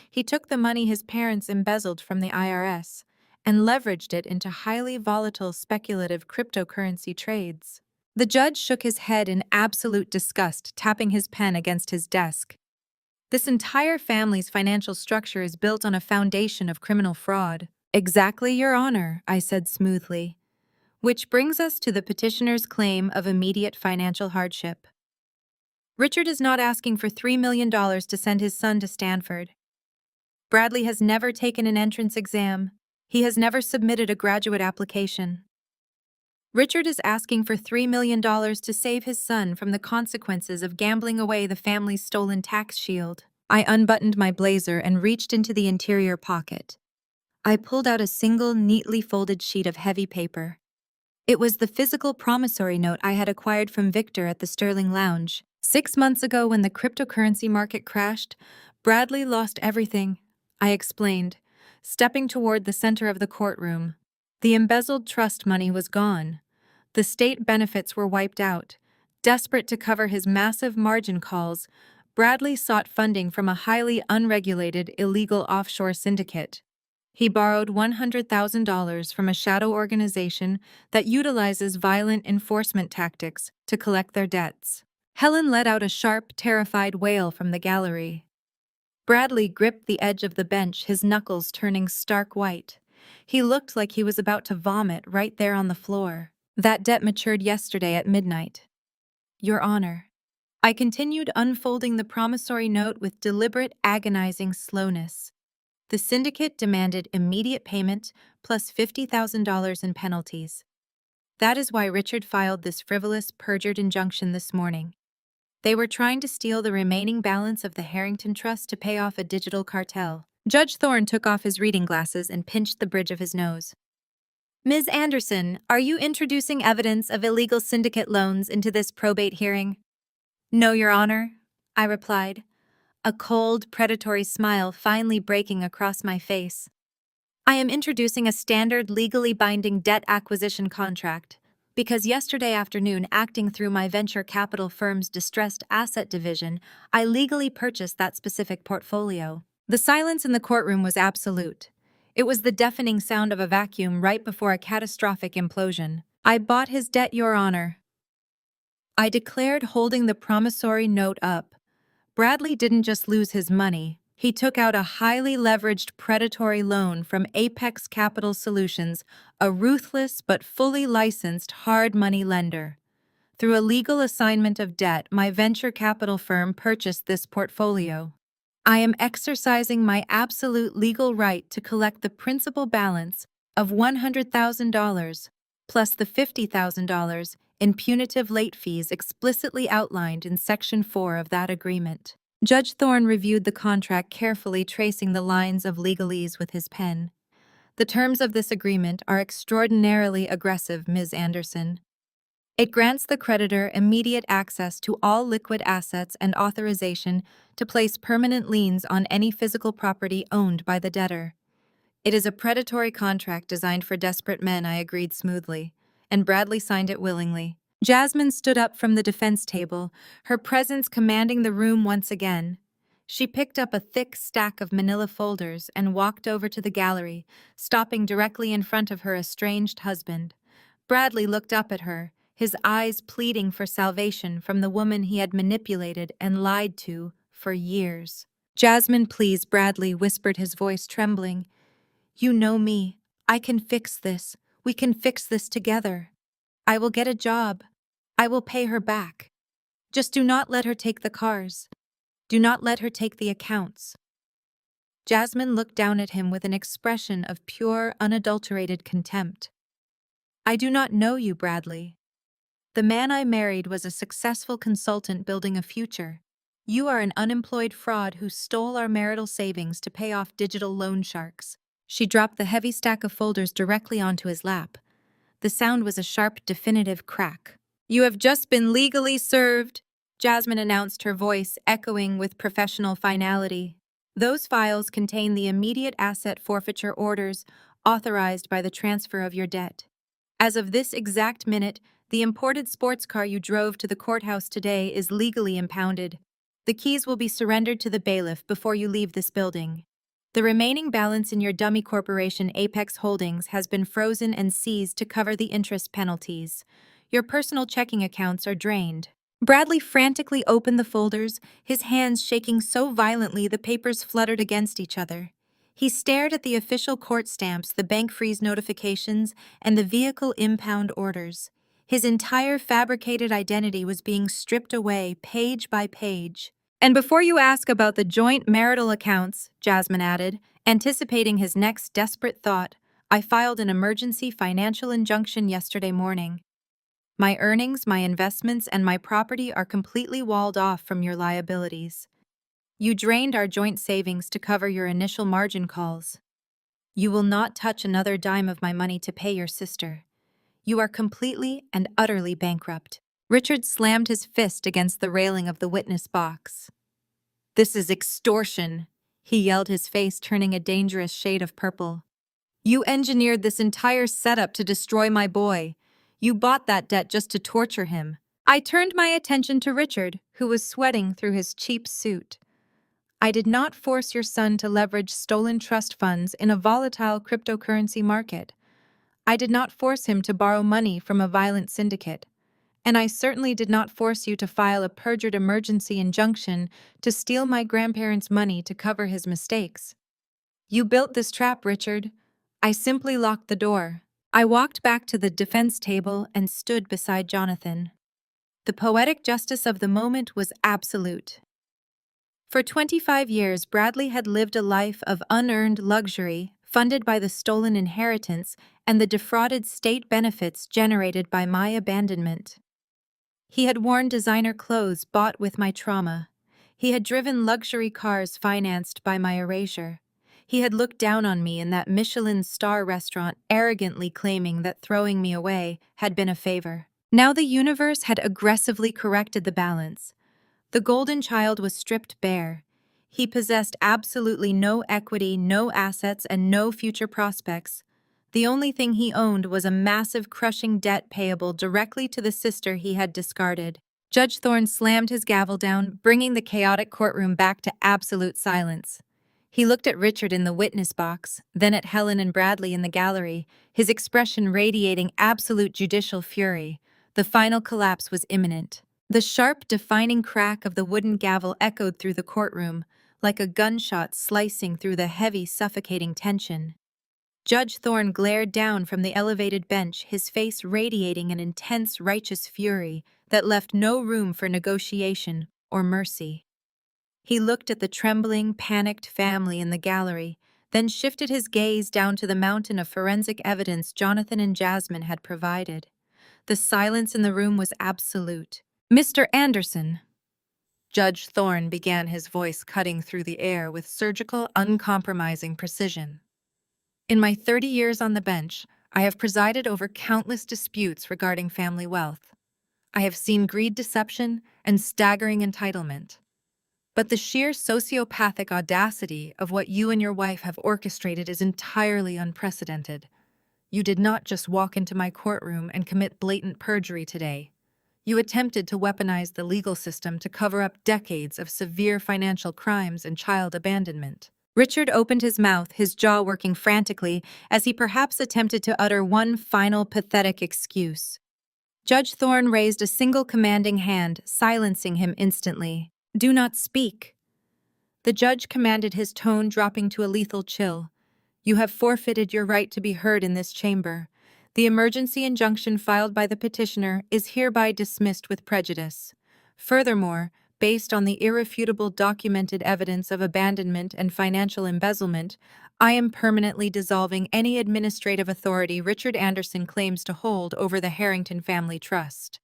He took the money his parents embezzled from the IRS and leveraged it into highly volatile speculative cryptocurrency trades. The judge shook his head in absolute disgust, tapping his pen against his desk. This entire family's financial structure is built on a foundation of criminal fraud. Exactly, Your Honor, I said smoothly. Which brings us to the petitioner's claim of immediate financial hardship. Richard is not asking for $3 million to send his son to Stanford. Bradley has never taken an entrance exam. He has never submitted a graduate application. Richard is asking for $3 million to save his son from the consequences of gambling away the family's stolen tax shield. I unbuttoned my blazer and reached into the interior pocket. I pulled out a single, neatly folded sheet of heavy paper. It was the physical promissory note I had acquired from Victor at the Sterling Lounge. 6 months ago, when the cryptocurrency market crashed, Bradley lost everything, I explained, stepping toward the center of the courtroom. The embezzled trust money was gone. The state benefits were wiped out. Desperate to cover his massive margin calls, Bradley sought funding from a highly unregulated illegal offshore syndicate. He borrowed $100,000 from a shadow organization that utilizes violent enforcement tactics to collect their debts. Helen let out a sharp, terrified wail from the gallery. Bradley gripped the edge of the bench, his knuckles turning stark white. He looked like he was about to vomit right there on the floor. That debt matured yesterday at midnight. Your Honor. I continued unfolding the promissory note with deliberate, agonizing slowness. The syndicate demanded immediate payment plus $50,000 in penalties. That is why Richard filed this frivolous, perjured injunction this morning. They were trying to steal the remaining balance of the Harrington Trust to pay off a digital cartel. Judge Thorne took off his reading glasses and pinched the bridge of his nose. Ms. Anderson, are you introducing evidence of illegal syndicate loans into this probate hearing? No, Your Honor, I replied, a cold, predatory smile finally breaking across my face. I am introducing a standard legally binding debt acquisition contract, because yesterday afternoon, acting through my venture capital firm's distressed asset division, I legally purchased that specific portfolio. The silence in the courtroom was absolute. It was the deafening sound of a vacuum right before a catastrophic implosion. I bought his debt, Your Honor, I declared, holding the promissory note up. Bradley didn't just lose his money. He took out a highly leveraged predatory loan from Apex Capital Solutions, a ruthless but fully licensed hard money lender. Through a legal assignment of debt, my venture capital firm purchased this portfolio. I am exercising my absolute legal right to collect the principal balance of $100,000 plus the $50,000 in punitive late fees explicitly outlined in Section 4 of that agreement. Judge Thorne reviewed the contract carefully, tracing the lines of legalese with his pen. The terms of this agreement are extraordinarily aggressive, Ms. Anderson. It grants the creditor immediate access to all liquid assets and authorization to place permanent liens on any physical property owned by the debtor. It is a predatory contract designed for desperate men, I agreed smoothly, and Bradley signed it willingly. Jasmine stood up from the defense table, her presence commanding the room once again. She picked up a thick stack of manila folders and walked over to the gallery, stopping directly in front of her estranged husband. Bradley looked up at her, his eyes pleading for salvation from the woman he had manipulated and lied to for years. Jasmine, please, Bradley whispered, his voice trembling. You know me. I can fix this. We can fix this together. I will get a job. I will pay her back. Just do not let her take the cars. Do not let her take the accounts. Jasmine looked down at him with an expression of pure, unadulterated contempt. I do not know you, Bradley. The man I married was a successful consultant building a future. You are an unemployed fraud who stole our marital savings to pay off digital loan sharks. She dropped the heavy stack of folders directly onto his lap. The sound was a sharp, definitive crack. You have just been legally served, Jasmine announced, her voice echoing with professional finality. Those files contain the immediate asset forfeiture orders authorized by the transfer of your debt. As of this exact minute, the imported sports car you drove to the courthouse today is legally impounded. The keys will be surrendered to the bailiff before you leave this building. The remaining balance in your dummy corporation Apex Holdings has been frozen and seized to cover the interest penalties. Your personal checking accounts are drained. Bradley frantically opened the folders, his hands shaking so violently the papers fluttered against each other. He stared at the official court stamps, the bank freeze notifications, and the vehicle impound orders. His entire fabricated identity was being stripped away page by page. And before you ask about the joint marital accounts, Jasmine added, anticipating his next desperate thought, I filed an emergency financial injunction yesterday morning. My earnings, my investments, and my property are completely walled off from your liabilities. You drained our joint savings to cover your initial margin calls. You will not touch another dime of my money to pay your sister. You are completely and utterly bankrupt. Richard slammed his fist against the railing of the witness box. This is extortion, he yelled, his face turning a dangerous shade of purple. "You engineered this entire setup to destroy my boy. You bought that debt just to torture him." I turned my attention to Richard, who was sweating through his cheap suit. "I did not force your son to leverage stolen trust funds in a volatile cryptocurrency market. I did not force him to borrow money from a violent syndicate. And I certainly did not force you to file a perjured emergency injunction to steal my grandparents' money to cover his mistakes. You built this trap, Richard. I simply locked the door." I walked back to the defense table and stood beside Jonathan. The poetic justice of the moment was absolute. For 25 years, Bradley had lived a life of unearned luxury, funded by the stolen inheritance and the defrauded state benefits generated by my abandonment. He had worn designer clothes bought with my trauma. He had driven luxury cars financed by my erasure. He had looked down on me in that Michelin star restaurant, arrogantly claiming that throwing me away had been a favor. Now the universe had aggressively corrected the balance. The golden child was stripped bare. He possessed absolutely no equity, no assets, and no future prospects. The only thing he owned was a massive, crushing debt payable directly to the sister he had discarded. Judge Thorne slammed his gavel down, bringing the chaotic courtroom back to absolute silence. He looked at Richard in the witness box, then at Helen and Bradley in the gallery, his expression radiating absolute judicial fury. The final collapse was imminent. The sharp, defining crack of the wooden gavel echoed through the courtroom, like a gunshot slicing through the heavy, suffocating tension. Judge Thorne glared down from the elevated bench, his face radiating an intense, righteous fury that left no room for negotiation or mercy. He looked at the trembling, panicked family in the gallery, then shifted his gaze down to the mountain of forensic evidence Jonathan and Jasmine had provided. The silence in the room was absolute. "Mr. Anderson," Judge Thorne began, his voice cutting through the air with surgical, uncompromising precision. "In my 30 years on the bench, I have presided over countless disputes regarding family wealth. I have seen greed, deception, and staggering entitlement. But the sheer sociopathic audacity of what you and your wife have orchestrated is entirely unprecedented. You did not just walk into my courtroom and commit blatant perjury today. You attempted to weaponize the legal system to cover up decades of severe financial crimes and child abandonment." Richard opened his mouth, his jaw working frantically, as he perhaps attempted to utter one final pathetic excuse. Judge Thorne raised a single commanding hand, silencing him instantly. "Do not speak." The judge commanded, his tone dropping to a lethal chill. "You have forfeited your right to be heard in this chamber. The emergency injunction filed by the petitioner is hereby dismissed with prejudice. Furthermore, based on the irrefutable documented evidence of abandonment and financial embezzlement, I am permanently dissolving any administrative authority Richard Anderson claims to hold over the Harrington Family Trust.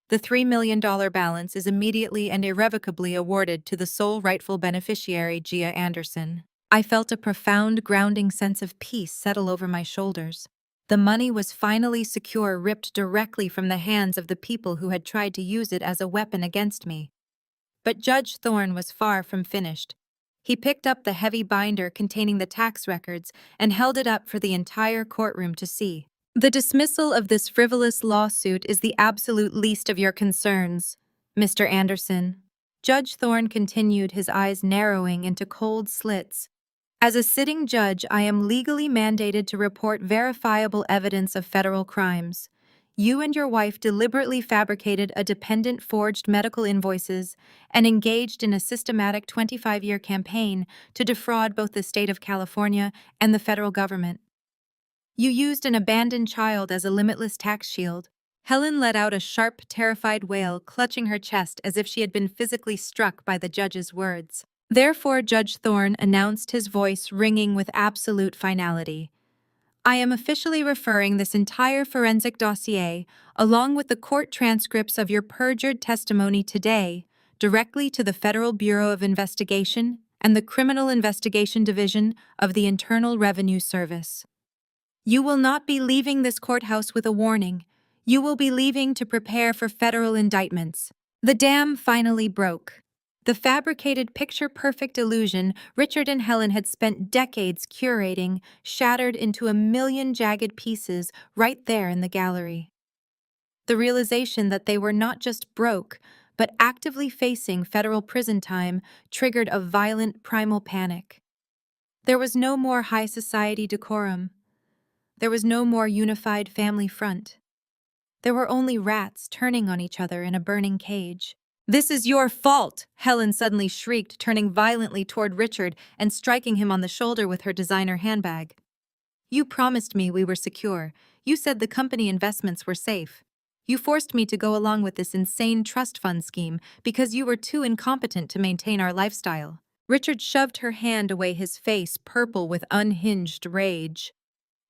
The $3 million balance is immediately and irrevocably awarded to the sole rightful beneficiary, Gia Anderson." I felt a profound, grounding sense of peace settle over my shoulders. The money was finally secure, ripped directly from the hands of the people who had tried to use it as a weapon against me. But Judge Thorne was far from finished. He picked up the heavy binder containing the tax records and held it up for the entire courtroom to see. "The dismissal of this frivolous lawsuit is the absolute least of your concerns, Mr. Anderson." Judge Thorne continued, his eyes narrowing into cold slits. "As a sitting judge, I am legally mandated to report verifiable evidence of federal crimes. You and your wife deliberately fabricated a dependent, forged medical invoices and engaged in a systematic 25-year campaign to defraud both the state of California and the federal government. You used an abandoned child as a limitless tax shield." Helen let out a sharp, terrified wail, clutching her chest as if she had been physically struck by the judge's words. Therefore, Judge Thorne announced, his voice ringing with absolute finality, "I am officially referring this entire forensic dossier, along with the court transcripts of your perjured testimony today, directly to the Federal Bureau of Investigation and the Criminal Investigation Division of the Internal Revenue Service. You will not be leaving this courthouse with a warning. You will be leaving to prepare for federal indictments." The dam finally broke. The fabricated picture-perfect illusion Richard and Helen had spent decades curating shattered into a million jagged pieces right there in the gallery. The realization that they were not just broke, but actively facing federal prison time triggered a violent primal panic. There was no more high society decorum. There was no more unified family front. There were only rats turning on each other in a burning cage. "This is your fault!" Helen suddenly shrieked, turning violently toward Richard and striking him on the shoulder with her designer handbag. "You promised me we were secure. You said the company investments were safe. You forced me to go along with this insane trust fund scheme because you were too incompetent to maintain our lifestyle." Richard shoved her hand away, his face purple with unhinged rage.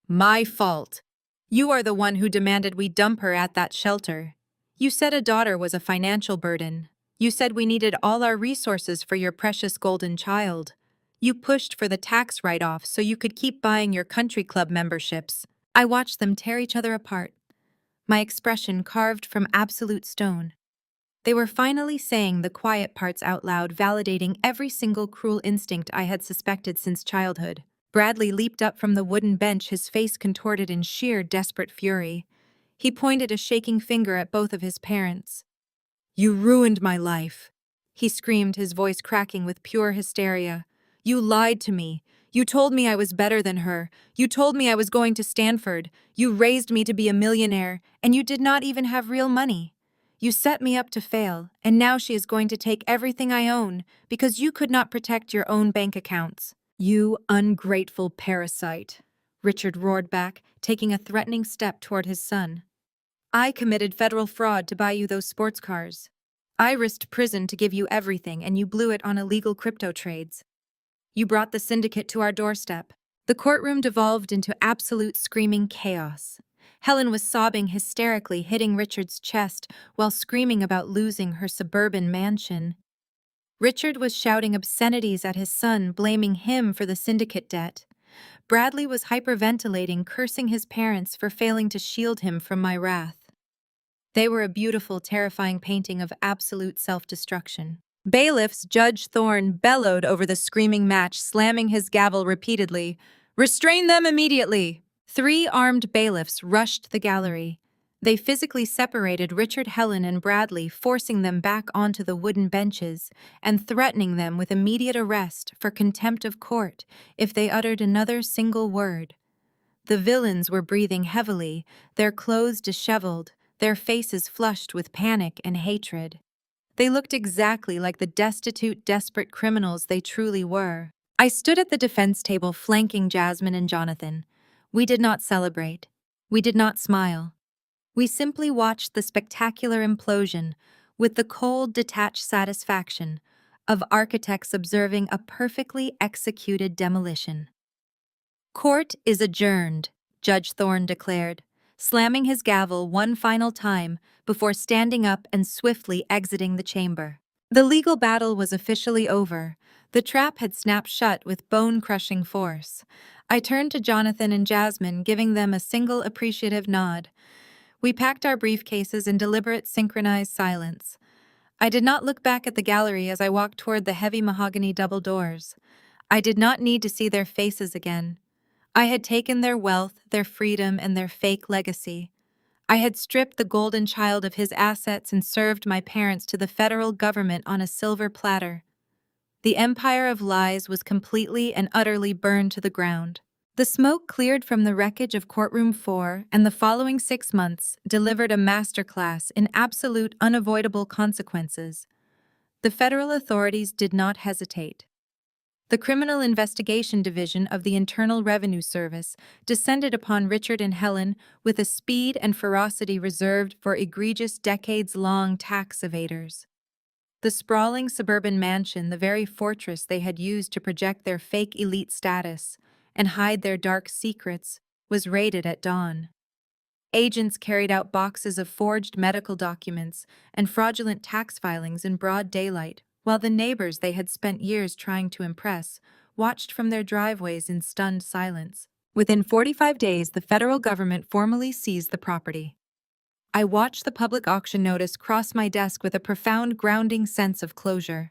"My fault. You are the one who demanded we dump her at that shelter. You said a daughter was a financial burden. You said we needed all our resources for your precious golden child. You pushed for the tax write-off so you could keep buying your country club memberships." I watched them tear each other apart, my expression carved from absolute stone. They were finally saying the quiet parts out loud, validating every single cruel instinct I had suspected since childhood. Bradley leaped up from the wooden bench, his face contorted in sheer desperate fury. He pointed a shaking finger at both of his parents. "You ruined my life," he screamed, his voice cracking with pure hysteria. "You lied to me. You told me I was better than her. You told me I was going to Stanford. You raised me to be a millionaire, and you did not even have real money. You set me up to fail, and now she is going to take everything I own because you could not protect your own bank accounts." "You ungrateful parasite," Richard roared back, taking a threatening step toward his son. "I committed federal fraud to buy you those sports cars. I risked prison to give you everything, and you blew it on illegal crypto trades. You brought the syndicate to our doorstep." The courtroom devolved into absolute screaming chaos. Helen was sobbing hysterically, hitting Richard's chest while screaming about losing her suburban mansion. Richard was shouting obscenities at his son, blaming him for the syndicate debt. Bradley was hyperventilating, cursing his parents for failing to shield him from my wrath. They were a beautiful, terrifying painting of absolute self-destruction. Bailiffs Judge Thorne bellowed over the screaming match, slamming his gavel repeatedly. "Restrain them immediately!" 3 armed bailiffs rushed the gallery. They physically separated Richard, Helen, and Bradley, forcing them back onto the wooden benches and threatening them with immediate arrest for contempt of court if they uttered another single word. The villains were breathing heavily, their clothes disheveled, their faces flushed with panic and hatred. They looked exactly like the destitute, desperate criminals they truly were. I stood at the defense table flanking Jasmine and Jonathan. We did not celebrate. We did not smile. We simply watched the spectacular implosion with the cold, detached satisfaction of architects observing a perfectly executed demolition. "Court is adjourned," Judge Thorne declared, slamming his gavel one final time before standing up and swiftly exiting the chamber. The legal battle was officially over. The trap had snapped shut with bone-crushing force. I turned to Jonathan and Jasmine, giving them a single appreciative nod. We packed our briefcases in deliberate, synchronized silence. I did not look back at the gallery as I walked toward the heavy mahogany double doors. I did not need to see their faces again. I had taken their wealth, their freedom, and their fake legacy. I had stripped the golden child of his assets and served my parents to the federal government on a silver platter. The empire of lies was completely and utterly burned to the ground. The smoke cleared from the wreckage of Courtroom 4, and the following 6 months delivered a masterclass in absolute unavoidable consequences. The federal authorities did not hesitate. The Criminal Investigation Division of the Internal Revenue Service descended upon Richard and Helen with a speed and ferocity reserved for egregious decades-long tax evaders. The sprawling suburban mansion, the very fortress they had used to project their fake elite status and hide their dark secrets, was raided at dawn. Agents carried out boxes of forged medical documents and fraudulent tax filings in broad daylight, while the neighbors they had spent years trying to impress watched from their driveways in stunned silence. Within 45 days, the federal government formally seized the property. I watched the public auction notice cross my desk with a profound, grounding sense of closure.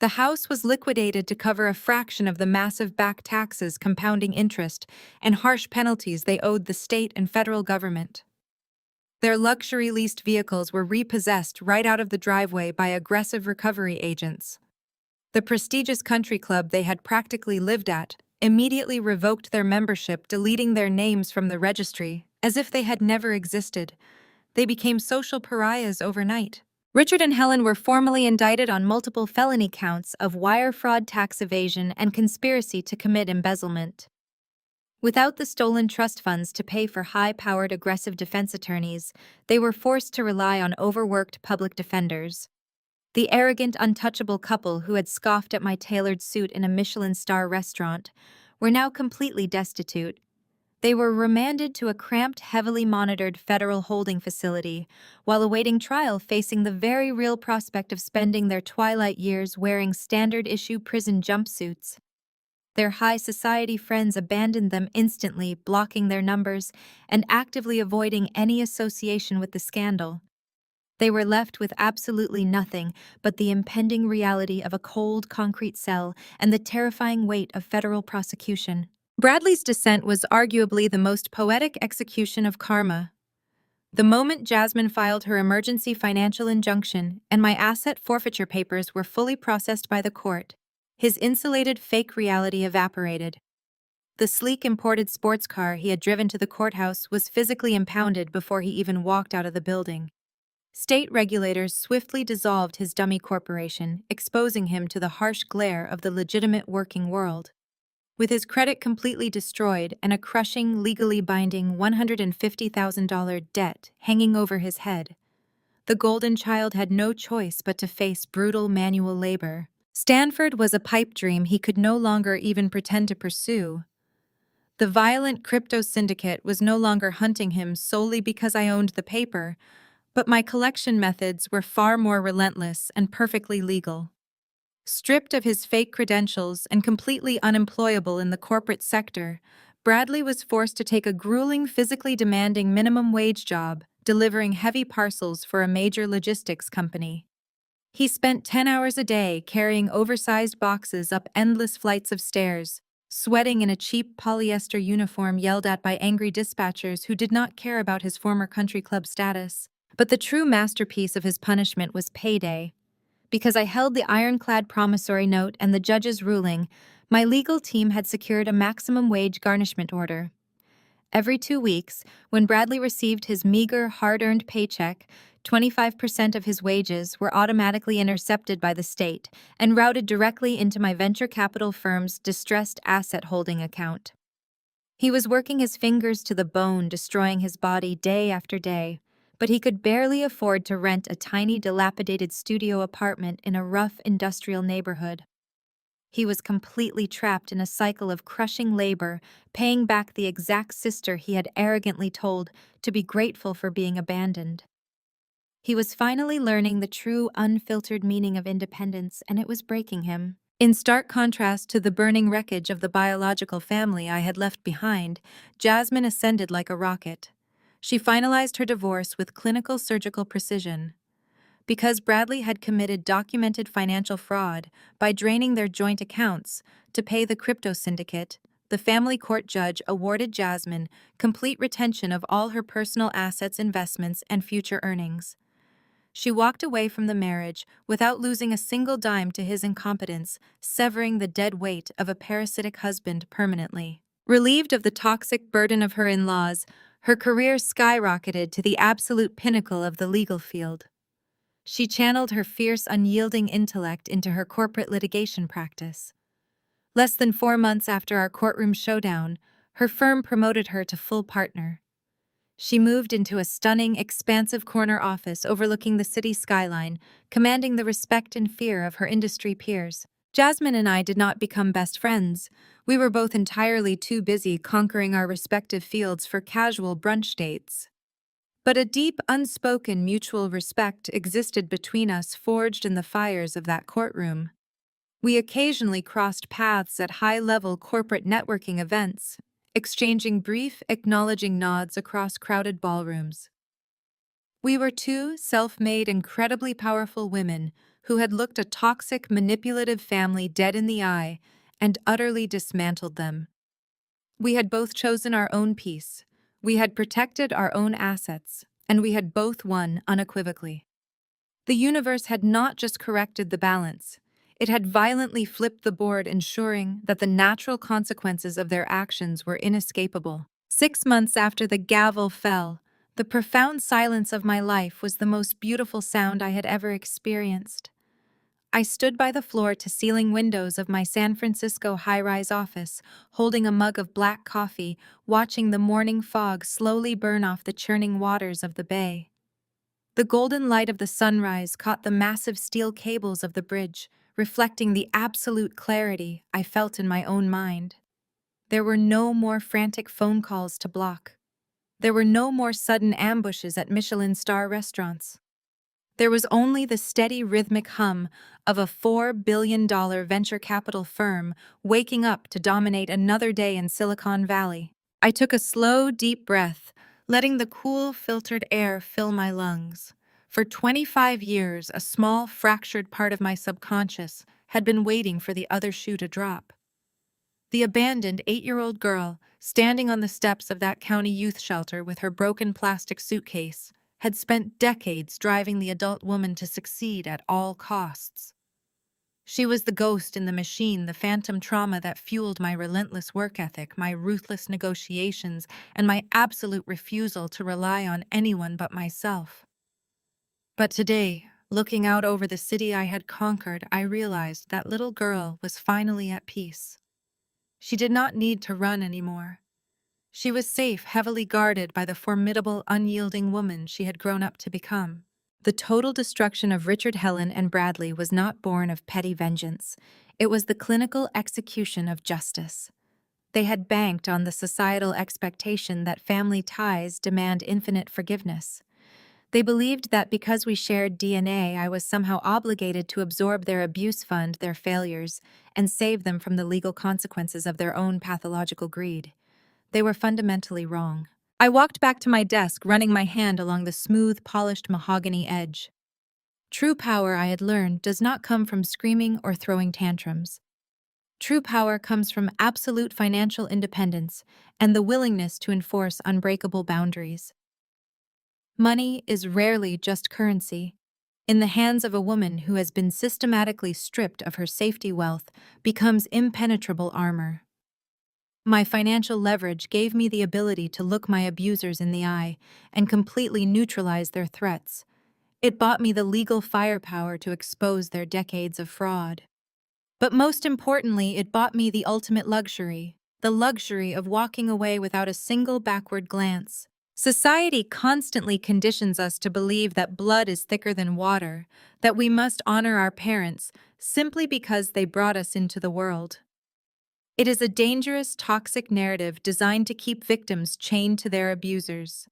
The house was liquidated to cover a fraction of the massive back taxes, compounding interest, and harsh penalties they owed the state and federal government. Their luxury leased vehicles were repossessed right out of the driveway by aggressive recovery agents. The prestigious country club they had practically lived at immediately revoked their membership, deleting their names from the registry, as if they had never existed. They became social pariahs overnight. Richard and Helen were formally indicted on multiple felony counts of wire fraud, tax evasion, and conspiracy to commit embezzlement. Without the stolen trust funds to pay for high-powered aggressive defense attorneys, they were forced to rely on overworked public defenders. The arrogant, untouchable couple who had scoffed at my tailored suit in a Michelin star restaurant were now completely destitute. They were remanded to a cramped, heavily monitored federal holding facility while awaiting trial, facing the very real prospect of spending their twilight years wearing standard-issue prison jumpsuits. Their high society friends abandoned them instantly, blocking their numbers and actively avoiding any association with the scandal. They were left with absolutely nothing but the impending reality of a cold, concrete cell and the terrifying weight of federal prosecution. Bradley's descent was arguably the most poetic execution of karma. The moment Jasmine filed her emergency financial injunction and my asset forfeiture papers were fully processed by the court, his insulated fake reality evaporated. The sleek imported sports car he had driven to the courthouse was physically impounded before he even walked out of the building. State regulators swiftly dissolved his dummy corporation, exposing him to the harsh glare of the legitimate working world. With his credit completely destroyed and a crushing, legally binding $150,000 debt hanging over his head, the golden child had no choice but to face brutal manual labor. Stanford was a pipe dream he could no longer even pretend to pursue. The violent crypto syndicate was no longer hunting him solely because I owned the paper, but my collection methods were far more relentless and perfectly legal. Stripped of his fake credentials and completely unemployable in the corporate sector, Bradley was forced to take a grueling, physically demanding minimum wage job, delivering heavy parcels for a major logistics company. He spent 10 hours a day carrying oversized boxes up endless flights of stairs, sweating in a cheap polyester uniform yelled at by angry dispatchers who did not care about his former country club status. But the true masterpiece of his punishment was payday. Because I held the ironclad promissory note and the judge's ruling, my legal team had secured a maximum wage garnishment order. Every 2 weeks, when Bradley received his meager, hard-earned paycheck, 25% of his wages were automatically intercepted by the state and routed directly into my venture capital firm's distressed asset holding account. He was working his fingers to the bone, destroying his body day after day, but he could barely afford to rent a tiny, dilapidated studio apartment in a rough industrial neighborhood. He was completely trapped in a cycle of crushing labor, paying back the exact sister he had arrogantly told to be grateful for being abandoned. He was finally learning the true, unfiltered meaning of independence, and it was breaking him. In stark contrast to the burning wreckage of the biological family I had left behind, Jasmine ascended like a rocket. She finalized her divorce with clinical surgical precision. Because Bradley had committed documented financial fraud by draining their joint accounts to pay the crypto syndicate, the family court judge awarded Jasmine complete retention of all her personal assets, investments, and future earnings. She walked away from the marriage without losing a single dime to his incompetence, severing the dead weight of a parasitic husband permanently. Relieved of the toxic burden of her in-laws, her career skyrocketed to the absolute pinnacle of the legal field. She channeled her fierce, unyielding intellect into her corporate litigation practice. Less than 4 months after our courtroom showdown, her firm promoted her to full partner. She moved into a stunning, expansive corner office overlooking the city skyline, commanding the respect and fear of her industry peers. Jasmine and I did not become best friends. We were both entirely too busy conquering our respective fields for casual brunch dates. But a deep, unspoken mutual respect existed between us, forged in the fires of that courtroom. We occasionally crossed paths at high-level corporate networking events, exchanging brief, acknowledging nods across crowded ballrooms. We were two self-made, incredibly powerful women who had looked a toxic, manipulative family dead in the eye and utterly dismantled them. We had both chosen our own peace, we had protected our own assets, and we had both won unequivocally. The universe had not just corrected the balance, it had violently flipped the board, ensuring that the natural consequences of their actions were inescapable. 6 months after the gavel fell, the profound silence of my life was the most beautiful sound I had ever experienced. I stood by the floor-to-ceiling windows of my San Francisco high-rise office, holding a mug of black coffee, watching the morning fog slowly burn off the churning waters of the bay. The golden light of the sunrise caught the massive steel cables of the bridge, reflecting the absolute clarity I felt in my own mind. There were no more frantic phone calls to block. There were no more sudden ambushes at Michelin star restaurants. There was only the steady rhythmic hum of a $4 billion venture capital firm waking up to dominate another day in Silicon Valley. I took a slow, deep breath, letting the cool, filtered air fill my lungs. For 25 years, a small, fractured part of my subconscious had been waiting for the other shoe to drop. The abandoned 8-year-old girl, standing on the steps of that county youth shelter with her broken plastic suitcase, had spent decades driving the adult woman to succeed at all costs. She was the ghost in the machine, the phantom trauma that fueled my relentless work ethic, my ruthless negotiations, and my absolute refusal to rely on anyone but myself. But today, looking out over the city I had conquered, I realized that little girl was finally at peace. She did not need to run anymore. She was safe, heavily guarded by the formidable, unyielding woman she had grown up to become. The total destruction of Richard, Helen, and Bradley was not born of petty vengeance. It was the clinical execution of justice. They had banked on the societal expectation that family ties demand infinite forgiveness. They believed that because we shared DNA, I was somehow obligated to absorb their abuse fund, their failures, and save them from the legal consequences of their own pathological greed. They were fundamentally wrong. I walked back to my desk, running my hand along the smooth, polished mahogany edge. True power, I had learned, does not come from screaming or throwing tantrums. True power comes from absolute financial independence and the willingness to enforce unbreakable boundaries. Money is rarely just currency. In the hands of a woman who has been systematically stripped of her safety wealth, becomes impenetrable armor. My financial leverage gave me the ability to look my abusers in the eye and completely neutralize their threats. It bought me the legal firepower to expose their decades of fraud. But most importantly, it bought me the ultimate luxury, the luxury of walking away without a single backward glance. Society constantly conditions us to believe that blood is thicker than water, that we must honor our parents simply because they brought us into the world. It is a dangerous, toxic narrative designed to keep victims chained to their abusers.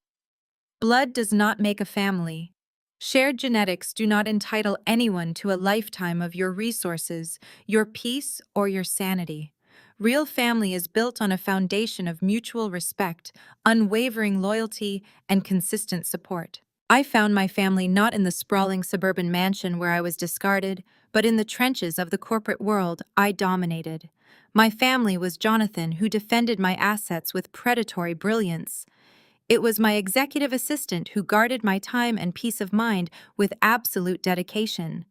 Blood does not make a family. Shared genetics do not entitle anyone to a lifetime of your resources, your peace, or your sanity. Real family is built on a foundation of mutual respect, unwavering loyalty, and consistent support. I found my family not in the sprawling suburban mansion where I was discarded, but in the trenches of the corporate world I dominated. My family was Jonathan, who defended my assets with predatory brilliance. It was my executive assistant who guarded my time and peace of mind with absolute dedication.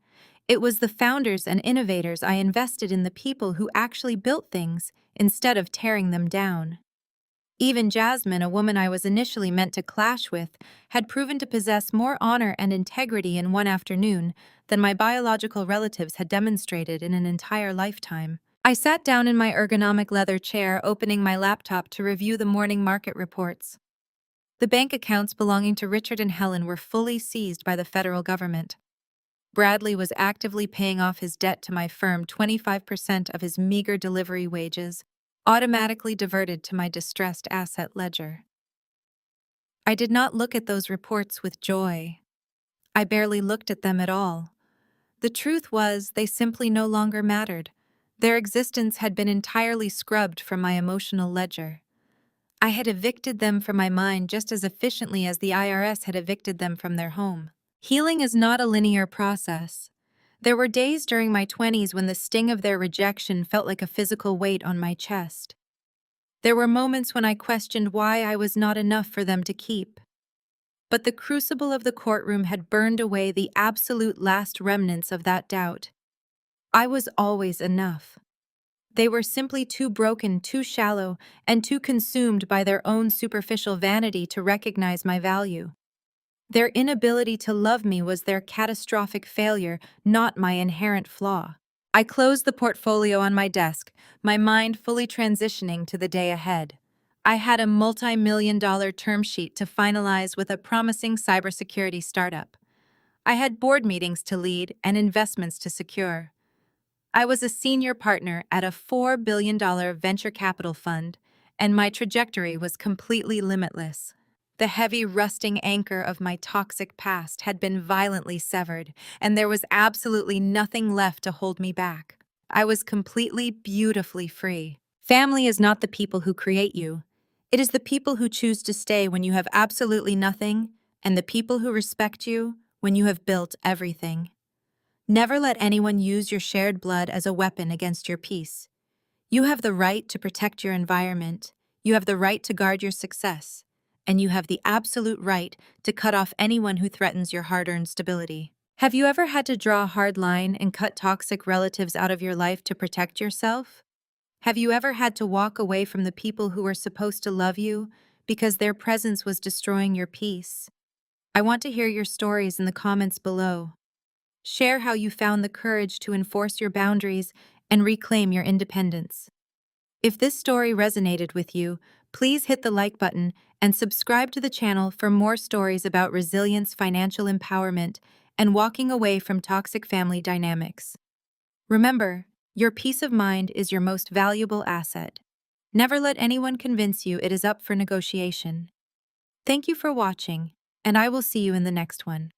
It was the founders and innovators I invested in, the people who actually built things instead of tearing them down. Even Jasmine, a woman I was initially meant to clash with, had proven to possess more honor and integrity in one afternoon than my biological relatives had demonstrated in an entire lifetime. I sat down in my ergonomic leather chair, opening my laptop to review the morning market reports. The bank accounts belonging to Richard and Helen were fully seized by the federal government. Bradley was actively paying off his debt to my firm, 25% of his meager delivery wages, automatically diverted to my distressed asset ledger. I did not look at those reports with joy. I barely looked at them at all. The truth was, they simply no longer mattered. Their existence had been entirely scrubbed from my emotional ledger. I had evicted them from my mind just as efficiently as the IRS had evicted them from their home. Healing is not a linear process. There were days during my 20s when the sting of their rejection felt like a physical weight on my chest. There were moments when I questioned why I was not enough for them to keep. But the crucible of the courtroom had burned away the absolute last remnants of that doubt. I was always enough. They were simply too broken, too shallow, and too consumed by their own superficial vanity to recognize my value. Their inability to love me was their catastrophic failure, not my inherent flaw. I closed the portfolio on my desk, my mind fully transitioning to the day ahead. I had a multi-million-dollar term sheet to finalize with a promising cybersecurity startup. I had board meetings to lead and investments to secure. I was a senior partner at a $4 billion venture capital fund, and my trajectory was completely limitless. The heavy, rusting anchor of my toxic past had been violently severed, and there was absolutely nothing left to hold me back. I was completely, beautifully free. Family is not the people who create you. It is the people who choose to stay when you have absolutely nothing, and the people who respect you when you have built everything. Never let anyone use your shared blood as a weapon against your peace. You have the right to protect your environment, you have the right to guard your success, and you have the absolute right to cut off anyone who threatens your hard-earned stability. Have you ever had to draw a hard line and cut toxic relatives out of your life to protect yourself? Have you ever had to walk away from the people who were supposed to love you because their presence was destroying your peace? I want to hear your stories in the comments below. Share how you found the courage to enforce your boundaries and reclaim your independence. If this story resonated with you, please hit the like button and subscribe to the channel for more stories about resilience, financial empowerment, and walking away from toxic family dynamics. Remember, your peace of mind is your most valuable asset. Never let anyone convince you it is up for negotiation. Thank you for watching, and I will see you in the next one.